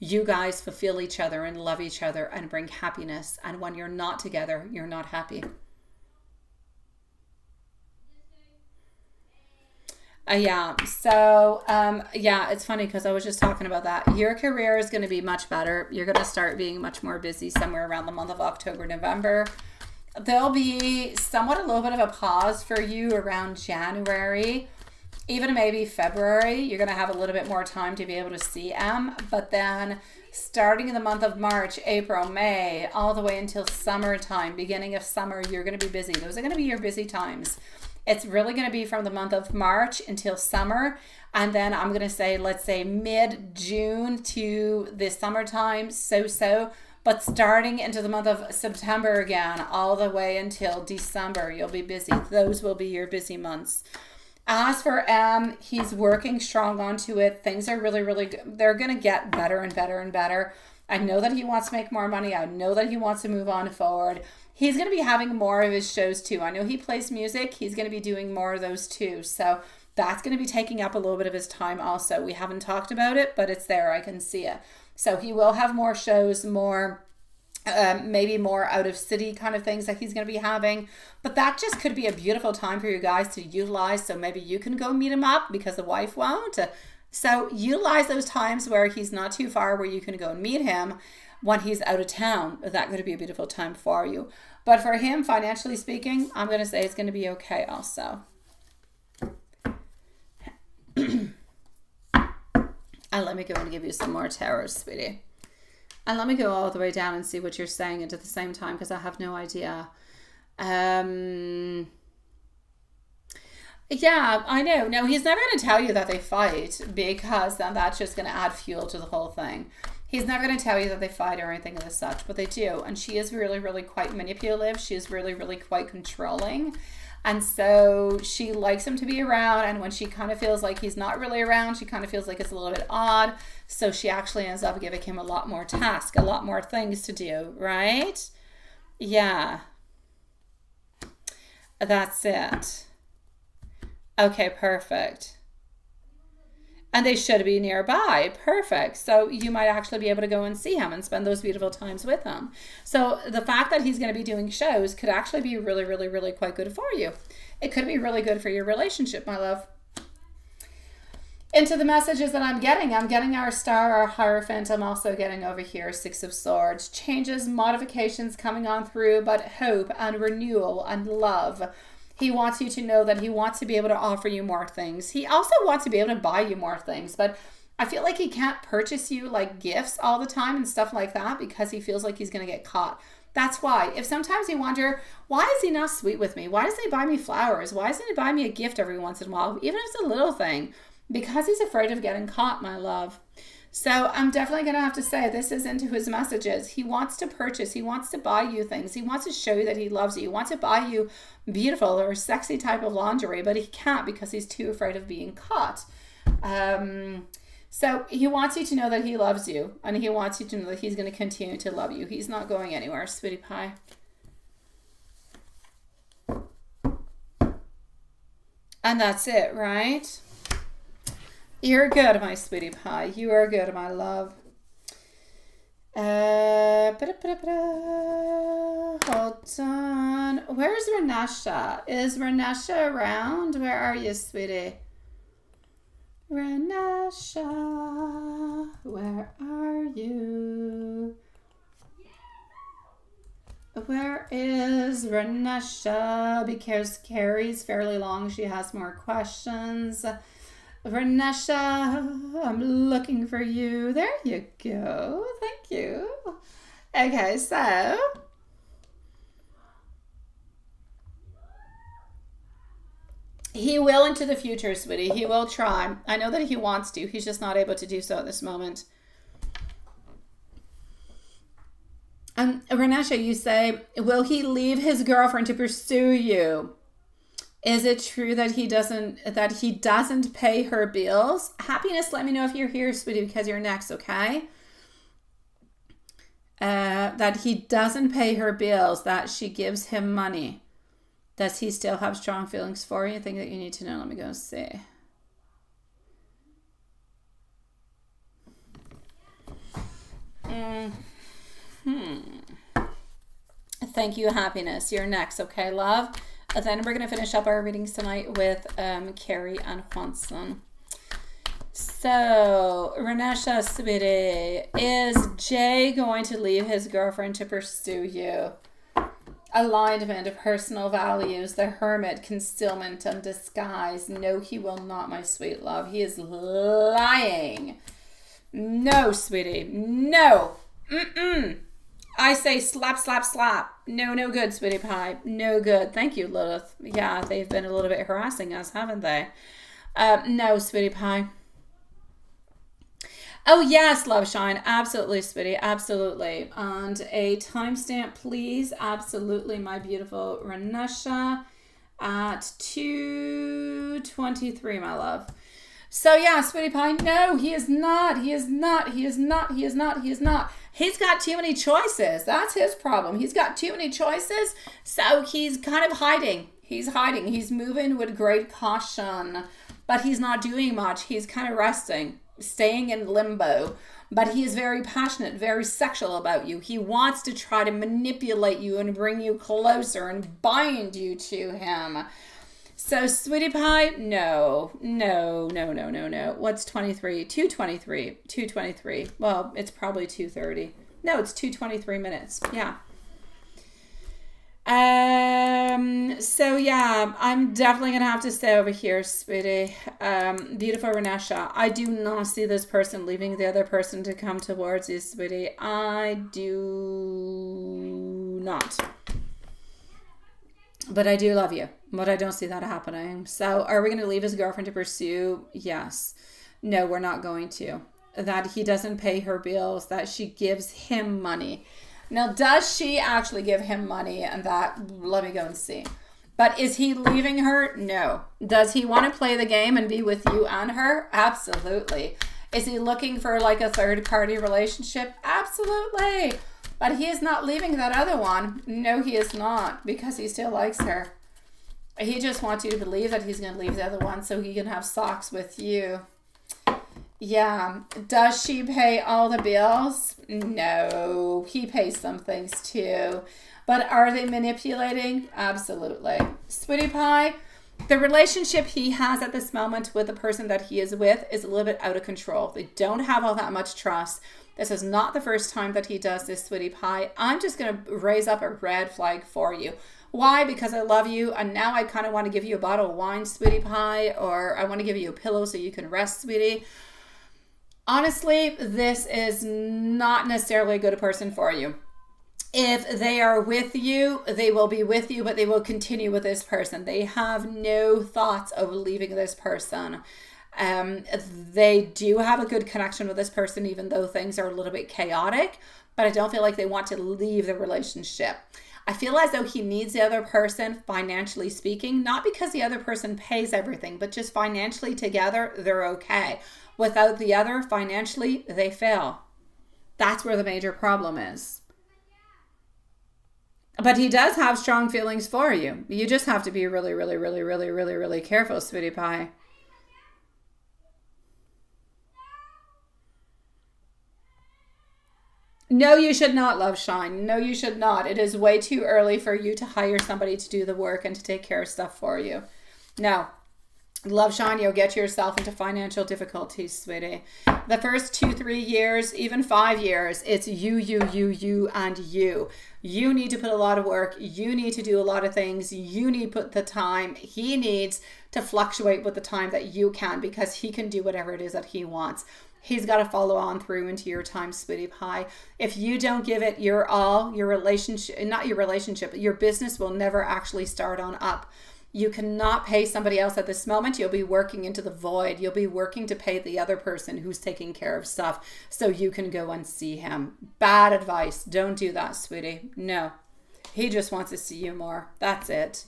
You guys fulfill each other and love each other and bring happiness. And when you're not together, you're not happy. It's funny because I was just talking about that. Your career is going to be much better. You're going to start being much more busy somewhere around the month of October, November. There'll be somewhat a little bit of a pause for you around January, even maybe February. You're going to have a little bit more time to be able to see M. But then starting in the month of March, April, May, all the way until summertime, beginning of summer, you're going to be busy. Those are going to be your busy times. It's really going to be from the month of March until summer. And then I'm going to say, let's say mid-June to the summertime, so. But starting into the month of September again, all the way until December, you'll be busy. Those will be your busy months. As for M, he's working strong onto it. Things are really, really good. They're going to get better and better and better. I know that he wants to make more money. I know that he wants to move on forward. He's going to be having more of his shows too. I know he plays music. He's going to be doing more of those too. So that's going to be taking up a little bit of his time also. We haven't talked about it, but it's there. I can see it. So he will have more shows, more maybe more out of city kind of things that he's going to be having. But that just could be a beautiful time for you guys to utilize. So maybe you can go meet him up because the wife won't. So utilize those times where he's not too far, where you can go and meet him when he's out of town. That could be a beautiful time for you. But for him, financially speaking, I'm going to say it's going to be okay also. And let me go and give you some more tarot, sweetie. And let me go all the way down and see what you're saying at the same time, because I have no idea. Yeah, I know. No, he's never going to tell you that they fight, because then that's just going to add fuel to the whole thing. He's never going to tell you that they fight or anything of the such, but they do. And she is really, really quite manipulative. She is really, really quite controlling. And so she likes him to be around. And when she kind of feels like he's not really around, she kind of feels like it's a little bit odd. So she actually ends up giving him a lot more tasks, a lot more things to do, right? Yeah. That's it. Okay, perfect. And they should be nearby. Perfect. So you might actually be able to go and see him and spend those beautiful times with him. So the fact that he's going to be doing shows could actually be really, really, really quite good for you. It could be really good for your relationship, my love. Into the messages that I'm getting our star, our Hierophant. I'm also getting over here Six of Swords. Changes, modifications coming on through, but hope and renewal and love. He wants you to know that he wants to be able to offer you more things. He also wants to be able to buy you more things, but I feel like he can't purchase you like gifts all the time and stuff like that, because he feels like he's going to get caught. That's why. If sometimes you wonder, why is he not sweet with me? Why doesn't he buy me flowers? Why doesn't he buy me a gift every once in a while? Even if it's a little thing. Because he's afraid of getting caught, my love. So I'm definitely going to have to say this is into his messages. He wants to purchase. He wants to buy you things. He wants to show you that he loves you. He wants to buy you beautiful or sexy type of lingerie, but he can't because he's too afraid of being caught. So he wants you to know that he loves you, and he wants you to know that he's going to continue to love you. He's not going anywhere, sweetie pie. And that's it, right? You're good, my sweetie pie. You are good, my love. Hold on. Where's Renesha? Is Renesha around? Where are you, sweetie? Renesha, where are you? Where is Renesha? Because Carrie's fairly long. She has more questions. Renesha, I'm looking for you. There you go. Thank you. Okay, so he will into the future, sweetie. He will try. I know that he wants to. He's just not able to do so at this moment. Renesha, you say, will he leave his girlfriend to pursue you? Is it true that he doesn't pay her bills? Happiness, let me know if you're here, sweetie, because you're next, okay? That he doesn't pay her bills, that she gives him money. Does he still have strong feelings for you? Anything that you need to know? Let me go see. Thank you, happiness. You're next, okay, love? And then we're going to finish up our readings tonight with Carrie and Juanson. So, Renesha, sweetie, is Jay going to leave his girlfriend to pursue you? Alignment of personal values, the Hermit, concealment and disguise. No, he will not, my sweet love. He is lying. No, sweetie. No. I say slap, slap, slap. No, no good, sweetie pie. No good. Thank you, Lilith. Yeah, they've been a little bit harassing us, haven't they? No, sweetie pie. Oh, yes, Love Shine. Absolutely, sweetie. Absolutely. And a timestamp, please. Absolutely, my beautiful Renesha at 2:23, my love. So, yeah, sweetie pie. No, he is not. He is not. He is not. He is not. He is not. He's got too many choices. That's his problem. He's got too many choices, so he's kind of hiding. He's hiding. He's moving with great caution, but he's not doing much. He's kind of resting, staying in limbo. But he is very passionate, very sexual about you. He wants to try to manipulate you and bring you closer and bind you to him. So, sweetie pie, no. What's 23? 2:23. 2:23. Well, it's probably 2:30. No, it's 2:23 minutes. Yeah. So yeah, I'm definitely gonna have to stay over here, sweetie. Beautiful Renesha. I do not see this person leaving the other person to come towards you, sweetie. I do not. But I do love you. But I don't see that happening. So are we going to leave his girlfriend to pursue? Yes. No, we're not going to. That he doesn't pay her bills, that she gives him money. Now, does she actually give him money? And that, let me go and see. But is he leaving her? No. Does he want to play the game and be with you and her? Absolutely. Is he looking for like a third party relationship? Absolutely. But he is not leaving that other one. No, he is not, because he still likes her. He just wants you to believe that he's going to leave the other one so he can have socks with you. Yeah. Does she pay all the bills? No. He pays some things too. But are they manipulating? Absolutely. Sweetie pie, the relationship he has at this moment with the person that he is with is a little bit out of control. They don't have all that much trust. This is not the first time that he does this, sweetie pie. I'm just going to raise up a red flag for you. Why? Because I love you, and now I kind of want to give you a bottle of wine, sweetie pie, or I want to give you a pillow so you can rest, sweetie. Honestly, this is not necessarily a good person for you. If they are with you, they will be with you, but they will continue with this person. They have no thoughts of leaving this person. They do have a good connection with this person, even though things are a little bit chaotic, but I don't feel like they want to leave the relationship. I feel as though he needs the other person, financially speaking, not because the other person pays everything, but just financially together, they're okay. Without the other, financially, they fail. That's where the major problem is. But he does have strong feelings for you. You just have to be really, really, really, really, really, really careful, sweetie pie. No, you should not, love Shine. No, you should not. It is way too early for you to hire somebody to do the work and to take care of stuff for you. No. Love Shine, you'll get yourself into financial difficulties, sweetie. The first 2-3 years, even 5 years, it's you, and you. You need to put a lot of work. You need to do a lot of things. You need to put the time. He needs to fluctuate with the time that you can, because he can do whatever it is that he wants. He's got to follow on through into your time, sweetie pie. If you don't give it your all, your relationship, not your relationship, your business will never actually start on up. You cannot pay somebody else at this moment. You'll be working into the void. You'll be working to pay the other person who's taking care of stuff so you can go and see him. Bad advice. Don't do that, sweetie. No. He just wants to see you more. That's it.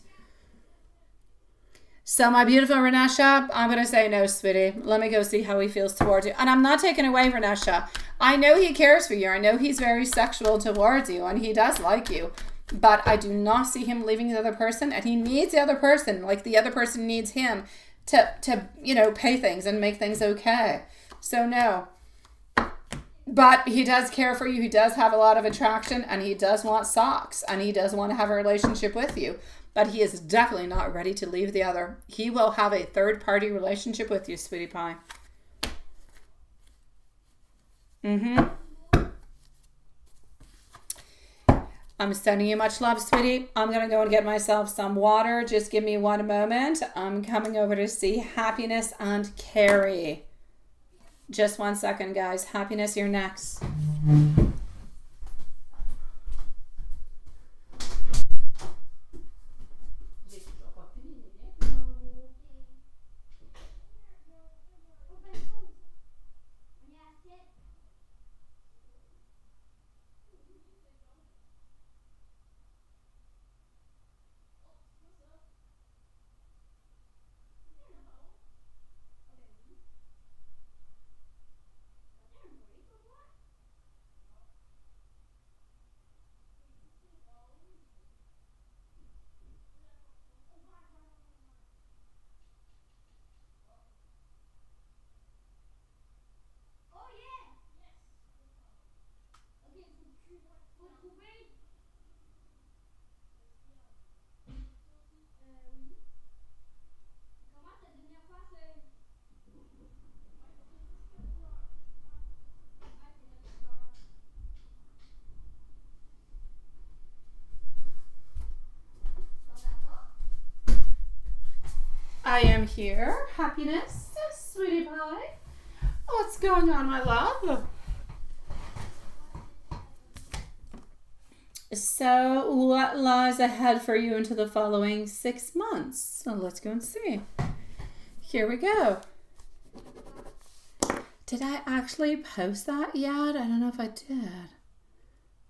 So my beautiful Renesha, I'm going to say no, sweetie. Let me go see how he feels towards you. And I'm not taking away Renesha. I know he cares for you. I know he's very sexual towards you, and he does like you. But I do not see him leaving the other person, and he needs the other person, like the other person needs him to pay things and make things okay. So no. But he does care for you. He does have a lot of attraction, and he does want socks, and he does want to have a relationship with you. But he is definitely not ready to leave the other. He will have a third-party relationship with you, sweetie pie. I'm sending you much love, sweetie. I'm going to go and get myself some water. Just give me one moment. I'm coming over to see Happiness and Carrie. Just 1 second, guys. Happiness, you're next. here. Happiness, sweetie pie. What's going on, my love? So, what lies ahead for you into the following 6 months? So, let's go and see. Here we go. Did I actually post that yet? I don't know if I did.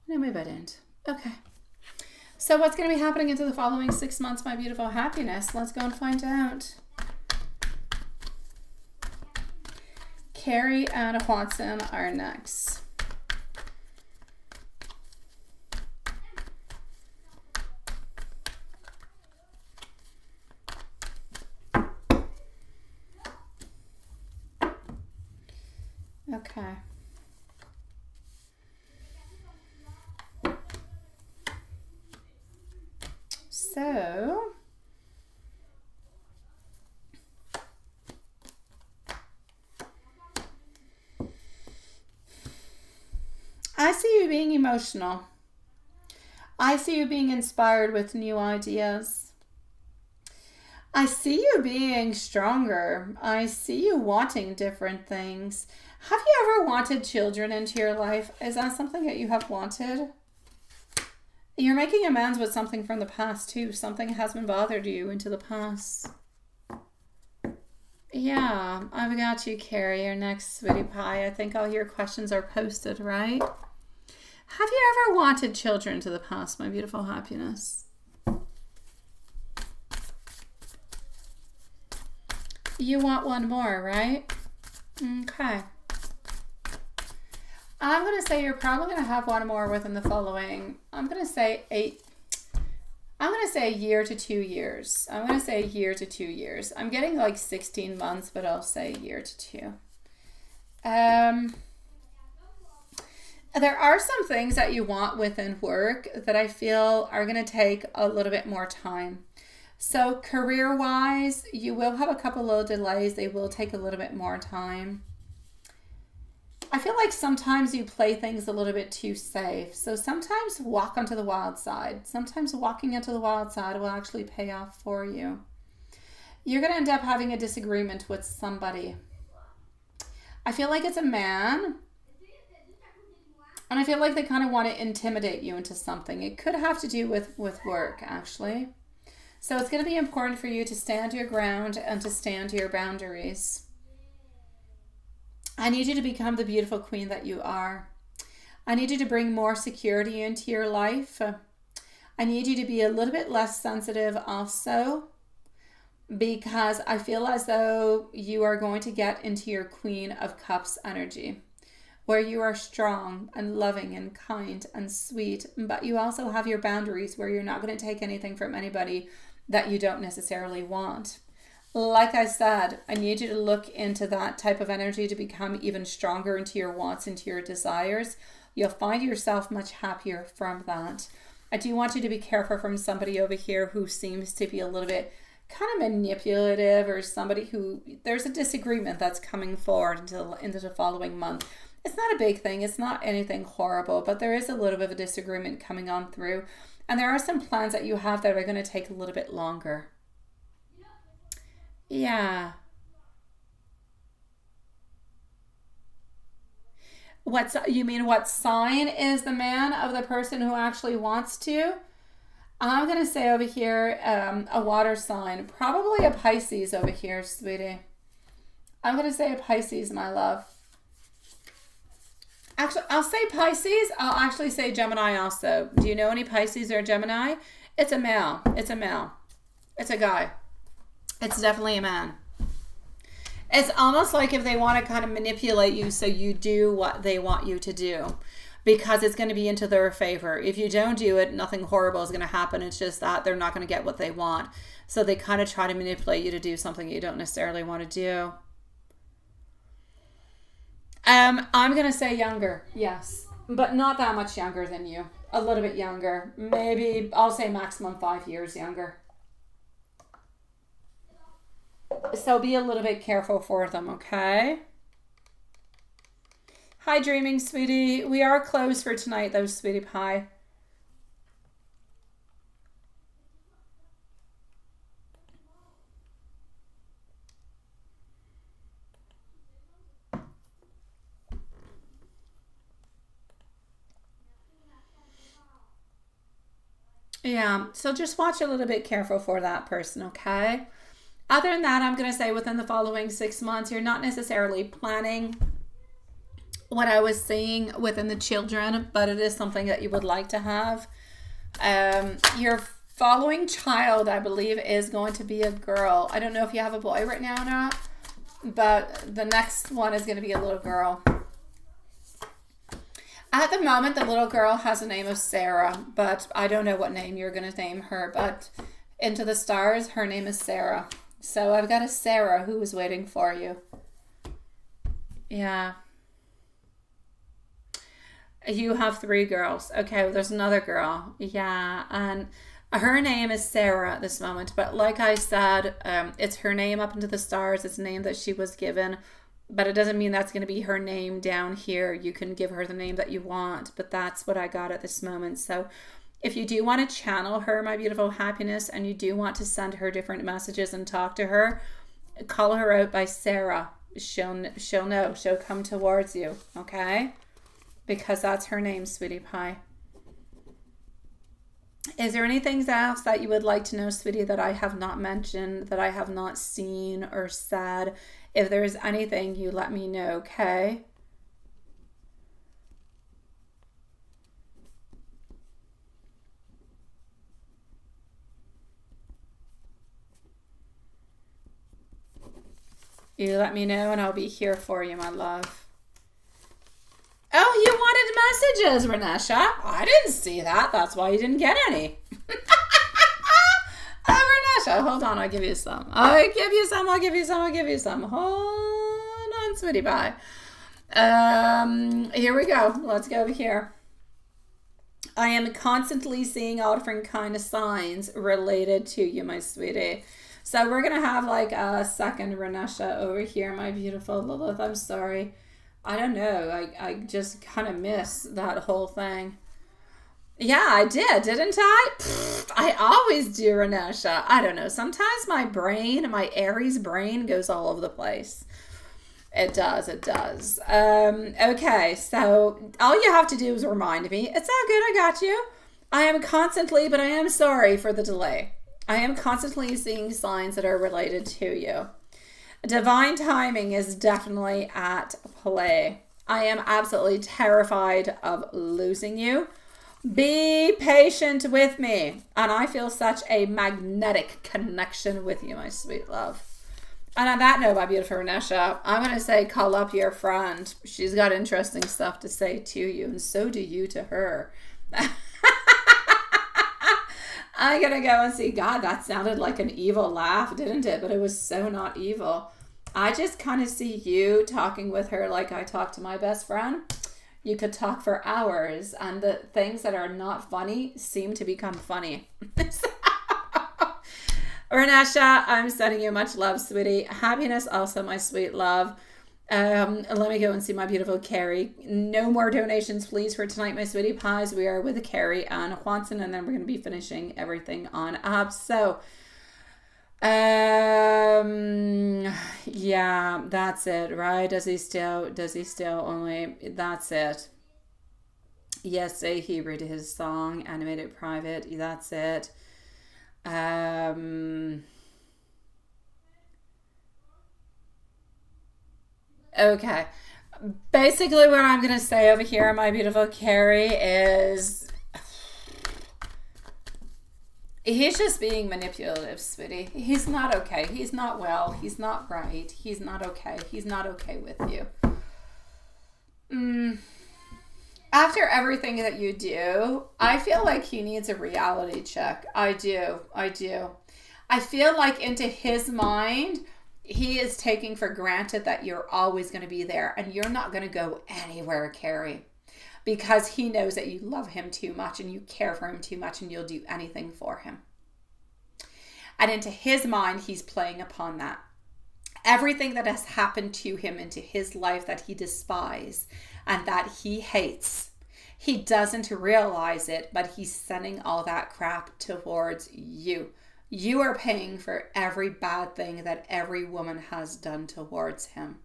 No, maybe I didn't. Okay. So, what's going to be happening into the following 6 months, my beautiful happiness? Let's go and find out. Carrie and Watson are next. Okay. So, I see you being emotional. I see you being inspired with new ideas. I see you being stronger. I see you wanting different things. Have you ever wanted children into your life? Is that something that you have wanted? You're making amends with something from the past too. Something has been bothered you into the past. Yeah, I've got you, Carrie. Your next sweetie pie. I think all your questions are posted, right? Have you ever wanted children to the past, my beautiful happiness? You want one more, right? Okay. I'm going to say you're probably going to have one more within the following, I'm going to say a year to 2 years. I'm going to say a year to 2 years. I'm getting like 16 months, but I'll say a year to 2. There are some things that you want within work that I feel are going to take a little bit more time. So career-wise, you will have a couple of delays. They will take a little bit more time. I feel like sometimes you play things a little bit too safe. So sometimes walk onto the wild side. Sometimes walking into the wild side will actually pay off for you. You're going to end up having a disagreement with somebody. I feel like it's a man. And I feel like they kind of want to intimidate you into something. It could have to do with work, actually. So it's going to be important for you to stand your ground and to stand your boundaries. I need you to become the beautiful queen that you are. I need you to bring more security into your life. I need you to be a little bit less sensitive also, because I feel as though you are going to get into your Queen of Cups energy, where you are strong and loving and kind and sweet, but you also have your boundaries where you're not going to take anything from anybody that you don't necessarily want. Like I said, I need you to look into that type of energy to become even stronger into your wants, into your desires. You'll find yourself much happier from that. I do want you to be careful from somebody over here who seems to be a little bit kind of manipulative, or somebody who, there's a disagreement that's coming forward into the following month. It's not a big thing. It's not anything horrible, but there is a little bit of a disagreement coming on through. And there are some plans that you have that are going to take a little bit longer. Yeah. You mean what sign is the man of the person who actually wants to? I'm going to say over here a water sign. Probably a Pisces over here, sweetie. I'm going to say a Pisces, my love. Actually, I'll say Pisces. I'll actually say Gemini also. Do you know any Pisces or Gemini? It's a male. It's a male. It's a guy. It's definitely a man. It's almost like if they want to kind of manipulate you so you do what they want you to do, because it's going to be into their favor. If you don't do it, nothing horrible is going to happen. It's just that they're not going to get what they want. So they kind of try to manipulate you to do something you don't necessarily want to do. I'm going to say younger. Yes. But not that much younger than you. A little bit younger. Maybe I'll say maximum 5 years younger. So be a little bit careful for them, okay? Hi, dreaming, sweetie. We are closed for tonight, though, sweetie pie. Yeah, so just watch a little bit careful for that person, okay? Other than that, I'm going to say within the following 6 months, you're not necessarily planning what I was seeing within the children, but it is something that you would like to have. Your following child, I believe, is going to be a girl. I don't know if you have a boy right now or not, but the next one is going to be a little girl. At the moment, the little girl has a name of Sarah, but I don't know what name you're going to name her, but into the stars, her name is Sarah. So I've got a Sarah who is waiting for you. Yeah. You have 3 girls. Okay, well, there's another girl. Yeah, and her name is Sarah at this moment, but like I said, it's her name up into the stars. It's a name that she was given. But it doesn't mean that's going to be her name down here. You can give her the name that you want, but that's what I got at this moment. So if you do want to channel her, my beautiful happiness, and you do want to send her different messages and talk to her, call her out by Sarah. She'll know. She'll come towards you, okay? Because that's her name, sweetie pie. Is there anything else that you would like to know, sweetie, that I have not mentioned, that I have not seen or said? If there's anything, you let me know, okay? You let me know and I'll be here for you, my love. Oh, you wanted messages, Renesha. I didn't see that. That's why you didn't get any. Oh, Renesha, hold on. I'll give you some. I'll give you some. Hold on, sweetie pie. Here we go. Let's go over here. I am constantly seeing all different kind of signs related to you, my sweetie. So we're going to have like a second Renesha over here, my beautiful Lilith. I'm sorry. I don't know. I just kind of miss that whole thing. Yeah, I did, didn't I? I always do, Renesha. I don't know. Sometimes my brain, my Aries brain goes all over the place. It does. Okay, so all you have to do is remind me. It's all good. I got you. I am constantly, but I am sorry for the delay. I am constantly seeing signs that are related to you. Divine timing is definitely at play. I am absolutely terrified of losing you. Be patient with me. And I feel such a magnetic connection with you, my sweet love. And on that note, my beautiful Renesha, I'm going to say call up your friend. She's got interesting stuff to say to you, and so do you to her. I'm going to go and see. God, that sounded like an evil laugh, didn't it? But it was so not evil. I just kind of see you talking with her like I talk to my best friend. You could talk for hours, and the things that are not funny seem to become funny. Renesha, I'm sending you much love, sweetie. Happiness also, my sweet love. Let me go and see my beautiful Carrie. No more donations, please, for tonight, my sweetie pies. We are with Carrie and Juanson, and then we're going to be finishing everything on up. So, yeah, that's it, right? Does he still only, that's it. Yes, say he read his song, animated private, that's it. Okay. Basically, what I'm going to say over here, my beautiful Carrie, is he's just being manipulative, sweetie. He's not okay. He's not well. He's not right. He's not okay. He's not okay with you. After everything that you do, I feel like he needs a reality check. I do. I feel like into his mind, he is taking for granted that you're always going to be there and you're not going to go anywhere, Carrie, because he knows that you love him too much and you care for him too much and you'll do anything for him. And into his mind, he's playing upon that. Everything that has happened to him into his life that he despises and that he hates, he doesn't realize it, but he's sending all that crap towards you. You are paying for every bad thing that every woman has done towards him.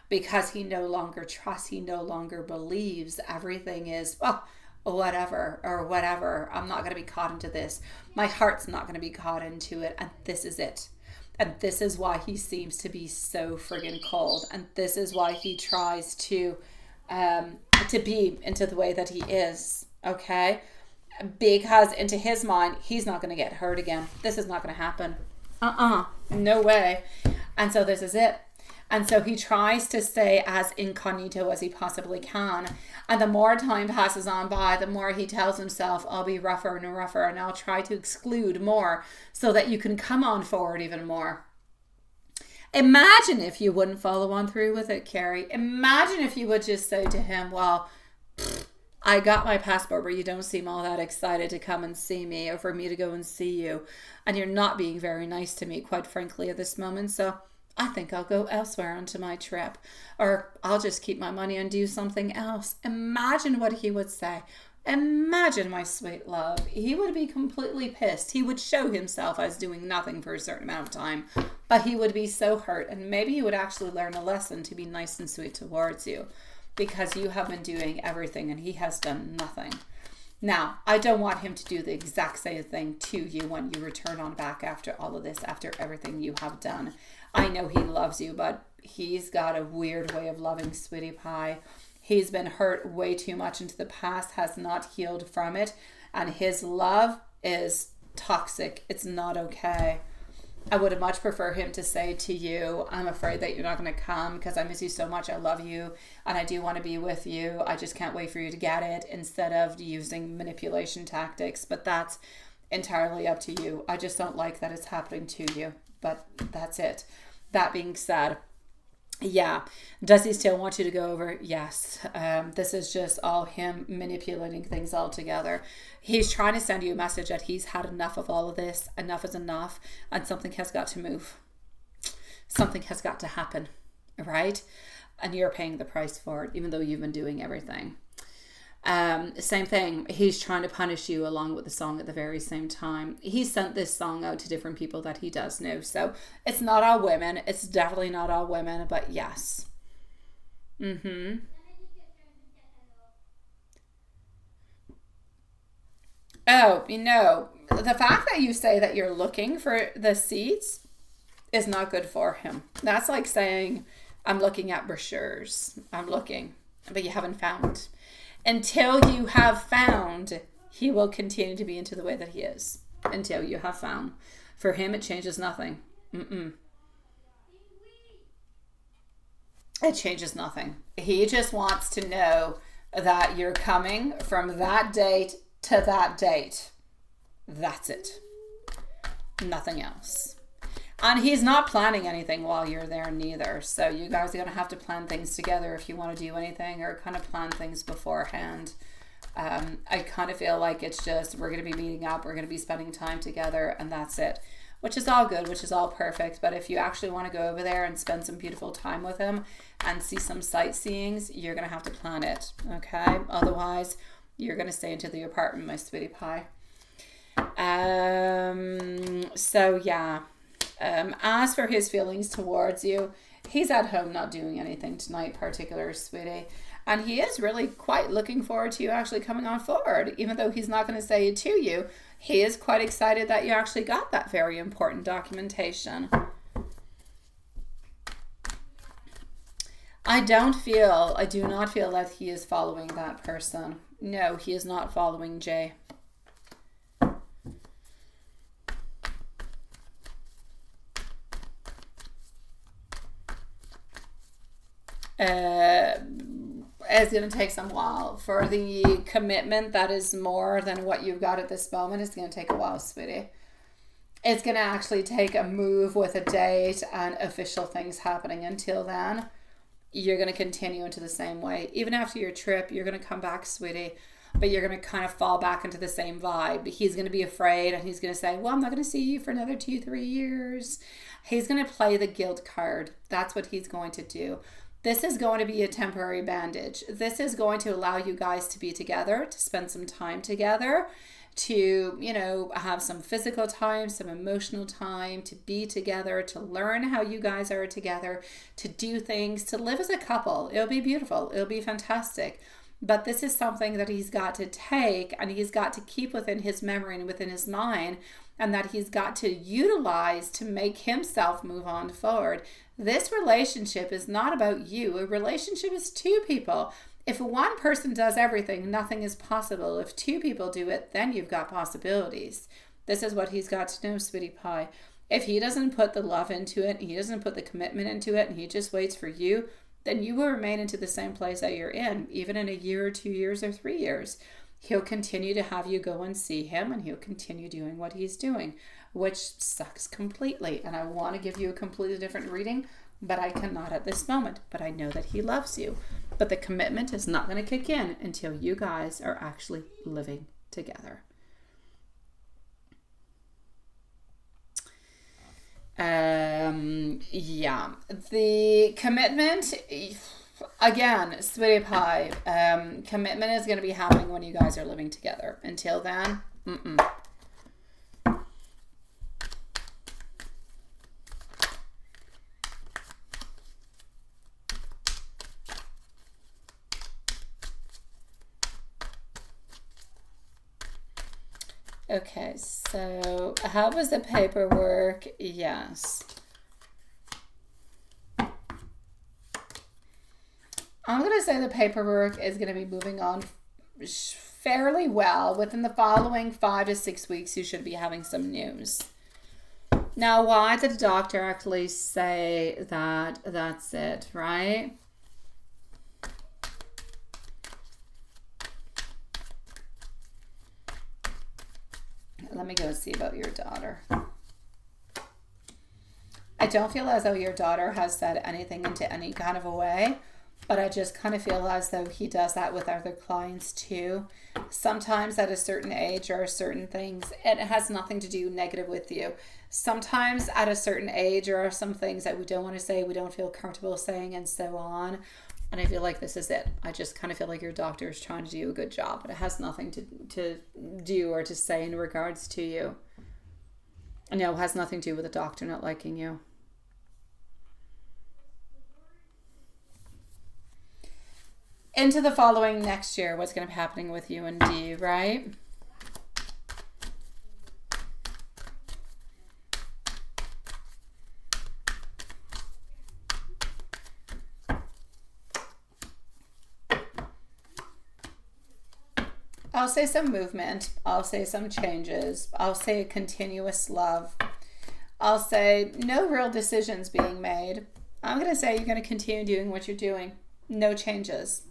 Because he no longer trusts, he no longer believes. Everything is, whatever or whatever. I'm not going to be caught into this. My heart's not going to be caught into it. And this is it. And this is why he seems to be so friggin' cold. And this is why he tries to be into the way that he is. Okay? Because into his mind, he's not going to get hurt again. This is not going to happen. No way. And so this is it. And so he tries to stay as incognito as he possibly can. And the more time passes on by, the more he tells himself, I'll be rougher and rougher, and I'll try to exclude more so that you can come on forward even more. Imagine if you wouldn't follow on through with it, Carrie. Imagine if you would just say to him, well, I got my passport, but you don't seem all that excited to come and see me or for me to go and see you. And you're not being very nice to me, quite frankly, at this moment. So I think I'll go elsewhere onto my trip, or I'll just keep my money and do something else. Imagine what he would say. Imagine, my sweet love. He would be completely pissed. He would show himself as doing nothing for a certain amount of time, but he would be so hurt. And maybe he would actually learn a lesson to be nice and sweet towards you, because you have been doing everything and he has done nothing. Now, I don't want him to do the exact same thing to you when you return on back after all of this, after everything you have done. I know he loves you, but he's got a weird way of loving, sweetie pie. He's been hurt way too much into the past, has not healed from it, and his love is toxic. It's not okay. I would much prefer him to say to you, I'm afraid that you're not going to come because I miss you so much. I love you and I do want to be with you. I just can't wait for you to get it, instead of using manipulation tactics. But that's entirely up to you. I just don't like that it's happening to you. But that's it. That being said, yeah. Does he still want you to go over? Yes. This is just all him manipulating things all together. He's trying to send you a message that he's had enough of all of this. Enough is enough. And something has got to move. Something has got to happen. Right? And you're paying the price for it, even though you've been doing everything. Same thing. He's trying to punish you along with the song at the very same time. He sent this song out to different people that he does know. So it's not all women. It's definitely not all women, but yes. Oh, the fact that you say that you're looking for the seats is not good for him. That's like saying, I'm looking at brochures. I'm looking, but you haven't found. Until you have found, he will continue to be into the way that he is. Until you have found. For him, it changes nothing. It changes nothing. He just wants to know that you're coming from that date to that date. That's it. Nothing else. And he's not planning anything while you're there neither. So you guys are going to have to plan things together if you want to do anything, or kind of plan things beforehand. I kind of feel like it's just, we're going to be meeting up, we're going to be spending time together, and that's it. Which is all good, which is all perfect. But if you actually want to go over there and spend some beautiful time with him and see some sightseeings, you're going to have to plan it. Okay? Otherwise, you're going to stay into the apartment, my sweetie pie. So yeah. As for his feelings towards you, he's at home not doing anything tonight, particular, sweetie. And he is really quite looking forward to you actually coming on forward, even though he's not going to say it to you. He is quite excited that you actually got that very important documentation. I do not feel that he is following that person. No, he is not following Jay. It's going to take some while. For the commitment that is more than what you've got at this moment, it's going to take a while, sweetie. It's going to actually take a move with a date and official things happening. Until then, you're going to continue into the same way. Even after your trip, you're going to come back, sweetie, but you're going to kind of fall back into the same vibe. He's going to be afraid, and he's going to say, well, I'm not going to see you for another 2-3 years. He's going to play the guilt card. That's what he's going to do. This is going to be a temporary bandage. This is going to allow you guys to be together, to spend some time together, to, have some physical time, some emotional time, to be together, to learn how you guys are together, to do things, to live as a couple. It'll be beautiful. It'll be fantastic. But this is something that he's got to take and he's got to keep within his memory and within his mind, and that he's got to utilize to make himself move on forward. This relationship is not about you. A relationship is two people. If one person does everything, nothing is possible. If two people do it, then you've got possibilities. This is what he's got to know, sweetie pie. If he doesn't put the love into it, he doesn't put the commitment into it, and he just waits for you, then you will remain into the same place that you're in, even in a year or 2 years or 3 years. He'll continue to have you go and see him, and he'll continue doing what he's doing, which sucks completely. And I want to give you a completely different reading, but I cannot at this moment. But I know that he loves you. But the commitment is not going to kick in until you guys are actually living together. Yeah, the commitment, again, sweetie pie, commitment is going to be happening when you guys are living together. Until then, Okay, so how was the paperwork? Yes. I'm going to say the paperwork is going to be moving on fairly well. Within the following 5 to 6 weeks, you should be having some news. Now, why did the doctor actually say that that's it, right? Let me go see about your daughter. I don't feel as though your daughter has said anything into any kind of a way, but I just kind of feel as though he does that with other clients too. Sometimes at a certain age or certain things, it has nothing to do negative with you. Sometimes at a certain age there are some things that we don't want to say, we don't feel comfortable saying, and so on. And I feel like this is it. I just kind of feel like your doctor is trying to do a good job, but it has nothing to do or to say in regards to you. No, it has nothing to do with the doctor not liking you. Into the following next year, what's going to be happening with you and D, right? I'll say some movement. I'll say some changes. I'll say a continuous love. I'll say no real decisions being made. I'm going to say you're going to continue doing what you're doing. No changes.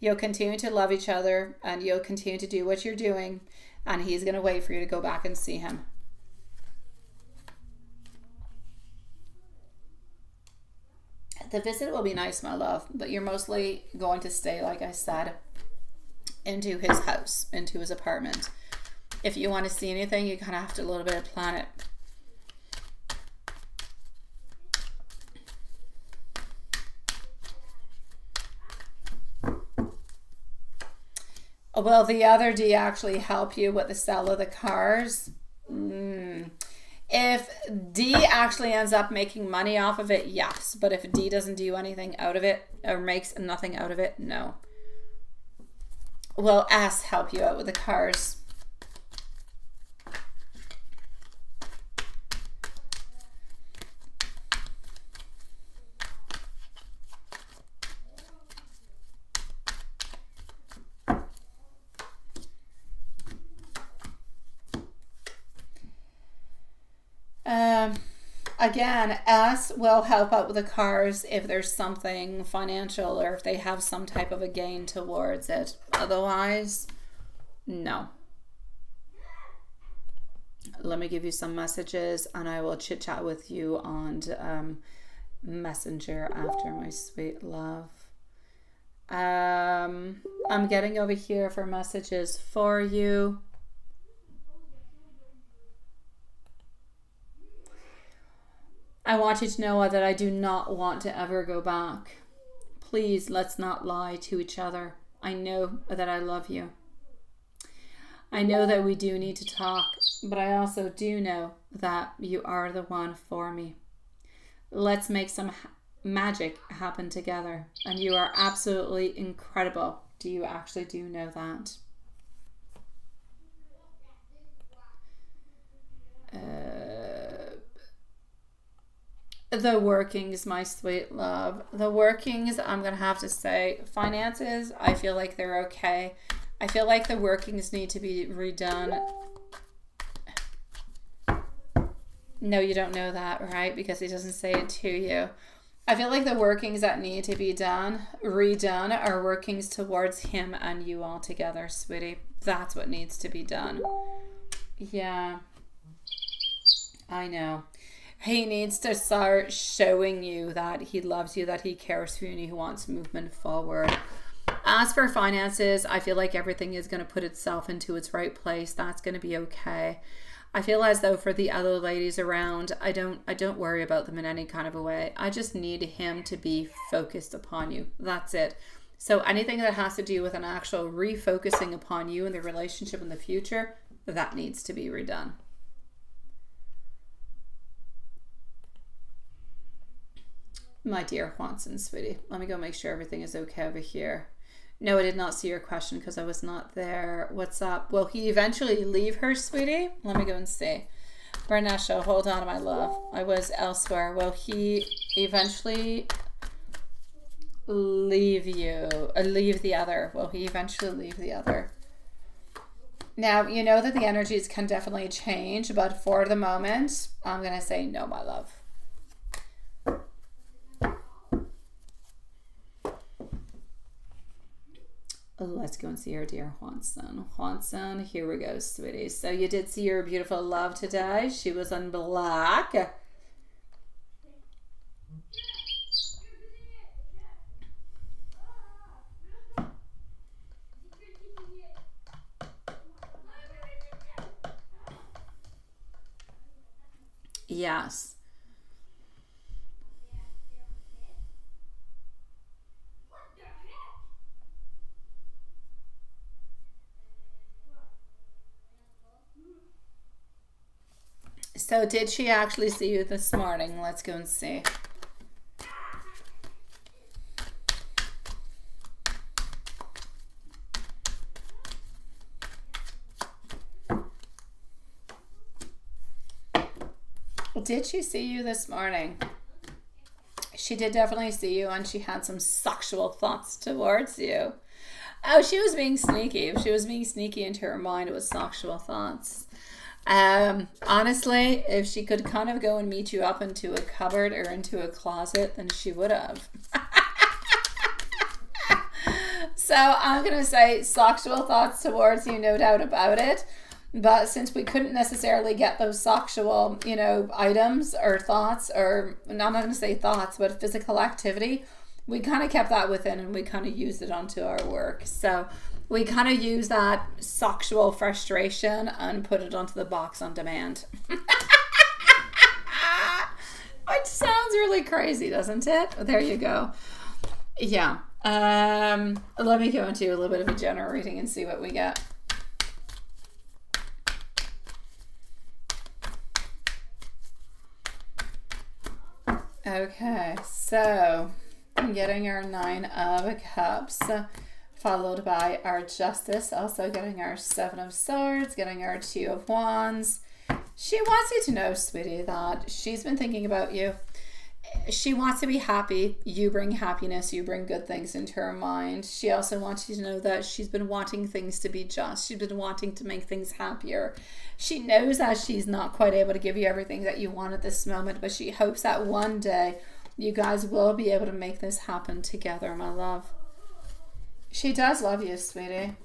You'll continue to love each other and you'll continue to do what you're doing. And he's going to wait for you to go back and see him. The visit will be nice, my love, but you're mostly going to stay, like I said, into his house, into his apartment. If you want to see anything, you kind of have to a little bit of plan it. Will the other D actually help you with the sale of the cars? If D actually ends up making money off of it, yes. But if D doesn't do anything out of it or makes nothing out of it, no. Will S help you out with the cars? Again, S will help out with the cars if there's something financial or if they have some type of a gain towards it. Otherwise, no. Let me give you some messages and I will chit chat with you on Messenger after, my sweet love. I'm getting over here for messages for you. I want you to know that I do not want to ever go back. Please, let's not lie to each other. I know that I love you. I know that we do need to talk, but I also do know that you are the one for me. Let's make some magic happen together. And you are absolutely incredible Do you actually do know that? The workings, my sweet love. The workings, I'm going to have to say, finances, I feel like they're okay. I feel like the workings need to be redone. No, you don't know that, right? Because he doesn't say it to you. I feel like the workings that need to be redone, are workings towards him and you all together, sweetie. That's what needs to be done. Yeah. I know. He needs to start showing you that he loves you, that he cares for you, and he wants movement forward. As for finances, I feel like everything is going to put itself into its right place. That's going to be okay. I feel as though for the other ladies around, I don't worry about them in any kind of a way. I just need him to be focused upon you. That's it. So anything that has to do with an actual refocusing upon you and the relationship in the future, that needs to be redone. My dear Juanson, sweetie, let me go make sure everything is okay over here. No, I did not see your question because I was not there. What's up? Will he eventually leave her, sweetie? Let me go and see. Bernesha, hold on, my love. I was elsewhere. Will he eventually leave you? Leave the other? Will he eventually leave the other? Now, you know that the energies can definitely change, but for the moment, I'm going to say no, my love. Let's go and see our dear Juanson. Juanson, here we go, sweetie. So you did see your beautiful love today. She was in black. Yes. So did she actually see you this morning? Let's go and see. Did she see you this morning? She did definitely see you, and she had some sexual thoughts towards you. Oh, she was being sneaky. If she was being sneaky into her mind, it was sexual thoughts. Honestly, if she could kind of go and meet you up into a cupboard or into a closet, then she would have. So I'm going to say sexual thoughts towards you, no doubt about it. But since we couldn't necessarily get those sexual, items or thoughts, or I'm not going to say thoughts, but physical activity, we kind of kept that within and we kind of used it onto our work. So we kind of use that sexual frustration and put it onto the box on demand. Which sounds really crazy, doesn't it? There you go. Yeah. Let me go into a little bit of a general reading and see what we get. Okay, so I'm getting our 9 of Cups, followed by our Justice, also getting our 7 of Swords, getting our 2 of Wands. She wants you to know, sweetie, that she's been thinking about you. She wants to be happy. You bring happiness. You bring good things into her mind. She also wants you to know that she's been wanting things to be just. She's been wanting to make things happier. She knows that she's not quite able to give you everything that you want at this moment, but she hopes that one day you guys will be able to make this happen together, my love. She does love you, sweetie.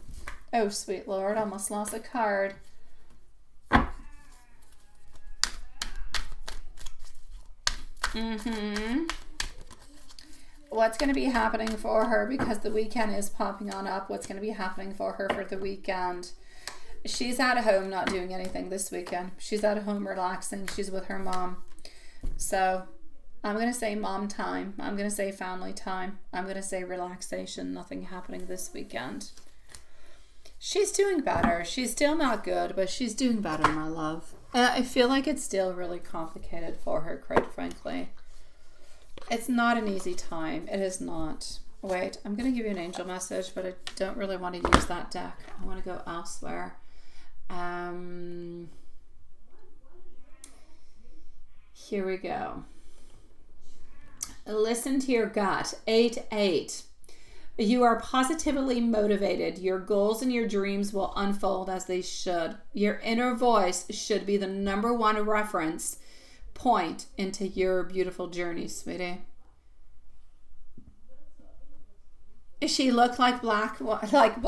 Oh, sweet Lord, almost lost a card. What's going to be happening for her, because the weekend is popping on up, what's going to be happening for her for the weekend? She's at home not doing anything this weekend. She's at home relaxing. She's with her mom. So I'm going to say mom time. I'm going to say family time. I'm going to say relaxation. Nothing happening this weekend. She's doing better. She's still not good, but she's doing better, my love. I feel like it's still really complicated for her, quite frankly. It's not an easy time. It is not. Wait, I'm going to give you an angel message, but I don't really want to use that deck. I want to go elsewhere. Here we go. Listen to your gut. 8-8. You are positively motivated. Your goals and your dreams will unfold as they should. Your inner voice should be the number one reference point into your beautiful journey, sweetie. She looked like black. She looked like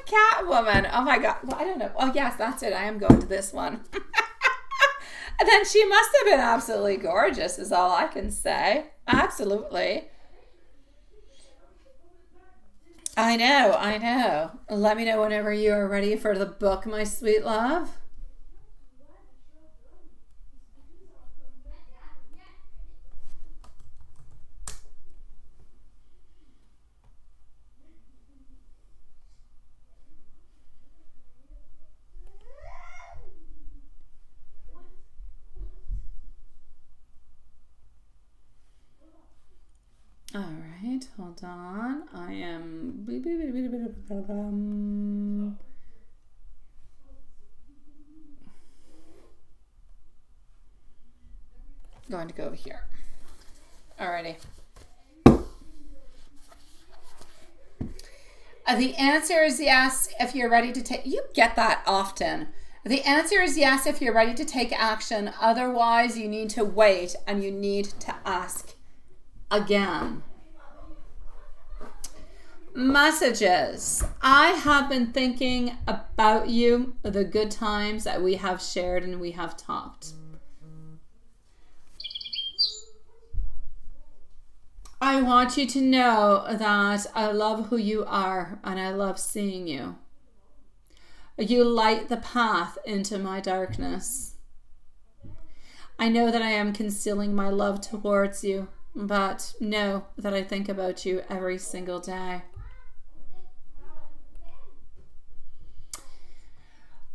Catwoman. Oh my God. Well, I don't know. Oh yes, that's it. I am going to this one. And then she must have been absolutely gorgeous is all I can say. Absolutely. I know. Let me know whenever you are ready for the book, my sweet love. All right, hold on. I am going to go over here. Alrighty. The answer is yes if you're ready to take. You get that often. The answer is yes if you're ready to take action. Otherwise, you need to wait and you need to ask again. Messages. I have been thinking about you, the good times that we have shared and we have talked. I want you to know that I love who you are and I love seeing you. You light the path into my darkness. I know that I am concealing my love towards you, but know that I think about you every single day.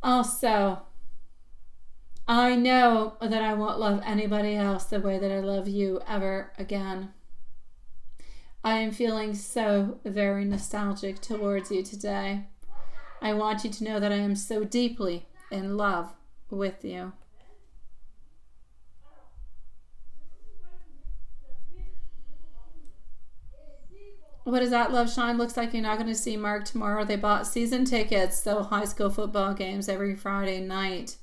Also, I know that I won't love anybody else the way that I love you ever again. I am feeling so very nostalgic towards you today. I want you to know that I am so deeply in love with you. What is that, Love Shine? Looks like you're not going to see Mark tomorrow. They bought season tickets, so high school football games every Friday night.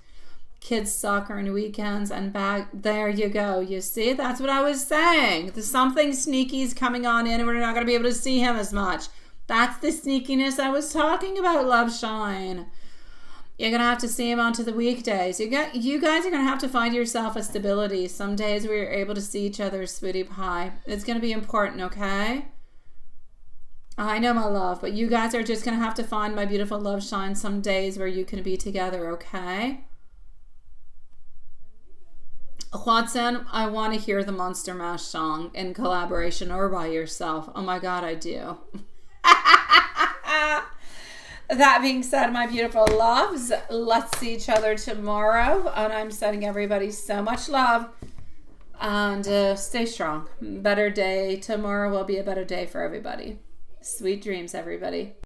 Kids soccer on weekends and back. There you go. You see, that's what I was saying. There's something sneaky coming on in and we're not going to be able to see him as much. That's the sneakiness I was talking about, Love Shine. You're going to have to see him onto the weekdays. You guys are going to have to find yourself a stability. Some days where you're able to see each other, sweetie pie. It's going to be important, okay? I know, my love, but you guys are just going to have to find, my beautiful Love Shine, some days where you can be together, okay? Watson, I want to hear the Monster Mash song in collaboration or by yourself. Oh my God, I do. That being said, my beautiful loves, let's see each other tomorrow. And I'm sending everybody so much love. And stay strong. Better day. Tomorrow will be a better day for everybody. Sweet dreams, everybody.